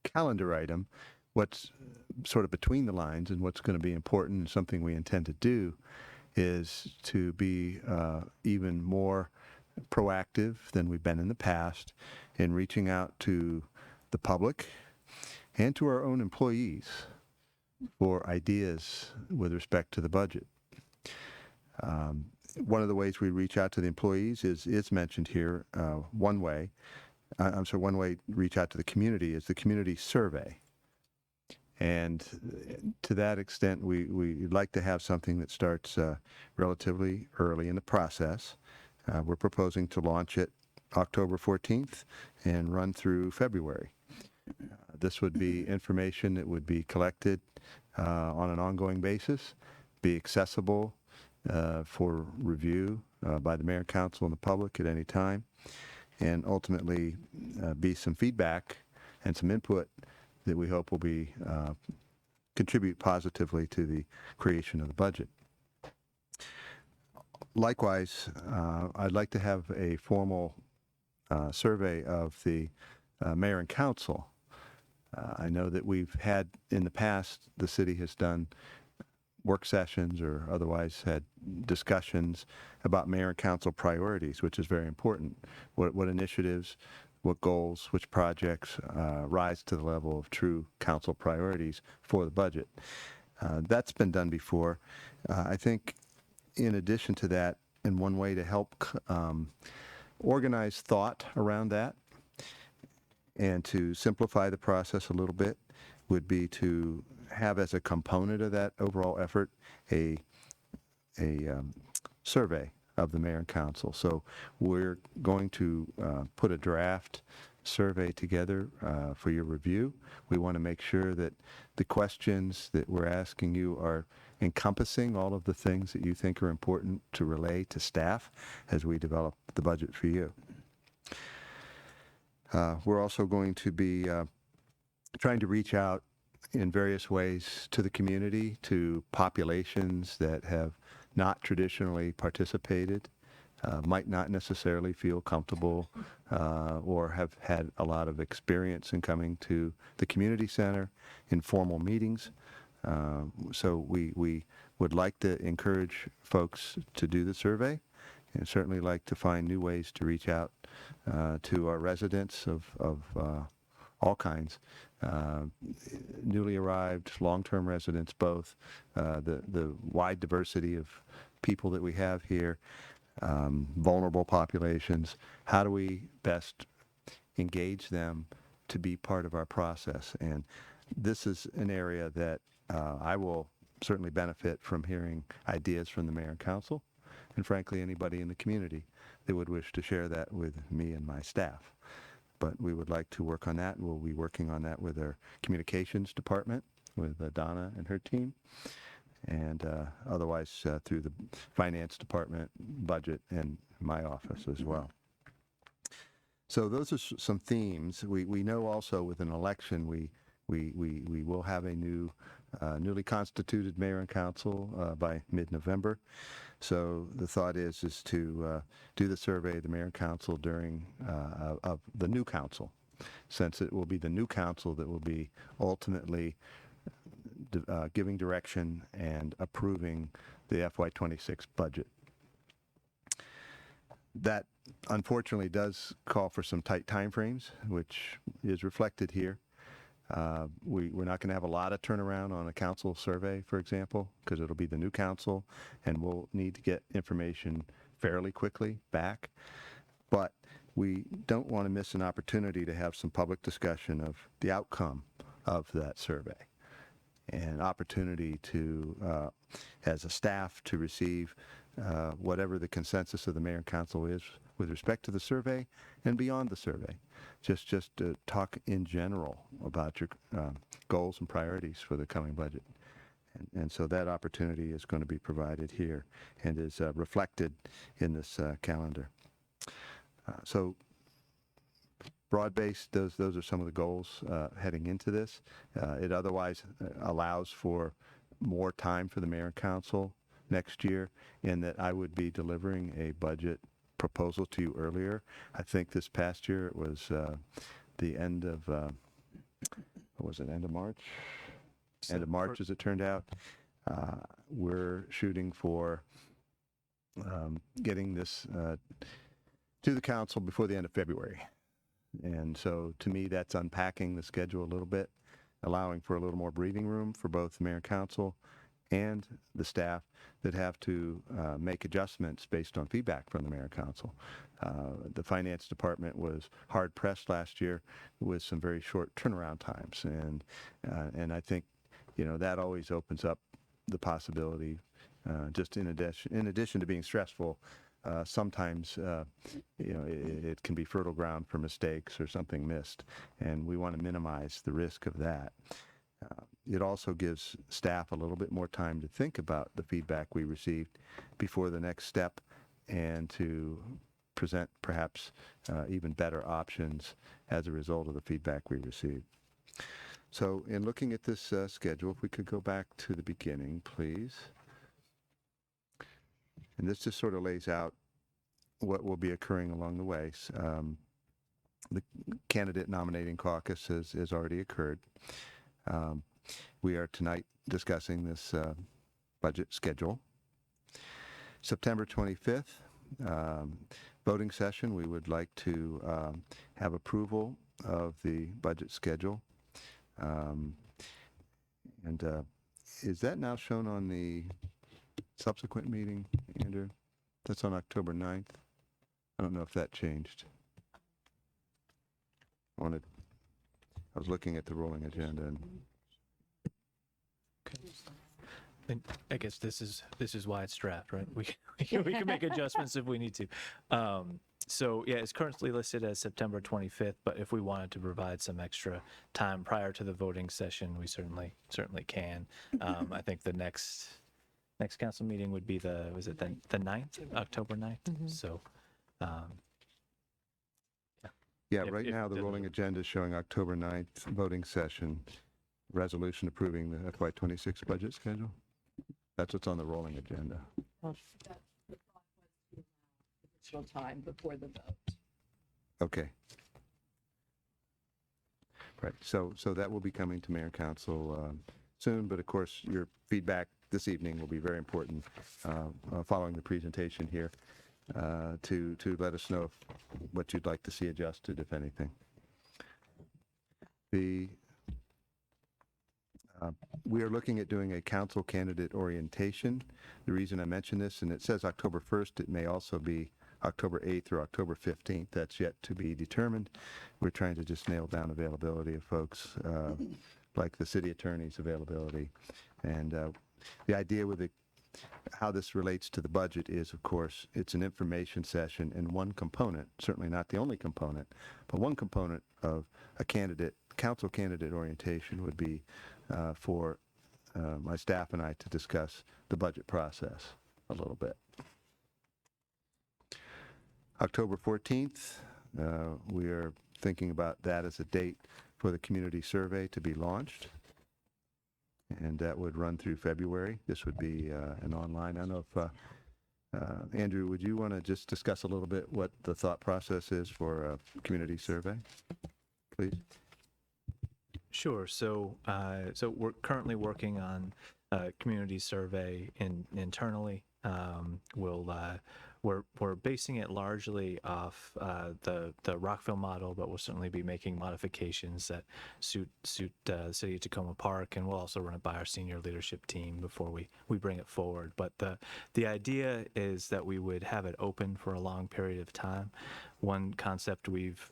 calendar item, what's sort of between the lines and what's going to be important and something we intend to do is to be even more proactive than we've been in the past in reaching out to the public and to our own employees for ideas with respect to the budget. One of the ways we reach out to the employees is mentioned here. One way to reach out to the community is the community survey. And to that extent, we'd like to have something that starts relatively early in the process. We're proposing to launch it October 14th and run through February. This would be information that would be collected on an ongoing basis, be accessible for review by the mayor and council and the public at any time, and ultimately be some feedback and some input that we hope will be contribute positively to the creation of the budget. Likewise, I'd like to have a formal survey of the mayor and council. I know that we've had in the past, the city has done work sessions or otherwise had discussions about mayor and council priorities, which is very important. What initiatives, what goals, which projects rise to the level of true council priorities for the budget. That's been done before. I think in addition to that, and one way to help organize thought around that and to simplify the process a little bit would be to have as a component of that overall effort a survey of the mayor and council. So we're going to put a draft survey together for your review. We want to make sure that the questions that we're asking you are encompassing all of the things that you think are important to relay to staff as we develop the budget for you. We're also going to be trying to reach out in various ways to the community, to populations that have not traditionally participated, might not necessarily feel comfortable or have had a lot of experience in coming to the community center, informal meetings. So we would like to encourage folks to do the survey and certainly like to find new ways to reach out to our residents of all kinds, newly arrived, long-term residents, both, the wide diversity of people that we have here, vulnerable populations. How do we best engage them to be part of our process? And this is an area that I will certainly benefit from hearing ideas from the mayor and council, and frankly, anybody in the community that would wish to share that with me and my staff. But we would like to work on that, and we'll be working on that with our communications department, with Donna and her team, and otherwise through the finance department, budget, and my office as well. So those are some themes. We know also with an election, we will have a new newly constituted mayor and council by mid-November. So the thought is to do the survey of the mayor and council during of the new council, since it will be the new council that will be ultimately giving direction and approving the FY26 budget. That unfortunately does call for some tight timeframes, which is reflected here. We're not going to have a lot of turnaround on a council survey, for example, because it'll be the new council, and we'll need to get information fairly quickly back. But we don't want to miss an opportunity to have some public discussion of the outcome of that survey, and opportunity to, as a staff, to receive whatever the consensus of the mayor and council is with respect to the survey and beyond the survey. Just to talk in general about your goals and priorities for the coming budget. And so that opportunity is going to be provided here and is reflected in this calendar. So broad-based, those are some of the goals heading into this. It otherwise allows for more time for the mayor and council next year, in that I would be delivering a budget proposal to you earlier. I think this past year it was the end of, what was it, end of March? End of March, as it turned out. We're shooting for getting this to the council before the end of February. And so to me, that's unpacking the schedule a little bit, allowing for a little more breathing room for both the mayor and council and the staff that have to make adjustments based on feedback from the mayor and council. The finance department was hard pressed last year with some very short turnaround times, and I think that always opens up the possibility, just in addition to being stressful, sometimes it can be fertile ground for mistakes or something missed, and we want to minimize the risk of that. It also gives staff a little bit more time to think about the feedback we received before the next step, and to present perhaps even better options as a result of the feedback we received. So in looking at this schedule, if we could go back to the beginning, please. And this just sort of lays out what will be occurring along the way. The candidate nominating caucus has already occurred. We are tonight discussing this budget schedule. September 25th, voting session, we would like to have approval of the budget schedule. Is that now shown on the subsequent meeting, Andrew? That's on October 9th. I don't know if that changed. I was looking at the rolling agenda and And I guess this is why it's draft, right? We can make adjustments if we need to. So yeah, it's currently listed as September 25th, but if we wanted to provide some extra time prior to the voting session, we certainly can. I think the next council meeting would be the 9th, October 9th. So yeah, right now the rolling agenda is showing October 9th voting session, resolution approving the FY26 budget schedule. That's what's on the rolling agenda. Additional time before the vote. Okay. Right. So that will be coming to Mayor and Council soon, but of course your feedback this evening will be very important following the presentation here to let us know what you'd like to see adjusted, if anything. We are looking at doing a council candidate orientation. The reason I mention this, and it says October 1st, it may also be October 8th or October 15th. That's yet to be determined. We're trying to just nail down availability of folks, like the city attorney's availability. And the idea with how this relates to the budget is, of course, it's an information session, and one component, certainly not the only component, but one component of a council candidate orientation would be for my staff and I to discuss the budget process a little bit. October 14th, we are thinking about that as a date for the community survey to be launched. And that would run through February. This would be an online. I don't know if, Andrew, would you want to just discuss a little bit what the thought process is for a community survey, please? Sure. So we're currently working on a community survey internally. We're basing it largely off the Rockville model, but we'll certainly be making modifications that suit the city of Takoma Park, and we'll also run it by our senior leadership team before we bring it forward. But the idea is that we would have it open for a long period of time. One concept we've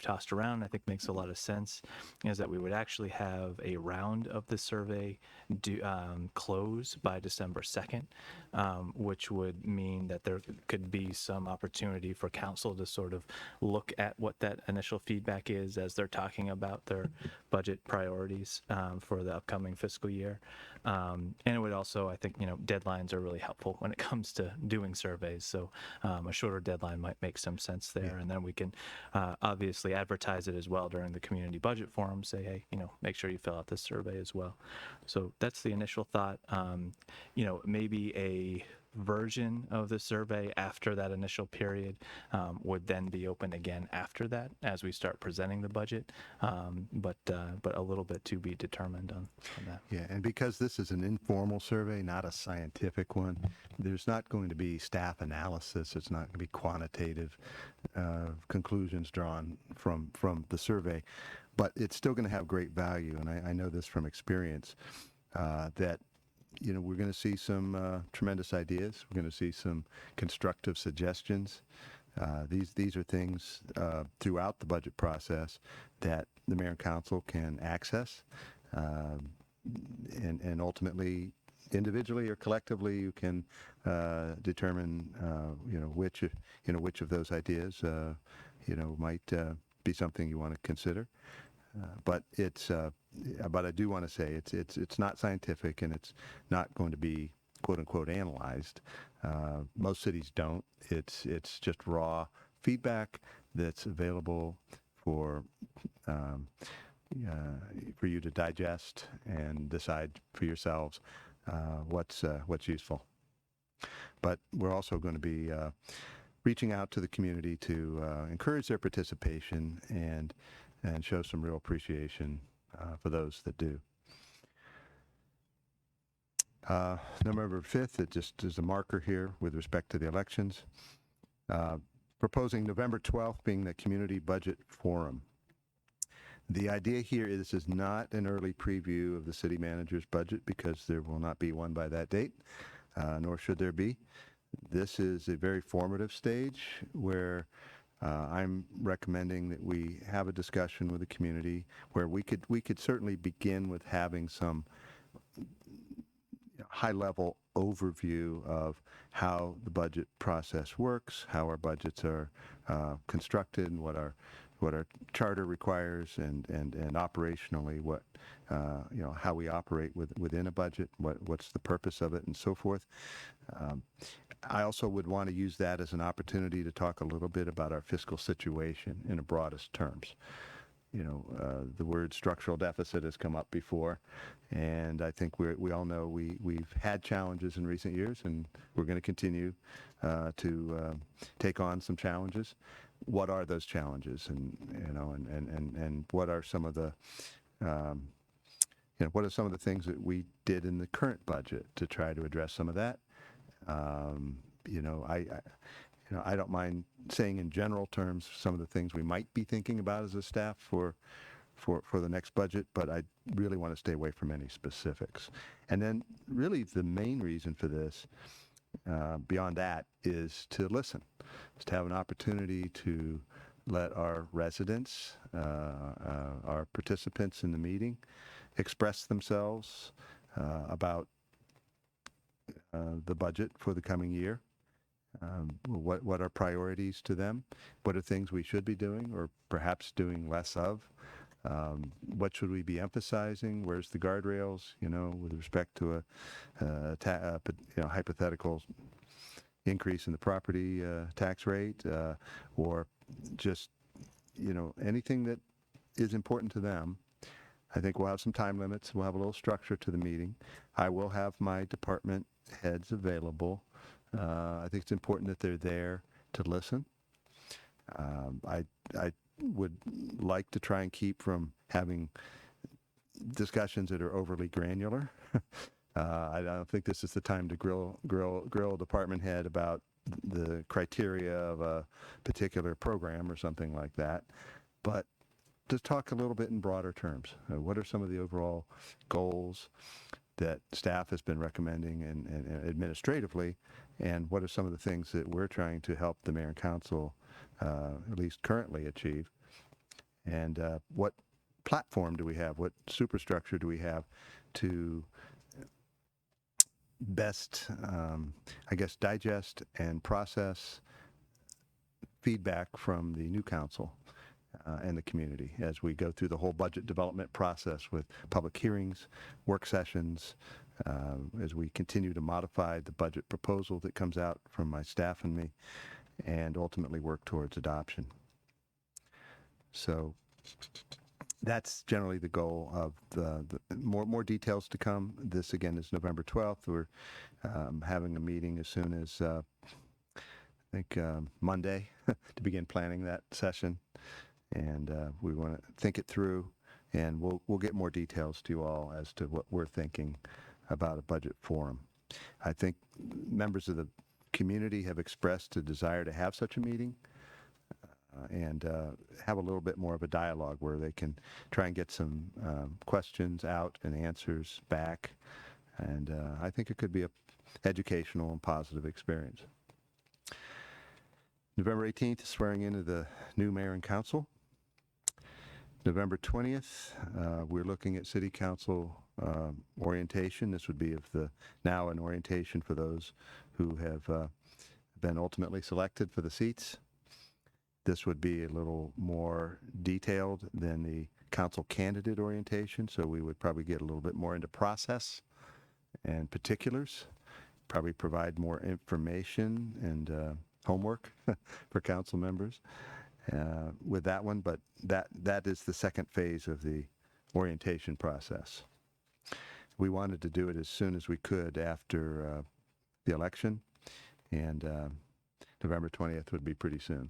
tossed around, I think makes a lot of sense, is that we would actually have a round of the survey close by December 2nd, which would mean that there could be some opportunity for council to sort of look at what that initial feedback is as they're talking about their budget priorities for the upcoming fiscal year. And it would also, I think, deadlines are really helpful when it comes to doing surveys. So a shorter deadline might make some sense there. Yeah. And then we can obviously advertise it as well during the community budget forum, say, hey, make sure you fill out this survey as well. So that's the initial thought. Maybe a version of the survey after that initial period would then be open again after that as we start presenting the budget, but a little bit to be determined on that. Yeah, and because this is an informal survey, not a scientific one, there's not going to be staff analysis. It's not going to be quantitative conclusions drawn from the survey, but it's still going to have great value, and I know this from experience, that we're going to see some tremendous ideas. We're going to see some constructive suggestions. These are things throughout the budget process that the mayor and council can access and ultimately individually or collectively, you can determine, which of those ideas, might be something you want to consider. But but I do want to say it's not scientific, and it's not going to be quote unquote analyzed. Most cities don't. It's just raw feedback that's available for you to digest and decide for yourselves what's useful. But we're also going to be reaching out to the community to encourage their participation and show some real appreciation for those that do. November 5th, it just is a marker here with respect to the elections. Proposing November 12th being the Community Budget Forum. The idea here is this is not an early preview of the city manager's budget, because there will not be one by that date, nor should there be. This is a very formative stage where I'm recommending that we have a discussion with the community where we could certainly begin with having some high-level overview of how the budget process works, how our budgets are constructed, and what our charter requires, and operationally what how we operate within a budget, what's the purpose of it, and so forth. I also would want to use that as an opportunity to talk a little bit about our fiscal situation in the broadest terms. The word structural deficit has come up before, and I think we all know we've had challenges in recent years, and we're going to continue to take on some challenges. What are those challenges, and what are some of the what are some of the things that we did in the current budget to try to address some of that? I don't mind saying in general terms some of the things we might be thinking about as a staff for the next budget, but I really want to stay away from any specifics. And then really the main reason for this, beyond that, is to listen, is to have an opportunity to let our residents, our participants in the meeting, express themselves about the budget for the coming year. What are priorities to them? What are things we should be doing or perhaps doing less of? What should we be emphasizing? Where's the guardrails, with respect to a hypothetical increase in the property tax rate, or just, anything that is important to them. I think we'll have some time limits. We'll have a little structure to the meeting. I will have my department heads available. I think it's important that they're there to listen. I would like to try and keep from having discussions that are overly granular. I don't think this is the time to grill a department head about the criteria of a particular program or something like that. But to talk a little bit in broader terms. What are some of the overall goals that staff has been recommending and administratively, and what are some of the things that we're trying to help the mayor and council at least currently achieve, and what platform do we have, what superstructure do we have to best, digest and process feedback from the new council and the community as we go through the whole budget development process with public hearings, work sessions, as we continue to modify the budget proposal that comes out from my staff and me, and ultimately work towards adoption. So that's generally the goal of the more details to come. This again is November 12th. We're having a meeting as soon as I think Monday to begin planning that session. And we want to think it through, and we'll get more details to you all as to what we're thinking about a budget forum. I think members of the community have expressed a desire to have such a meeting and have a little bit more of a dialogue where they can try and get some questions out and answers back. And I think it could be an educational and positive experience. November 18th, swearing in of the new mayor and council. November 20th, we're looking at City Council orientation. This would be now an orientation for those who have been ultimately selected for the seats. This would be a little more detailed than the council candidate orientation, so we would probably get a little bit more into process and particulars, probably provide more information and homework for council members with that one, but that is the second phase of the orientation process. We wanted to do it as soon as we could after the election, and November 20th would be pretty soon.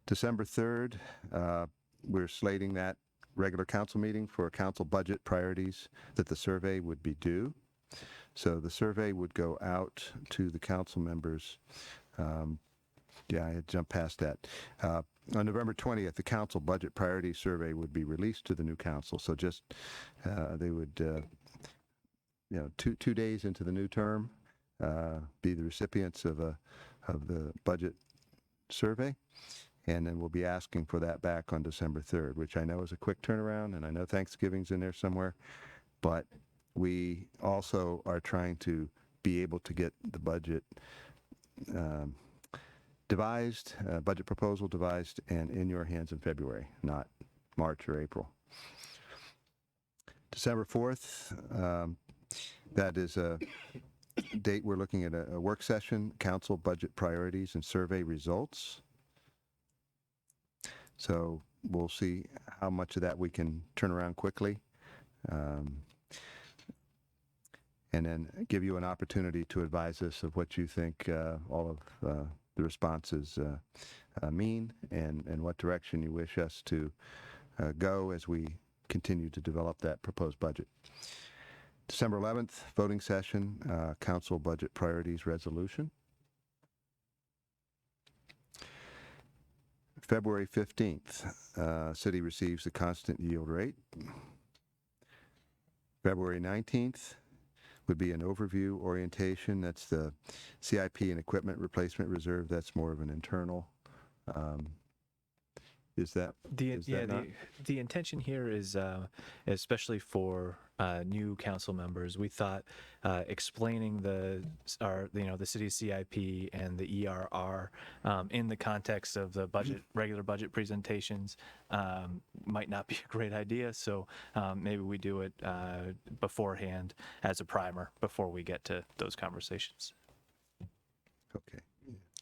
December 3rd, we're slating that regular council meeting for council budget priorities that the survey would be due. So the survey would go out to the council members. Yeah, I had jumped past that. On November 20th, the council budget priority survey would be released to the new council. So just they would, 2 days into the new term, be the recipients of the budget survey. And then we'll be asking for that back on December 3rd, which I know is a quick turnaround, and I know Thanksgiving's in there somewhere. But we also are trying to be able to get the budget devised, budget proposal devised, and in your hands in February, not March or April. December 4th, that is a date we're looking at a work session, council budget priorities and survey results. So we'll see how much of that we can turn around quickly. And then give you an opportunity to advise us of what you think all of the responses mean and what direction you wish us to go as we continue to develop that proposed budget. December 11th, voting session, council budget priorities resolution. February 15th, city receives the constant yield rate. February 19th would be an overview orientation. That's the CIP and equipment replacement reserve. That's more of an internal. Is that the intention here is especially for new council members, we thought explaining the city's CIP and the ERR in the context of the regular budget presentations might not be a great idea. So maybe we do it beforehand as a primer before we get to those conversations. Okay.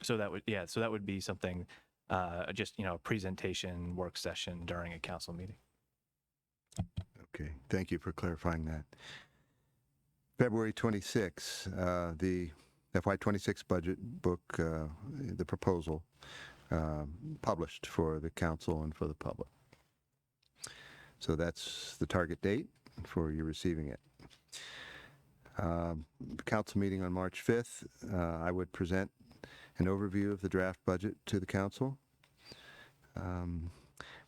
So that would be something. Just a presentation work session during a council meeting. Okay, thank you for clarifying that. February 26, the FY26 budget book, the proposal published for the council and for the public. So that's the target date for you receiving it. Council meeting on March 5th, I would present an overview of the draft budget to the council.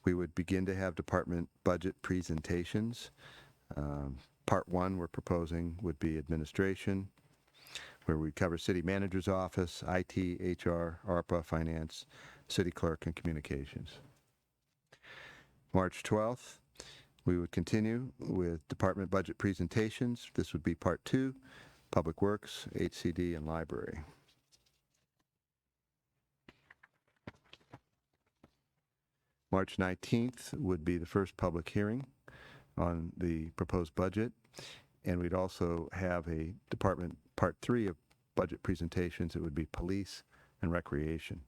We would begin to have department budget presentations. Part one we're proposing would be administration, where we cover city manager's office, IT, HR, ARPA, finance, city clerk, and communications. March 12th, we would continue with department budget presentations. This would be part two, public works, HCD, and library. March 19th would be the first public hearing on the proposed budget, and we'd also have a department part three of budget presentations. It would be police and recreation.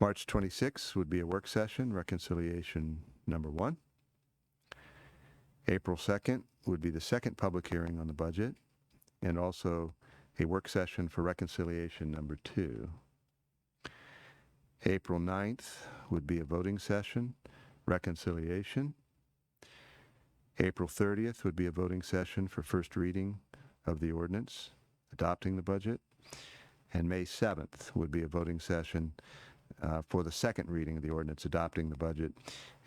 March 26th would be a work session, reconciliation number 1. April 2nd would be the second public hearing on the budget, and also a work session for reconciliation number 2. April 9th would be a voting session, reconciliation. April 30th would be a voting session for first reading of the ordinance, adopting the budget. And May 7th would be a voting session for the second reading of the ordinance, adopting the budget.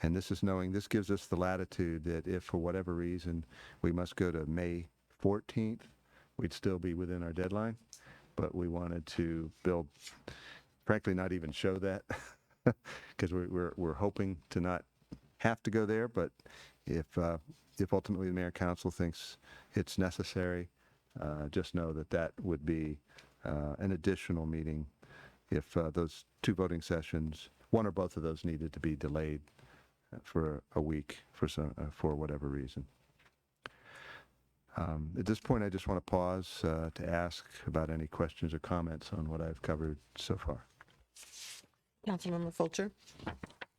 And this gives us the latitude that if for whatever reason we must go to May 14th, we'd still be within our deadline. But we wanted to frankly, not even show that because we're hoping to not have to go there, but if ultimately the mayor and council thinks it's necessary, just know that that would be an additional meeting if those two voting sessions, one or both of those, needed to be delayed for a week for whatever reason. At this point, I just want to pause to ask about any questions or comments on what I've covered so far. Councilmember Fulcher.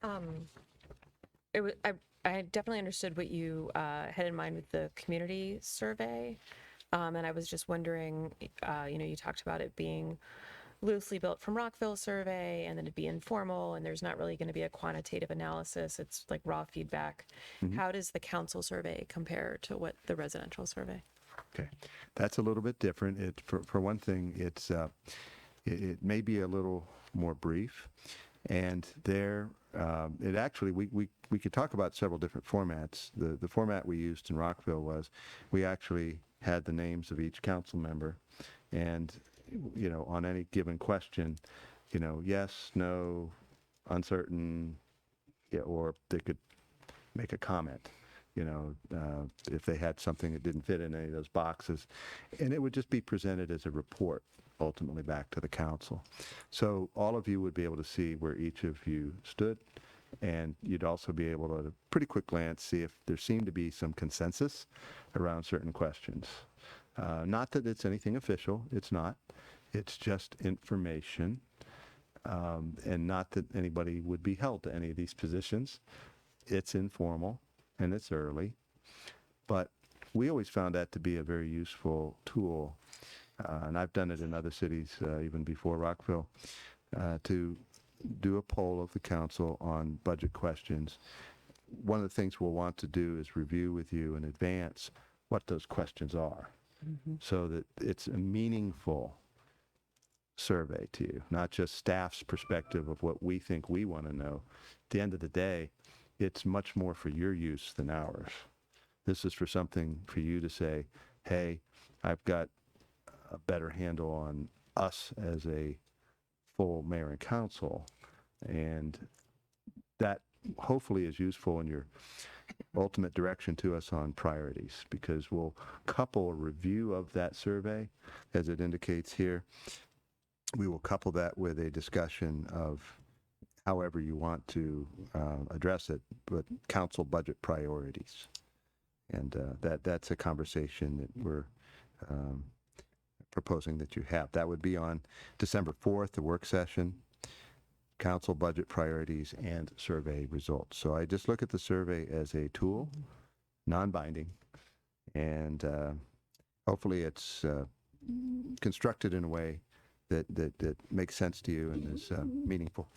I definitely understood what you had in mind with the community survey. And I was just wondering, you talked about it being loosely built from Rockville survey and then it'd be informal and there's not really going to be a quantitative analysis. It's like raw feedback. How does the council survey compare to what the residential survey? Okay, that's a little bit different. For one thing, it may be a little more brief, and it actually we could talk about several different formats. The format we used in Rockville was we actually had the names of each council member, and on any given question, yes, no, uncertain, or they could make a comment. If they had something that didn't fit in any of those boxes, and it would just be presented as a report ultimately back to the council. So all of you would be able to see where each of you stood, and you'd also be able to, at a pretty quick glance, see if there seemed to be some consensus around certain questions. Not that it's anything official, it's not. It's just information, and not that anybody would be held to any of these positions. It's informal and it's early, but we always found that to be a very useful tool, and I've done it in other cities even before Rockville, to do a poll of the council on budget questions. One of the things we'll want to do is review with you in advance what those questions are, so that it's a meaningful survey to you, not just staff's perspective of what we think we want to know. At the end of the day, it's much more for your use than ours. This is for something for you to say, hey, I've got a better handle on us as a full mayor and council, and that hopefully is useful in your ultimate direction to us on priorities, because we'll couple a review of that survey, as it indicates here. We will couple that with a discussion of however you want to address it, but council budget priorities. And that's a conversation that we're proposing that you have. That would be on December 4th, the work session, council budget priorities and survey results. So I just look at the survey as a tool, non-binding, and hopefully it's constructed in a way that makes sense to you and is meaningful.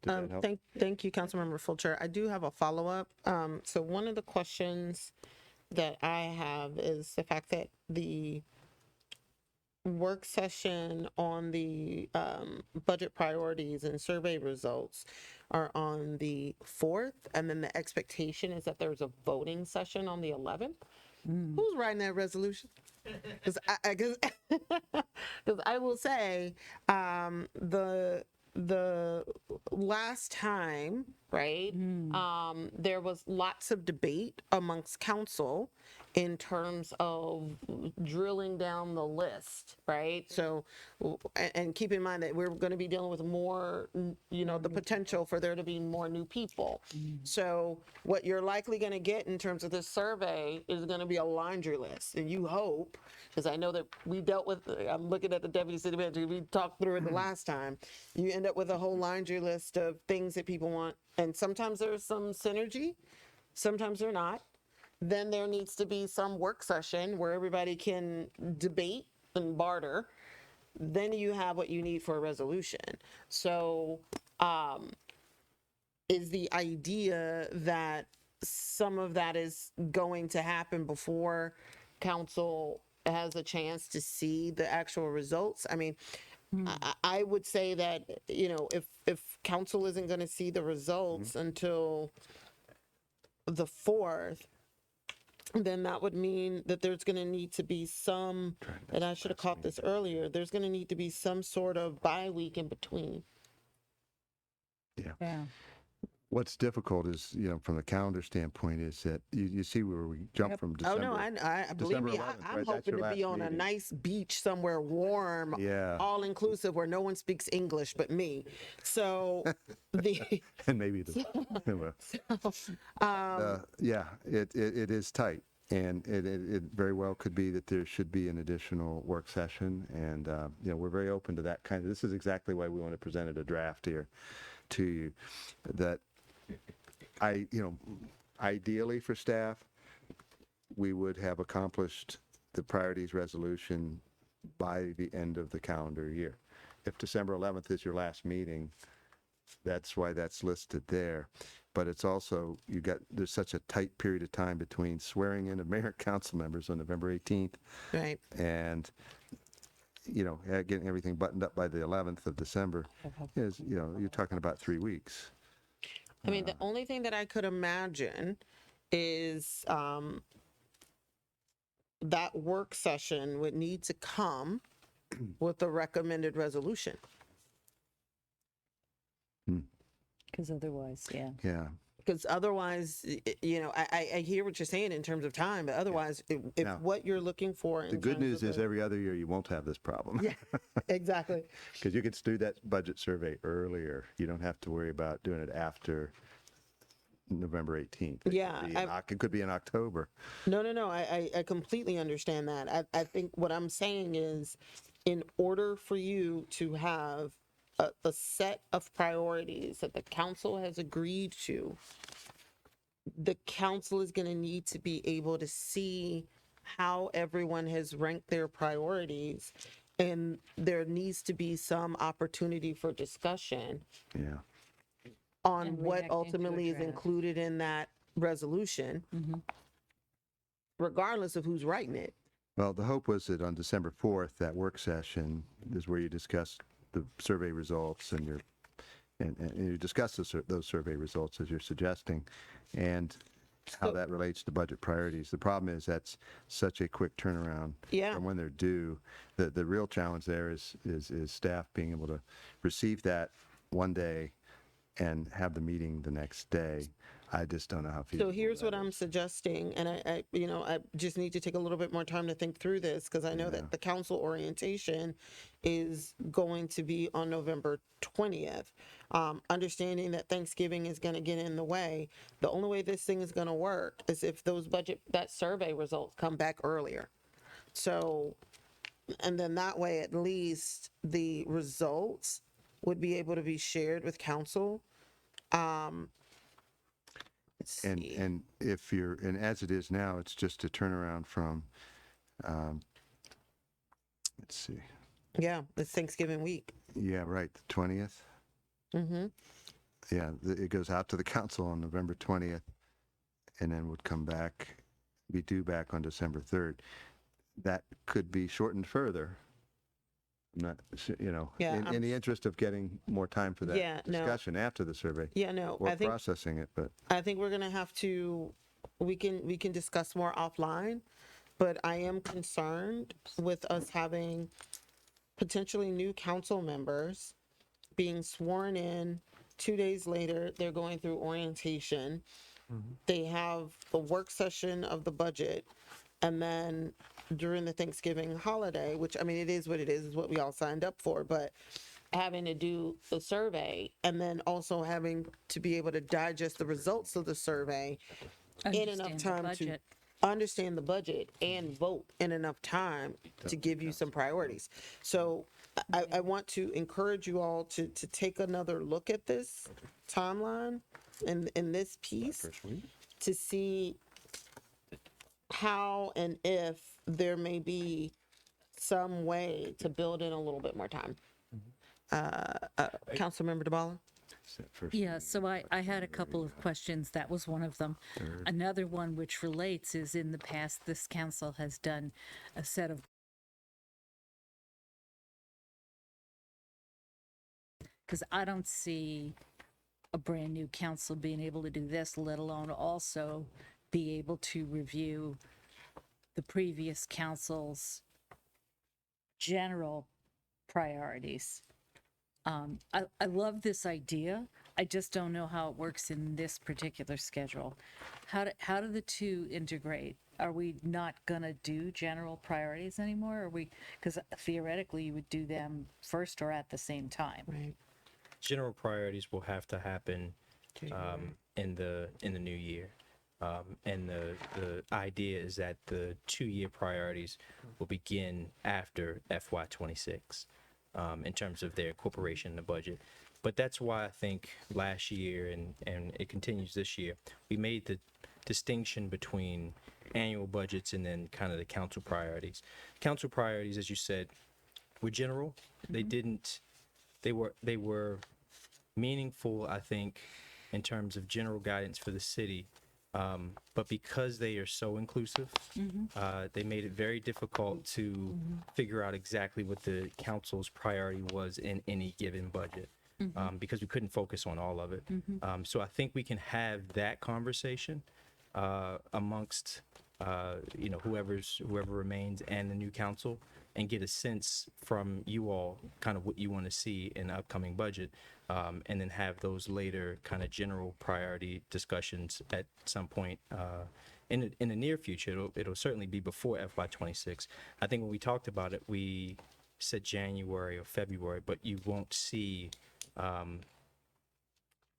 Thank you, Councilmember Fulcher. I do have a follow-up. So one of the questions that I have is the fact that the work session on the budget priorities and survey results are on the 4th, and then the expectation is that there's a voting session on the 11th. Who's writing that resolution? Because I will say, the last time, right, there was lots of debate amongst council in terms of drilling down the list, right? So, and keep in mind that we're going to be dealing with more, the potential for there to be more new people. So what you're likely going to get in terms of this survey is going to be a laundry list. And you hope, because I know that we dealt with, I'm looking at the deputy city manager, we talked through it the last time, you end up with a whole laundry list of things that people want. And sometimes there's some synergy, sometimes they're not. Then there needs to be some work session where everybody can debate and barter. Then you have what you need for a resolution. So is the idea that some of that is going to happen before council has a chance to see the actual results? I mean, I would say that, if council isn't going to see the results until the 4th, then that would mean that there's going to need to be some, and I should have caught this earlier, there's going to need to be some sort of bye week in between. Yeah. What's difficult is, from the calendar standpoint, is that you see where we jump from Oh December. no, I believe December me, 11th, I'm right? That's hoping your to be last on a meeting. nice beach somewhere warm, Yeah. all inclusive, where no one speaks English but me. So the And maybe the, yeah, it is tight. And it very well could be that there should be an additional work session. And, we're very open to that this is exactly why we want to present a draft here to you. That ideally for staff, we would have accomplished the priorities resolution by the end of the calendar year. If December 11th is your last meeting, that's why that's listed there. But it's also, there's such a tight period of time between swearing in of mayor and council members on November 18th. Right. And, getting everything buttoned up by the 11th of December is, you're talking about 3 weeks. I mean, the only thing that I could imagine is that work session would need to come with a recommended resolution. Because otherwise, yeah. Yeah. Because otherwise, I hear what you're saying in terms of time, but otherwise, if Now, what you're looking for. The good news is every other year you won't have this problem. Yeah, exactly. Because you could do that budget survey earlier. You don't have to worry about doing it after November 18th. It could be in October. No. I completely understand that. I think what I'm saying is, in order for you to have a set of priorities that the council has agreed to, the council is going to need to be able to see how everyone has ranked their priorities, and there needs to be some opportunity for discussion Yeah. on And what reacting to a ultimately is draft. included in that resolution, regardless of who's writing it. Well, the hope was that on December 4th, that work session is where you discuss the survey results and you discuss those survey results as you're suggesting, and how that relates to budget priorities. The problem is that's such a quick turnaround from when they're due. The real challenge there is staff being able to receive that one day and have the meeting the next day. I just don't know how feasible So here's that what I'm suggesting, and I just need to take a little bit more time to think through this, because I know that the council orientation is going to be on November 20th. Understanding that Thanksgiving is going to get in the way, the only way this thing is going to work is if that survey results come back earlier. So, and then that way, at least the results would be able to be shared with council. And if and as it is now, it's just a turnaround from, let's see. Yeah, it's Thanksgiving week. Yeah, right, the 20th. Yeah, it goes out to the council on November 20th, and then would be due back on December 3rd. That could be shortened further. Not, in the interest of getting more time for that discussion after the survey. Yeah, no, Or I think processing it, but. I think we're gonna have to, we can discuss more offline, but I am concerned with us having potentially new council members being sworn in. 2 days later, they're going through orientation. They have the work session of the budget, and then during the Thanksgiving holiday, which, I mean, it is what it is what we all signed up for, but having to do the survey, and then also having to be able to digest the results of the survey in enough time to understand the budget and vote in enough time to give you some priorities. So I want to encourage you all to take another look at this timeline in this piece to see how and if there may be some way to build in a little bit more time. Councilmember DeBala? Yeah, so I had a couple of questions. That was one of them. Another one which relates is, in the past, this council has done a set of, because I don't see a brand new council being able to do this, let alone also be able to review the previous council's general priorities. I love this idea. I just don't know how it works in this particular schedule. How do the two integrate? Are we not gonna do general priorities anymore? Are we, because theoretically you would do them first or at the same time. Right. General priorities will have to happen in the new year. And the idea is that the 2-year priorities will begin after FY26 in terms of their incorporation in the budget. But that's why I think last year and it continues this year, we made the distinction between annual budgets and then kind of the council priorities. Council priorities, as you said, were general. They didn't, they were meaningful, I think, in terms of general guidance for the city. But because they are so inclusive, they made it very difficult to figure out exactly what the council's priority was in any given budget. Because we couldn't focus on all of it. So I think we can have that conversation amongst whoever remains and the new council, and get a sense from you all kind of what you want to see in the upcoming budget, and then have those later kind of general priority discussions at some point in the near future. It'll certainly be before FY26. I think when we talked about it, we said January or February, but you won't see, I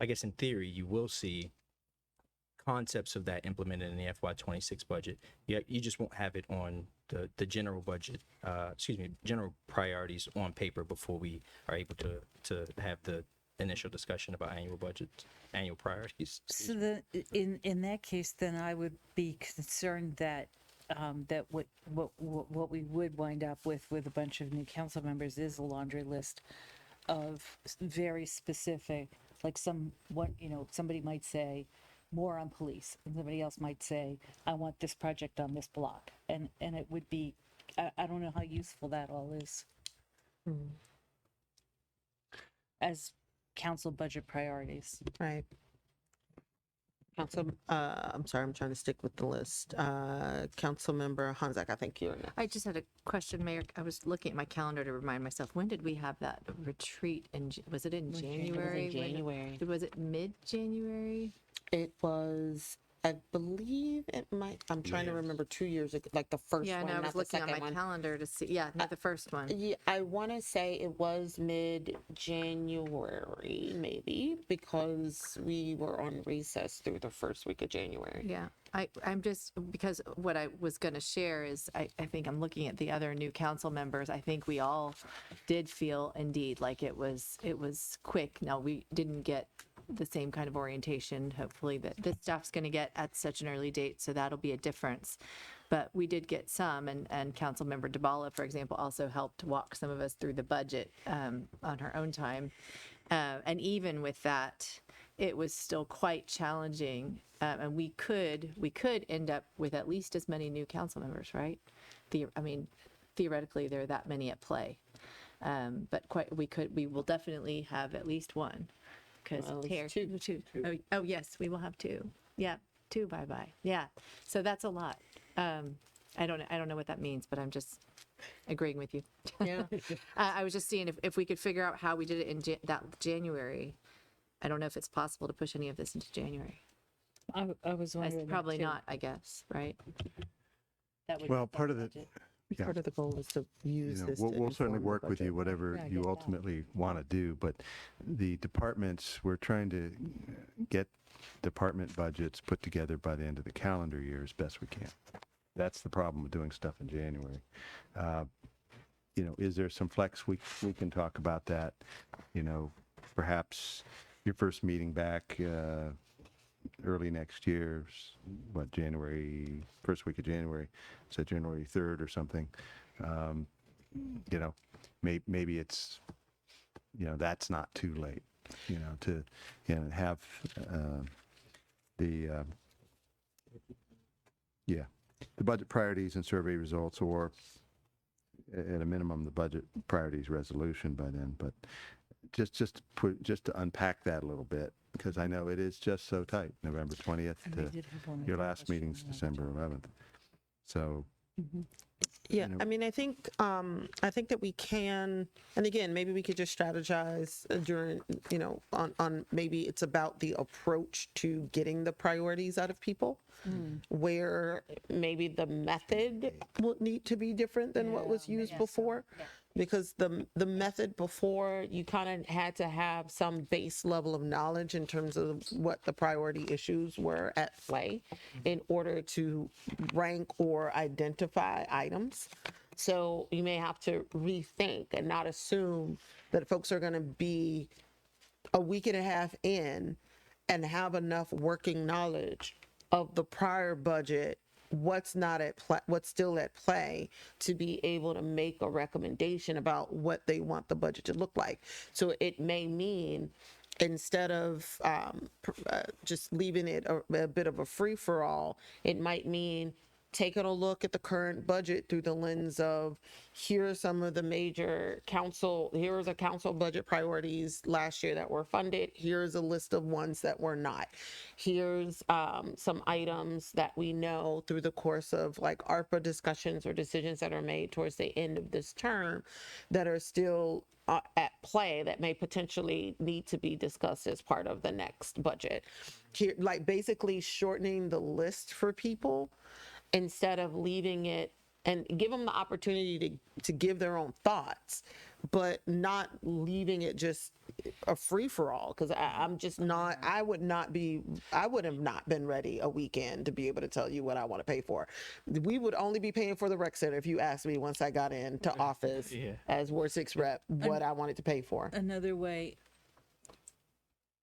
guess in theory, you will see concepts of that implemented in the FY26 budget. You just won't have it on the general budget, general priorities on paper before we are able to have the initial discussion about annual priorities. So in that case, then I would be concerned that that what we would wind up with a bunch of new council members is a laundry list of very specific, like somebody might say more on police, and somebody else might say, I want this project on this block. And it would be, I don't know how useful that all is as council budget priorities. Right. Council, I'm sorry, I'm trying to stick with the list. Councilmember Hanzak, I think you're next. I just had a question, Mayor. I was looking at my calendar to remind myself, when did we have that retreat? Was it in January? January. Was it mid-January? It was, I believe it might, I'm trying to remember 2 years ago, like the first Yeah, one, no, I not was the looking on second my one. calendar to see. Yeah, not the first one. Yeah, I want to say it was mid-January, maybe, because we were on recess through the first week of January. Yeah, I'm just, because what I was going to share is I think I'm looking at the other new council members. I think we all did feel indeed like it was quick. Now, we didn't get the same kind of orientation, hopefully, that this stuff's going to get at such an early date, so that'll be a difference. But we did get some, and Councilmember DeBala, for example, also helped walk some of us through the budget on her own time. And even with that, it was still quite challenging, and we could end up with at least as many new council members, right? Theoretically, there are that many at play, but we will definitely have at least one, because two. Oh yes, we will have two. Yeah, two. Bye. Yeah, so that's a lot. I don't know what that means, but I'm just agreeing with you. Yeah. I was just seeing if we could figure out how we did it in that January. I don't know if it's possible to push any of this into January. I was wondering. Probably that too. not, I guess, right? That would Well, part of the Part of the goal is to use this. we'll to certainly inform the work with you, budget. whatever Yeah, I you get that. ultimately want to do. But the departments, we're trying to get department budgets put together by the end of the calendar year as best we can. That's the problem with doing stuff in January. Is there some flex? We can talk about that. Perhaps your first meeting back early next year, January, first week of January, so January 3rd or something. Maybe it's, that's not too late, to have the budget priorities and survey results, or at a minimum, the budget priorities resolution by then. But just to unpack that a little bit, because I know it is just so tight. November 20th And we to did have one your other last question meeting's on that. December 11th. So Yeah, I mean, I think that we can, and again, maybe we could just strategize during, on maybe it's about the approach to getting the priorities out of people, where maybe the method will need to be different than what was used before. Because the method before, you kind of had to have some base level of knowledge in terms of what the priority issues were at play in order to rank or identify items. So you may have to rethink and not assume that folks are going to be a week and a half in and have enough working knowledge of the prior budget, what's not at play, what's still at play, to be able to make a recommendation about what they want the budget to look like. So it may mean, instead of just leaving it a bit of a free for all, it might mean taking a look at the current budget through the lens of, here are some of the major here are the council budget priorities last year that were funded. Here's a list of ones that were not. Here's some items that we know through the course of like ARPA discussions or decisions that are made towards the end of this term that are still at play that may potentially need to be discussed as part of the next budget. Here, like basically shortening the list for people instead of leaving it, and give them the opportunity to give their own thoughts, but not leaving it just a free for all. Because I'm just not, I would have not been ready a weekend to be able to tell you what I want to pay for. We would only be paying for the rec center if you asked me once I got into office as Ward 6 rep what I wanted to pay for. Another way,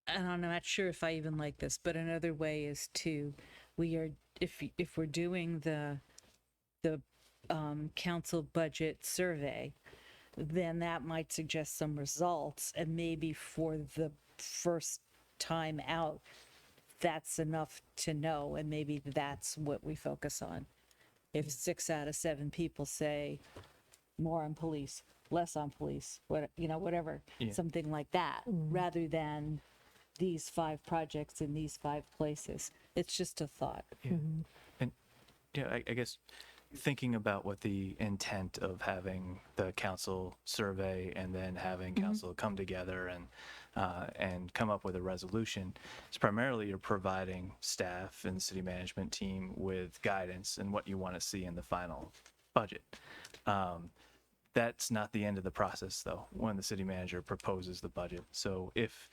and I'm not sure if I even like this, but another way is if we're doing the council budget survey, then that might suggest some results, and maybe for the first time out, that's enough to know, and maybe that's what we focus on. If 6 out of 7 people say more on police, less on police, whatever, something like that, rather than these 5 projects in these 5 places. It's just a thought. And I guess thinking about what the intent of having the council survey and then having council come together and come up with a resolution is primarily you're providing staff and the city management team with guidance and what you want to see in the final budget. That's not the end of the process, though, when the city manager proposes the budget. So if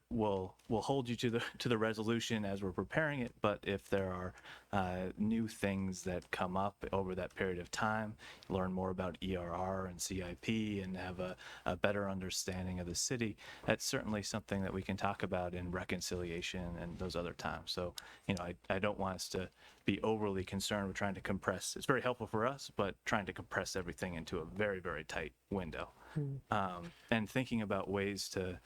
we'll hold you to the resolution as we're preparing it, but if there are new things that come up over that period of time, learn more about ERR and CIP and have a better understanding of the city, that's certainly something that we can talk about in reconciliation and those other times. So I don't want us to be overly concerned with trying to compress. It's very helpful for us, but trying to compress everything into a very, very tight window. And thinking about ways to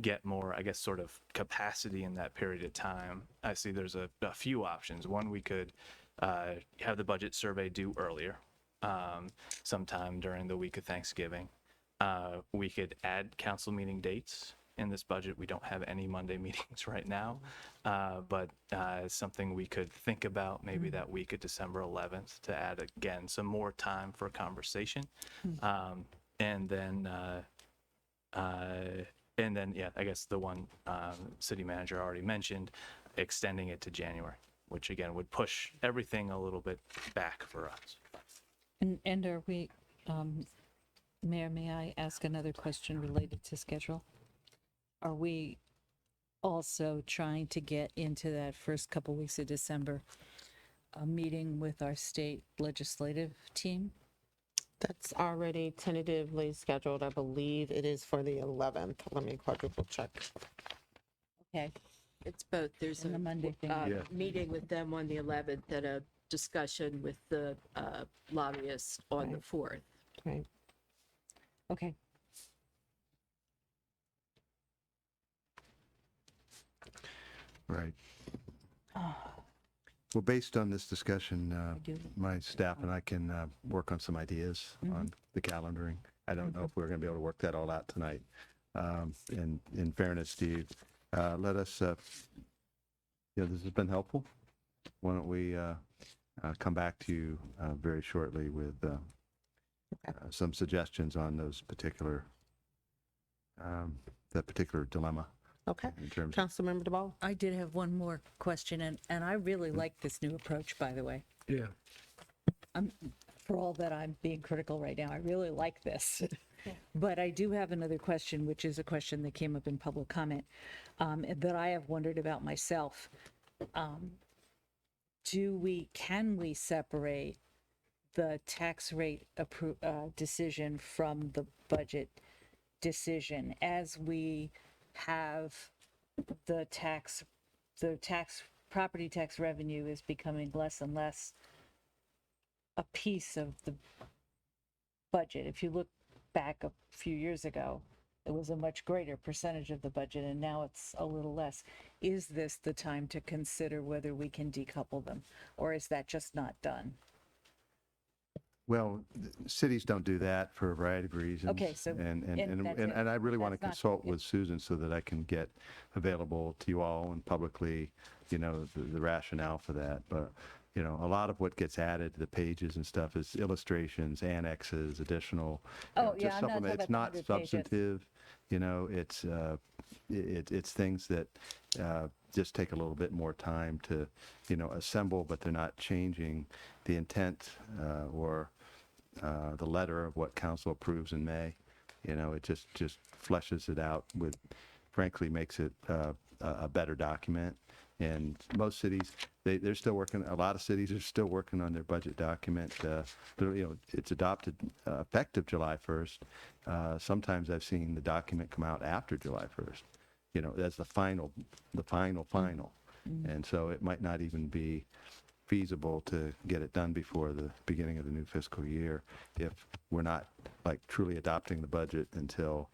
get more, I guess, sort of capacity in that period of time. I see there's a few options. One, we could have the budget survey due earlier, sometime during the week of Thanksgiving. We could add council meeting dates in this budget. We don't have any Monday meetings right now, but something we could think about maybe that week of December 11th to add, again, some more time for conversation. And then, I guess the one city manager already mentioned, extending it to January, which again would push everything a little bit back for us. And are we, Mayor, may I ask another question related to schedule? Are we also trying to get into that first couple weeks of December, a meeting with our state legislative team? That's already tentatively scheduled. I believe it is for the 11th. Let me quadruple check. Okay. It's both. There's And a the Monday thing. meeting with them on the 11th and a discussion with the lobbyists on the 4th. Right. Okay. Right. Well, based on this discussion, my staff and I can work on some ideas on the calendaring. I don't know if we're going to be able to work that all out tonight. In fairness, Steve, let us, this has been helpful. Why don't we come back to you very shortly with some suggestions on those particular that particular dilemma. Okay. In terms of, Councilmember DeBall. I did have one more question, and I really like this new approach, by the way. Yeah. For all that I'm being critical right now, I really like this. But I do have another question, which is a question that came up in public comment that I have wondered about myself. Can we separate the tax rate decision from the budget decision as we have the property tax revenue is becoming less and less a piece of the budget? If you look back a few years ago, it was a much greater percentage of the budget, and now it's a little less. Is this the time to consider whether we can decouple them, or is that just not done? well, cities don't do that for a variety of reasons. Okay, so- and that's it. I really want to That's not- consult with Susan so that I can get available to you all and publicly, the rationale for that. But a lot of what gets added to the pages and stuff is illustrations, annexes, additional. Oh, just yeah, I'm not talking supplement. It's about not the 100 pages. substantive. It's things that just take a little bit more time to, assemble, but they're not changing the intent or the letter of what council approves in May. It just fleshes it out with, frankly, makes it a better document. And most cities, they're still working. A lot of cities are still working on their budget document. It's adopted effective July 1st. Sometimes I've seen the document come out after July 1st. That's the final. And so it might not even be feasible to get it done before the beginning of the new fiscal year if we're not truly adopting the budget until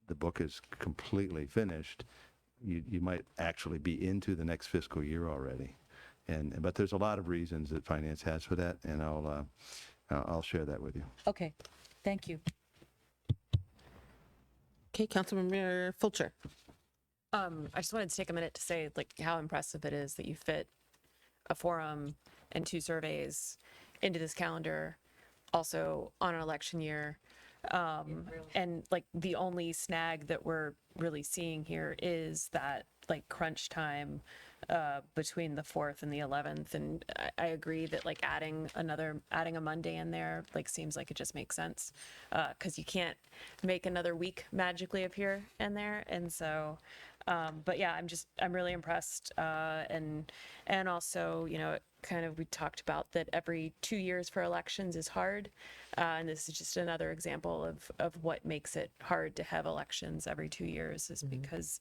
the book is completely finished. You might actually be into the next fiscal year already. But there's a lot of reasons that finance has for that, and I'll share that with you. Okay, thank you. Okay, Councilmember Fulcher. I just wanted to take a minute to say how impressive it is that you fit a forum and 2 surveys into this calendar, also on an election year. And the only snag that we're really seeing here is that crunch time between the 4th and the 11th. And I agree that adding a Monday in there seems like it just makes sense because you can't make another week magically appear in there. And so but yeah, I'm really impressed. And also, we talked about that every 2 years for elections is hard. And this is just another example of what makes it hard to have elections every 2 years is because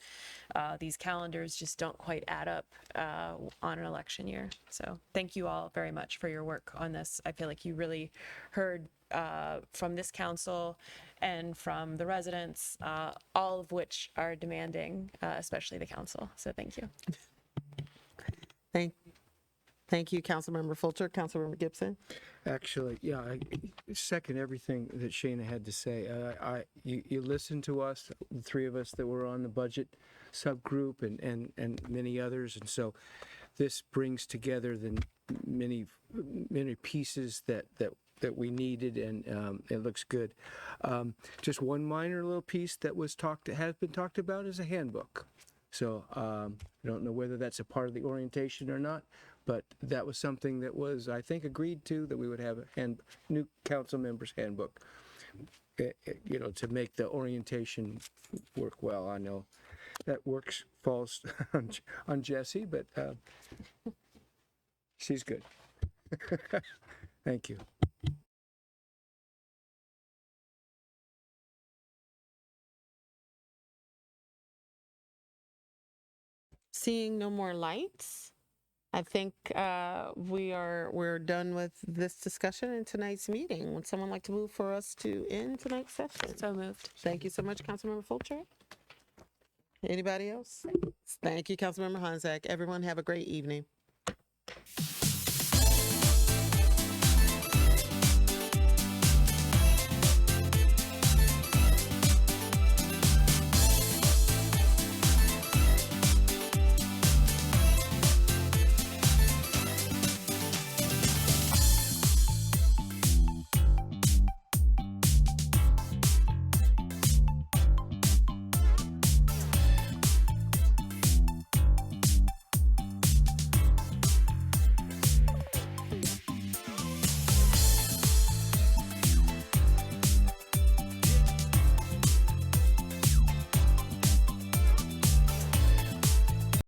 these calendars just don't quite add up on an election year. So thank you all very much for your work on this. I feel like you really heard from this council and from the residents, all of which are demanding, especially the council. So thank you. Thank you, Councilmember Fulcher. Councilmember Gibson. Actually, yeah, I second everything that Shana had to say. You listened to us, the 3 of us that were on the budget subgroup and many others. And so this brings together the many pieces that we needed, and it looks good. Just one minor little piece that has been talked about is a handbook. So I don't know whether that's a part of the orientation or not, but that was something that was, I think, agreed to, that we would have a new council members handbook, to make the orientation work well. I know that falls on Jessie, but she's good. Thank you. Seeing no more lights, I think we're done with this discussion in tonight's meeting. Would someone like to move for us to end tonight's session? So moved. Thank you so much, Councilmember Fulcher. Anybody else? Thank you, Councilmember Honzak. Everyone have a great evening.